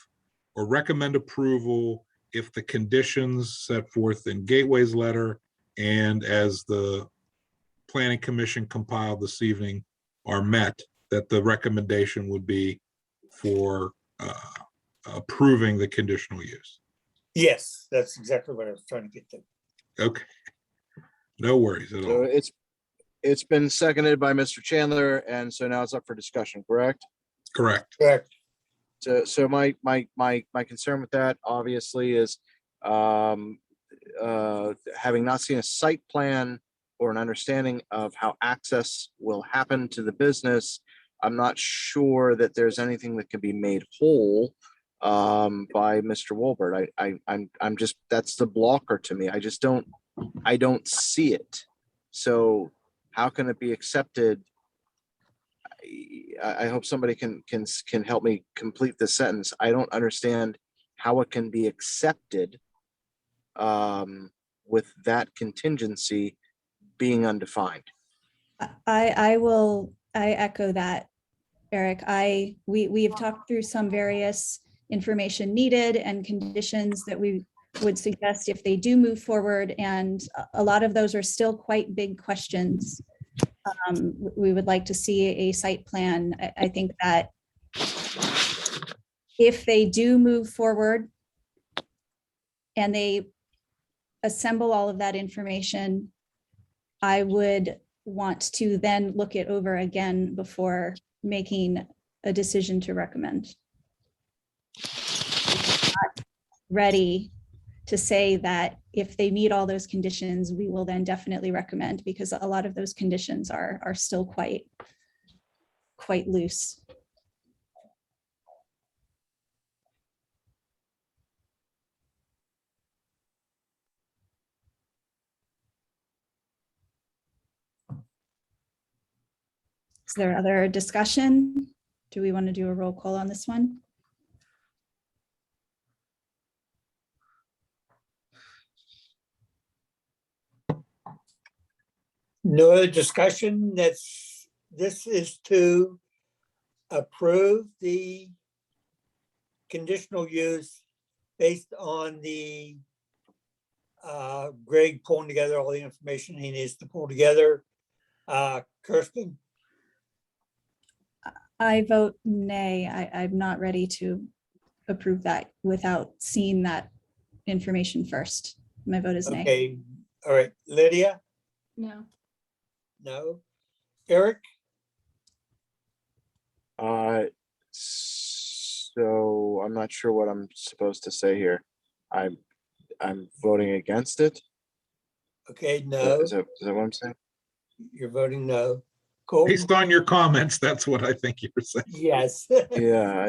or recommend approval if the conditions set forth in Gateway's letter and as the Planning Commission compiled this evening are met, that the recommendation would be for approving the conditional use? Yes, that's exactly what I was trying to get to. Okay. No worries at So all. it's been seconded by Mr. Chandler, and so now it's up for discussion, correct? Correct. Correct. So my concern with that obviously is having not seen a site plan or an understanding of how access will happen to the business, I'm not sure that there's anything that can be made whole by Mr. Wolbert. I'm just, that's the blocker to me. I don't see it. So how can it be accepted? I hope somebody can help me complete the sentence. I don't understand how it can be accepted with that contingency being undefined. I echo that, Eric. We have talked through some various information needed and conditions that we would suggest if they do move forward. And a lot of those are still quite big questions. We would like to see a site plan. I think that if they do move forward and they assemble all of that information, I would want to then look it over again before making a decision to recommend. Not ready to say that if they meet all those conditions, we will then definitely recommend, because a lot of those conditions are still quite loose. Is there other discussion? Do we want to do a roll call on this one? No other discussion. This is to approve the conditional use based on the Greg pulling together all the information he needs to pull together. Kirsten, I vote nay. I'm not ready to approve that without seeing that information first. My vote is nay. okay, all right. Lydia, No. no. Eric, So I'm not sure what I'm supposed to say here. I'm voting against it. Okay, no, Is that what I'm saying? you're voting no. Colton, Based on your comments, that's what I think you're saying. yes. Yeah,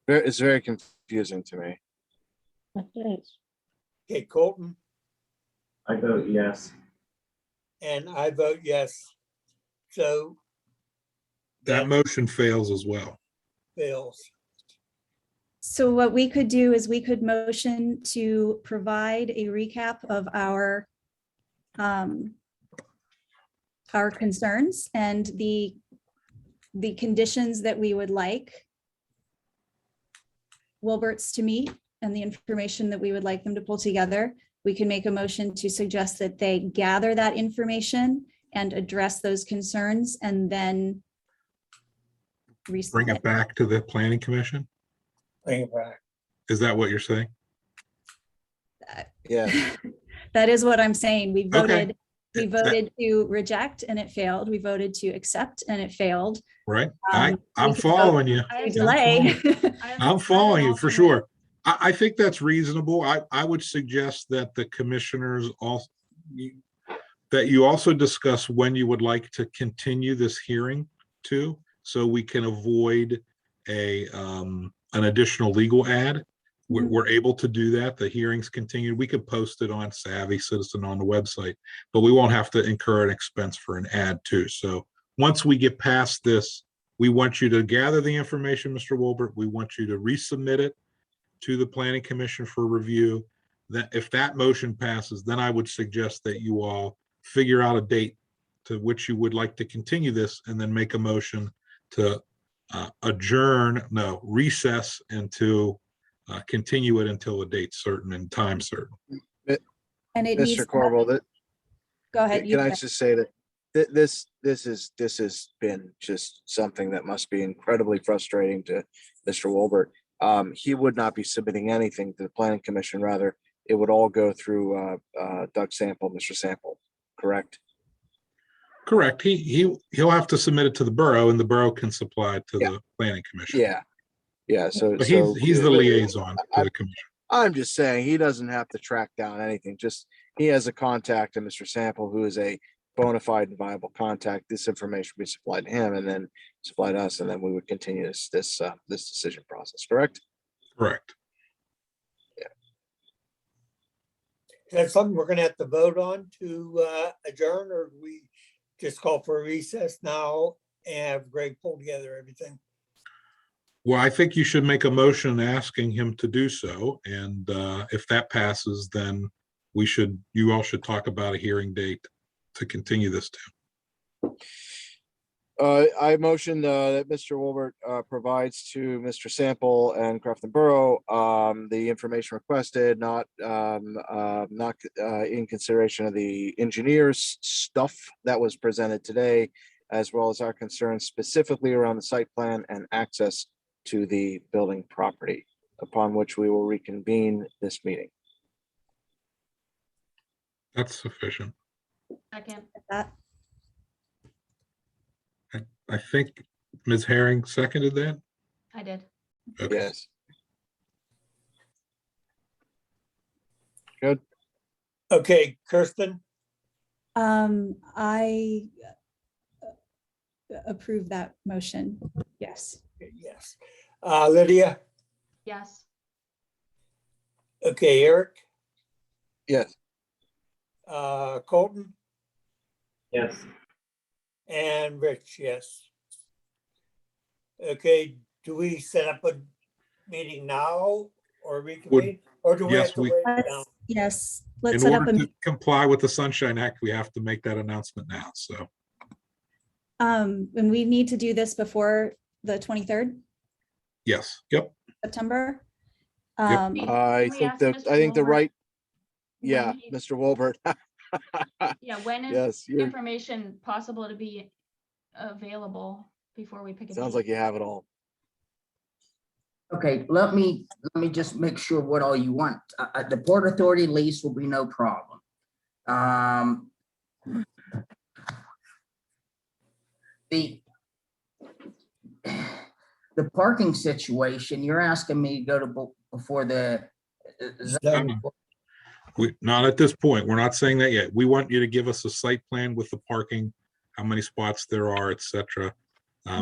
it's very confusing to me. Okay, Colton, I vote yes. and I vote yes. So That that motion fails as well. fails. So what we could do is we could motion to provide a recap of our concerns and the conditions that we would like Wilberts to meet and the information that we would like them to pull together. We can make a motion to suggest that they gather that information and address those concerns and then Bring resubmit. it back to the planning commission? Bring it back. Is that what you're saying? Yeah, That is what I'm saying. We Okay. voted to reject and it failed. We voted to accept and it failed. Right? We I'm can following you. I To have delay. I'm following you for sure. I think that's reasonable. I would suggest that the commissioners also, that you also discuss when you would like to continue this hearing to, so we can avoid an additional legal ad. We're able to do that. The hearings continue. We could post it on Savvy Citizen on the website, but we won't have to incur an expense for an ad too. So once we get past this, we want you to gather the information, Mr. Wilbert. We want you to resubmit it to the Planning Commission for review. That if that motion passes, then I would suggest that you all figure out a date to which you would like to continue this and then make a motion to recess and to continue it until a date certain and time certain. And it needs. Mr. Corbo, Go ahead. can I just say that this has been just something that must be incredibly frustrating to Mr. Wilbert. He would not be submitting anything to the planning commission. Rather, it would all go through Doug Sample, Mr. Sample, correct? Correct. He'll have to submit it to the borough and the borough can supply it to Yeah. the planning commission. Yeah. So, But he's the liaison to the commission. I'm just saying he doesn't have to track down anything. Just he has a contact to Mr. Sample, who is a bona fide and viable contact. This information would be supplied to him and then supplied to us, and then we would continue this decision process. Correct? Correct. Is that something we're gonna have to vote on to adjourn, or do we just call for a recess now and have Greg pull together everything? Well, I think you should make a motion asking him to do so. And if that passes, then you all should talk about a hearing date to continue this to. I motion that Mr. Wilbert provides to Mr. Sample and Crafton Borough the information requested, not in consideration of the engineer's stuff that was presented today, as well as our concerns specifically around the site plan and access to the building property, upon which we will reconvene this meeting. That's sufficient. Second. That. I think Ms. Herring seconded that. I did. Okay. Yes. Good. Okay, Kirsten, I approve that motion. Yes. yes. Lydia, Yes. okay, Eric, Yes. Colton, Yes. and Rich, yes. Okay, do we set up a meeting now or reconvene, or do we yes, have to we- wait now? Yes, let's In set up order a, to comply with the Sunshine Act, we have to make that announcement now. So and we need to do this before the 23rd yes, yep. September. Yep. Um, I Can we think ask the Mr. I think the Wilbert right. when Yeah, he- Mr. Wilbert. Yeah, when is Yes, you're, information possible to be available before we pick a sounds date? like you have it all. Okay, let me just make sure what all you want. The Port Authority lease will be no problem. The the parking situation, you're asking me to go to before the Zoning. Not at this point. We're not saying that yet. We want you to give us a site plan with the parking, how many spots there are, et cetera.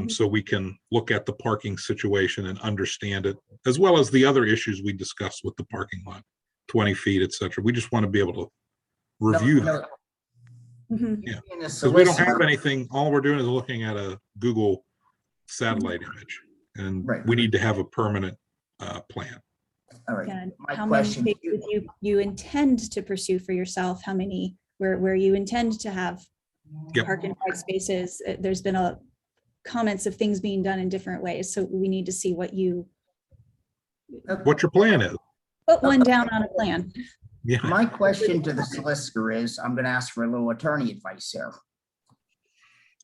So we can look at the parking situation and understand it, as well as the other issues we discussed with the parking lot, 20 feet, et cetera. We just want to be able to review that. Mhm. Yeah. being a Because we don't have solicitor- anything, all we're doing is looking at a Google satellite image. And Right. we need to have a permanent plan. All right, And my how many question, spaces you intend to pursue for yourself, how many, where you intend to have Yep. park and ride spaces. There's been a comments of things being done in different ways, so we need to see what you What your plan is. put one down on a plan. Yeah. my question to the solicitor is, I'm gonna ask for a little attorney advice here.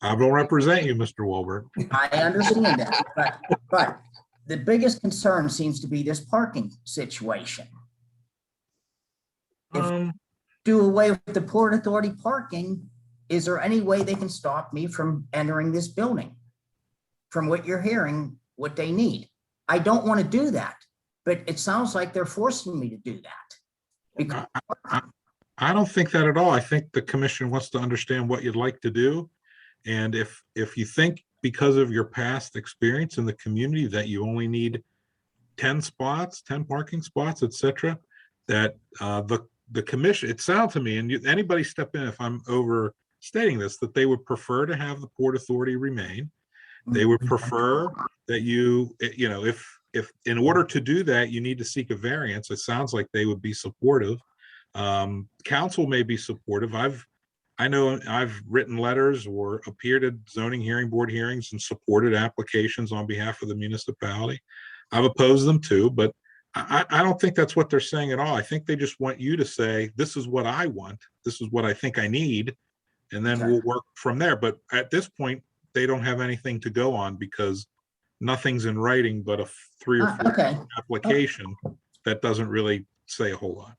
I will represent you, Mr. Wilbur. I understand that, but the biggest concern seems to be this parking situation. If do away with the Port Authority parking, is there any way they can stop me from entering this building? From what you're hearing, what they need. I don't want to do that, but it sounds like they're forcing me to do that. Because I don't think that at all. I think the commission wants to understand what you'd like to do. And if you think because of your past experience in the community that you only need 10 spots, 10 parking spots, et cetera, that the commission, it sounds to me, and anybody step in if I'm overstating this, that they would prefer to have the Port Authority remain. They would prefer that if in order to do that, you need to seek a variance, it sounds like they would be supportive. Council may be supportive. I know I've written letters or appeared at zoning hearing board hearings and supported applications on behalf of the municipality. I've opposed them too, but I don't think that's what they're saying at all. I think they just want you to say, this is what I want. This is what I think I need. And then Okay. we'll work from there. But at this point, they don't have anything to go on because nothing's in writing but a 3 or 4 okay, application that doesn't really say a whole lot.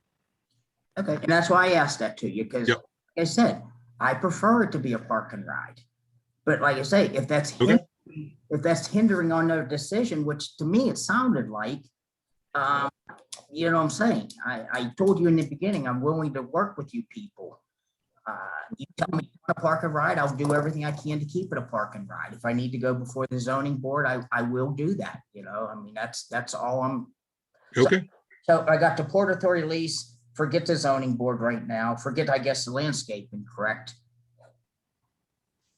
okay, and that's why I asked that to you, because Yep. like I said, I prefer it to be a park and ride. But like I say, if that's Okay. hindering on their decision, which to me it sounded like, you know what I'm saying? I told you in the beginning, I'm willing to work with you people. You tell me to park and ride, I'll do everything I can to keep it a park and ride. If I need to go before the zoning board, I will do that, you know? I mean, that's all I'm. Okay. So I got the Port Authority lease, forget the zoning board right now, forget, I guess, the landscaping, correct?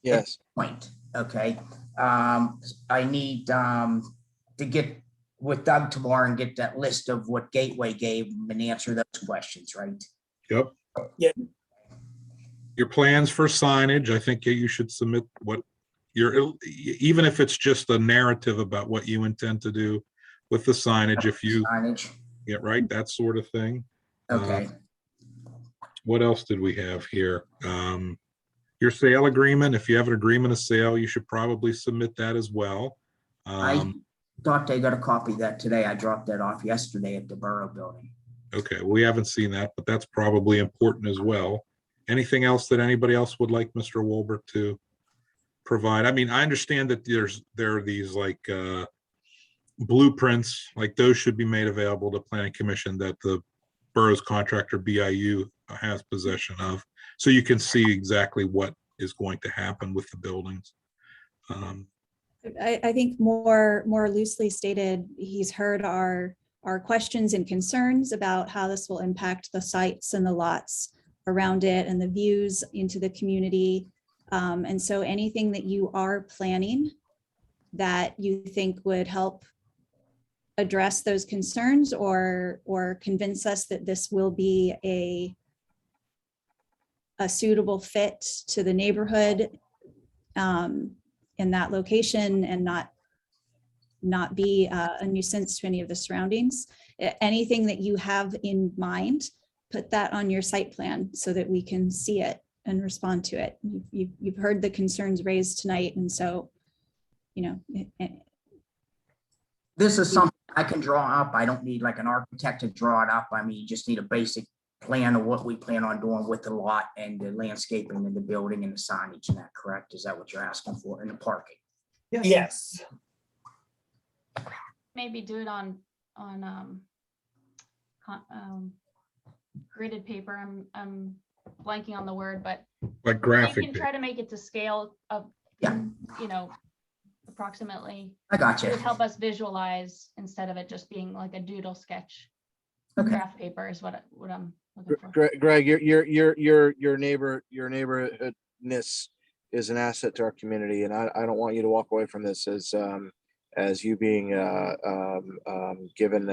Yes. Point, okay. I need to get with Doug tomorrow and get that list of what Gateway gave and answer those questions, right? Yep. Yeah. Your plans for signage, I think you should submit what even if it's just a narrative about what you intend to do with the signage, if you Signage, get right, that sort of thing. okay. What else did we have here? Your sale agreement, if you have an agreement of sale, you should probably submit that as well. I thought they got a copy of that today. I dropped that off yesterday at the Borough Building. Okay, we haven't seen that, but that's probably important as well. Anything else that anybody else would like Mr. Wolbert to provide? I mean, I understand that there are these like blueprints, like those should be made available to Planning Commission that the borough's contractor BIU has possession of, so you can see exactly what is going to happen with the buildings. I think more loosely stated, he's heard our questions and concerns about how this will impact the sites and the lots around it and the views into the community. And so anything that you are planning that you think would help address those concerns or convince us that this will be a suitable fit to the neighborhood in that location and not be a nuisance to any of the surroundings. Anything that you have in mind, put that on your site plan so that we can see it and respond to it. You've heard the concerns raised tonight, and so, you know. This is something I can draw up. I don't need like an architect to draw it up. I mean, you just need a basic plan of what we plan on doing with the lot and the landscaping and the building and the signage and that, correct? Is that what you're asking for in the parking? Yes. maybe do it on gridded paper. I'm blanking on the word, but Like you graphic. can try to make it to scale of, Yeah. you know, approximately. I got It you. would help us visualize instead of it just being like a doodle sketch. Okay. Graph paper is what I'm looking for. Greg, your neighborhoodness is an asset to our community, and I don't want you to walk away from this as you being given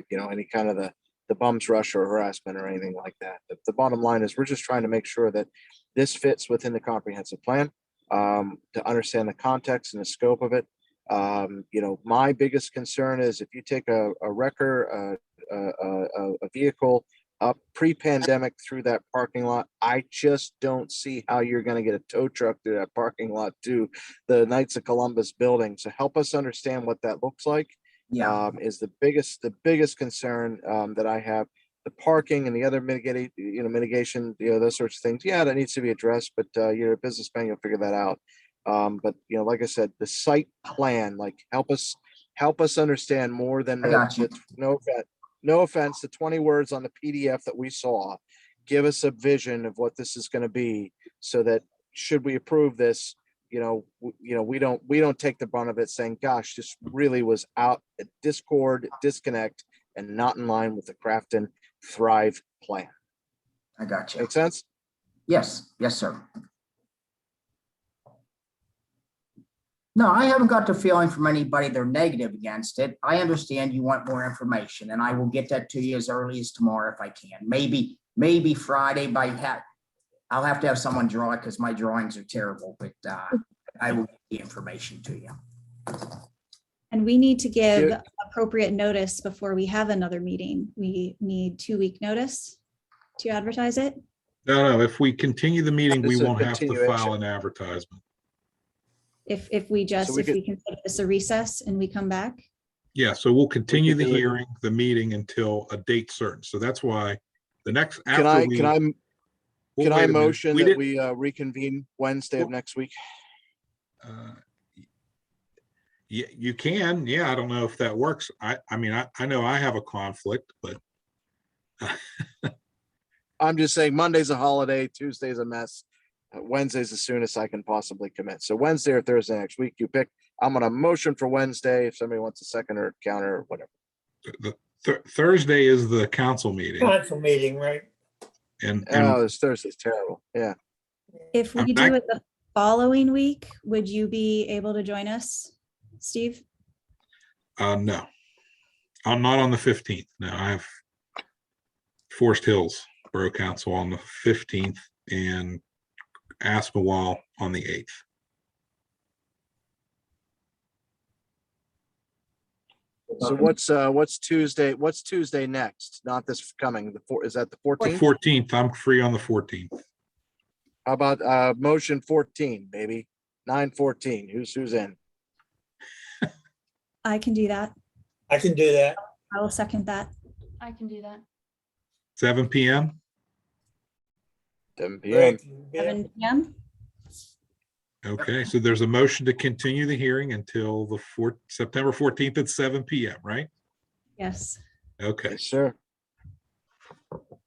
you know, any kind of the bums rush or harassment or anything like that. The bottom line is we're just trying to make sure that this fits within the comprehensive plan, to understand the context and the scope of it. You know, my biggest concern is if you take a wrecker, a vehicle up pre-pandemic through that parking lot, I just don't see how you're going to get a tow truck through that parking lot to the Knights of Columbus building. So help us understand what that looks like. Yeah, Is the biggest concern that I have. The parking and the other mitigation, those sorts of things. Yeah, that needs to be addressed, but you're a businessman, you'll figure that out. But like I said, the site plan, like help us understand more than I got you. no offense, the 20 words on the PDF that we saw. Give us a vision of what this is going to be, so that should we approve this, we don't take the brunt of it saying, gosh, this really was out at disconnect and not in line with the Crafton Thrive plan. I got you. Make sense? Yes, yes, sir. No, I haven't got the feeling from anybody they're negative against it. I understand you want more information, and I will get that to you as early as tomorrow if I can. Maybe Friday I'll have to have someone draw it because my drawings are terrible, but I will get the information to you. And we need to give Yeah. appropriate notice before we have another meeting. We need 2-week notice to advertise it. No, if we continue the meeting, we It's a won't have to continuation. file an advertisement. If we So we consider this a recess and we come back. Yeah, so we'll continue the do it. hearing, the meeting until a date certain. So that's why the next, Can after I we. can I Well, can wait I a minute. motion We that didn't- we reconvene Wednesday of next week? Yeah, you can. Yeah, I don't know if that works. I mean, I know I have a conflict, but I'm just saying Monday's a holiday, Tuesday's a mess. Wednesday's the soonest I can possibly commit. So Wednesday or Thursday next week, you pick. I'm gonna motion for Wednesday if somebody wants a second or counter or whatever. the Thursday is the council meeting, Council meeting, right? and Oh, this Thursday's terrible. Yeah. If we I'm do back- it the following week, would you be able to join us, Steve? no, I'm not on the 15th. No, I have Forest Hills Borough Council on the 15th and Aspinwall on the 8th. So what's Tuesday? What's Tuesday next? Not this coming. Is that the 14th? 14th, I'm free on the 14th. How about motion 14, baby? 9/14. Who's in? I can do that. I can do that. I will second that. I can do that. 7 p.m. 7 p.m. Great. 7 p.m. Okay, so there's a motion to continue the hearing until the September 14th at 7 p.m., right? Yes. Okay. Yes, sir. All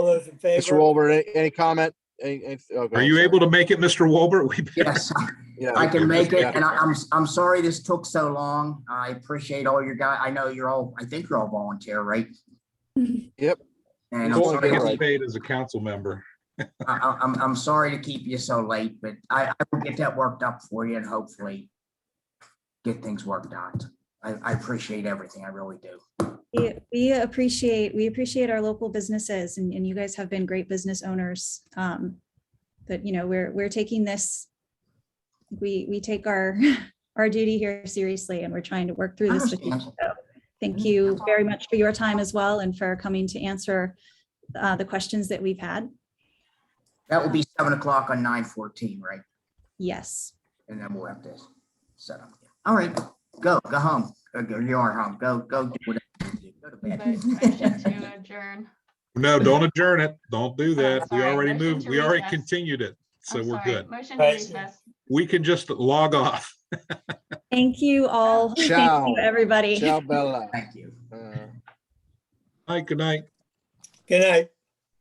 those in favor? Mr. Wolbert, any comment? Are you able to make it, Mr. Wolbert? Yes, Yeah. I can make it, Yeah. and I'm sorry this took so long. I appreciate all your guys. I know I think you're all volunteer, right? Yep. And He's I'm doing sorry, good, Gets right. paid as a council member. I'm sorry to keep you so late, but I will get that worked up for you and hopefully get things worked out. I appreciate everything. I really do. We appreciate our local businesses, and you guys have been great business owners. But we're taking this, we take our duty here seriously, and we're trying to work through I this with you. understand. So thank you very much for your time as well, and for coming to answer the questions that we've had. That will be 7 o'clock on 9/14, right? Yes. And then we'll have to set up. All right, go home. You are home. Go do whatever you do. Go to bed. Motion to adjourn. No, don't adjourn it. Don't do that. We sorry. already Motion moved. to We already recess. continued it. So I'm we're sorry. good. Motion to Right. recess. We can just log off. Thank you all. Thank Ciao. you, everybody. Ciao, Bella. Thank you. Uh, Hi, good night. Good night.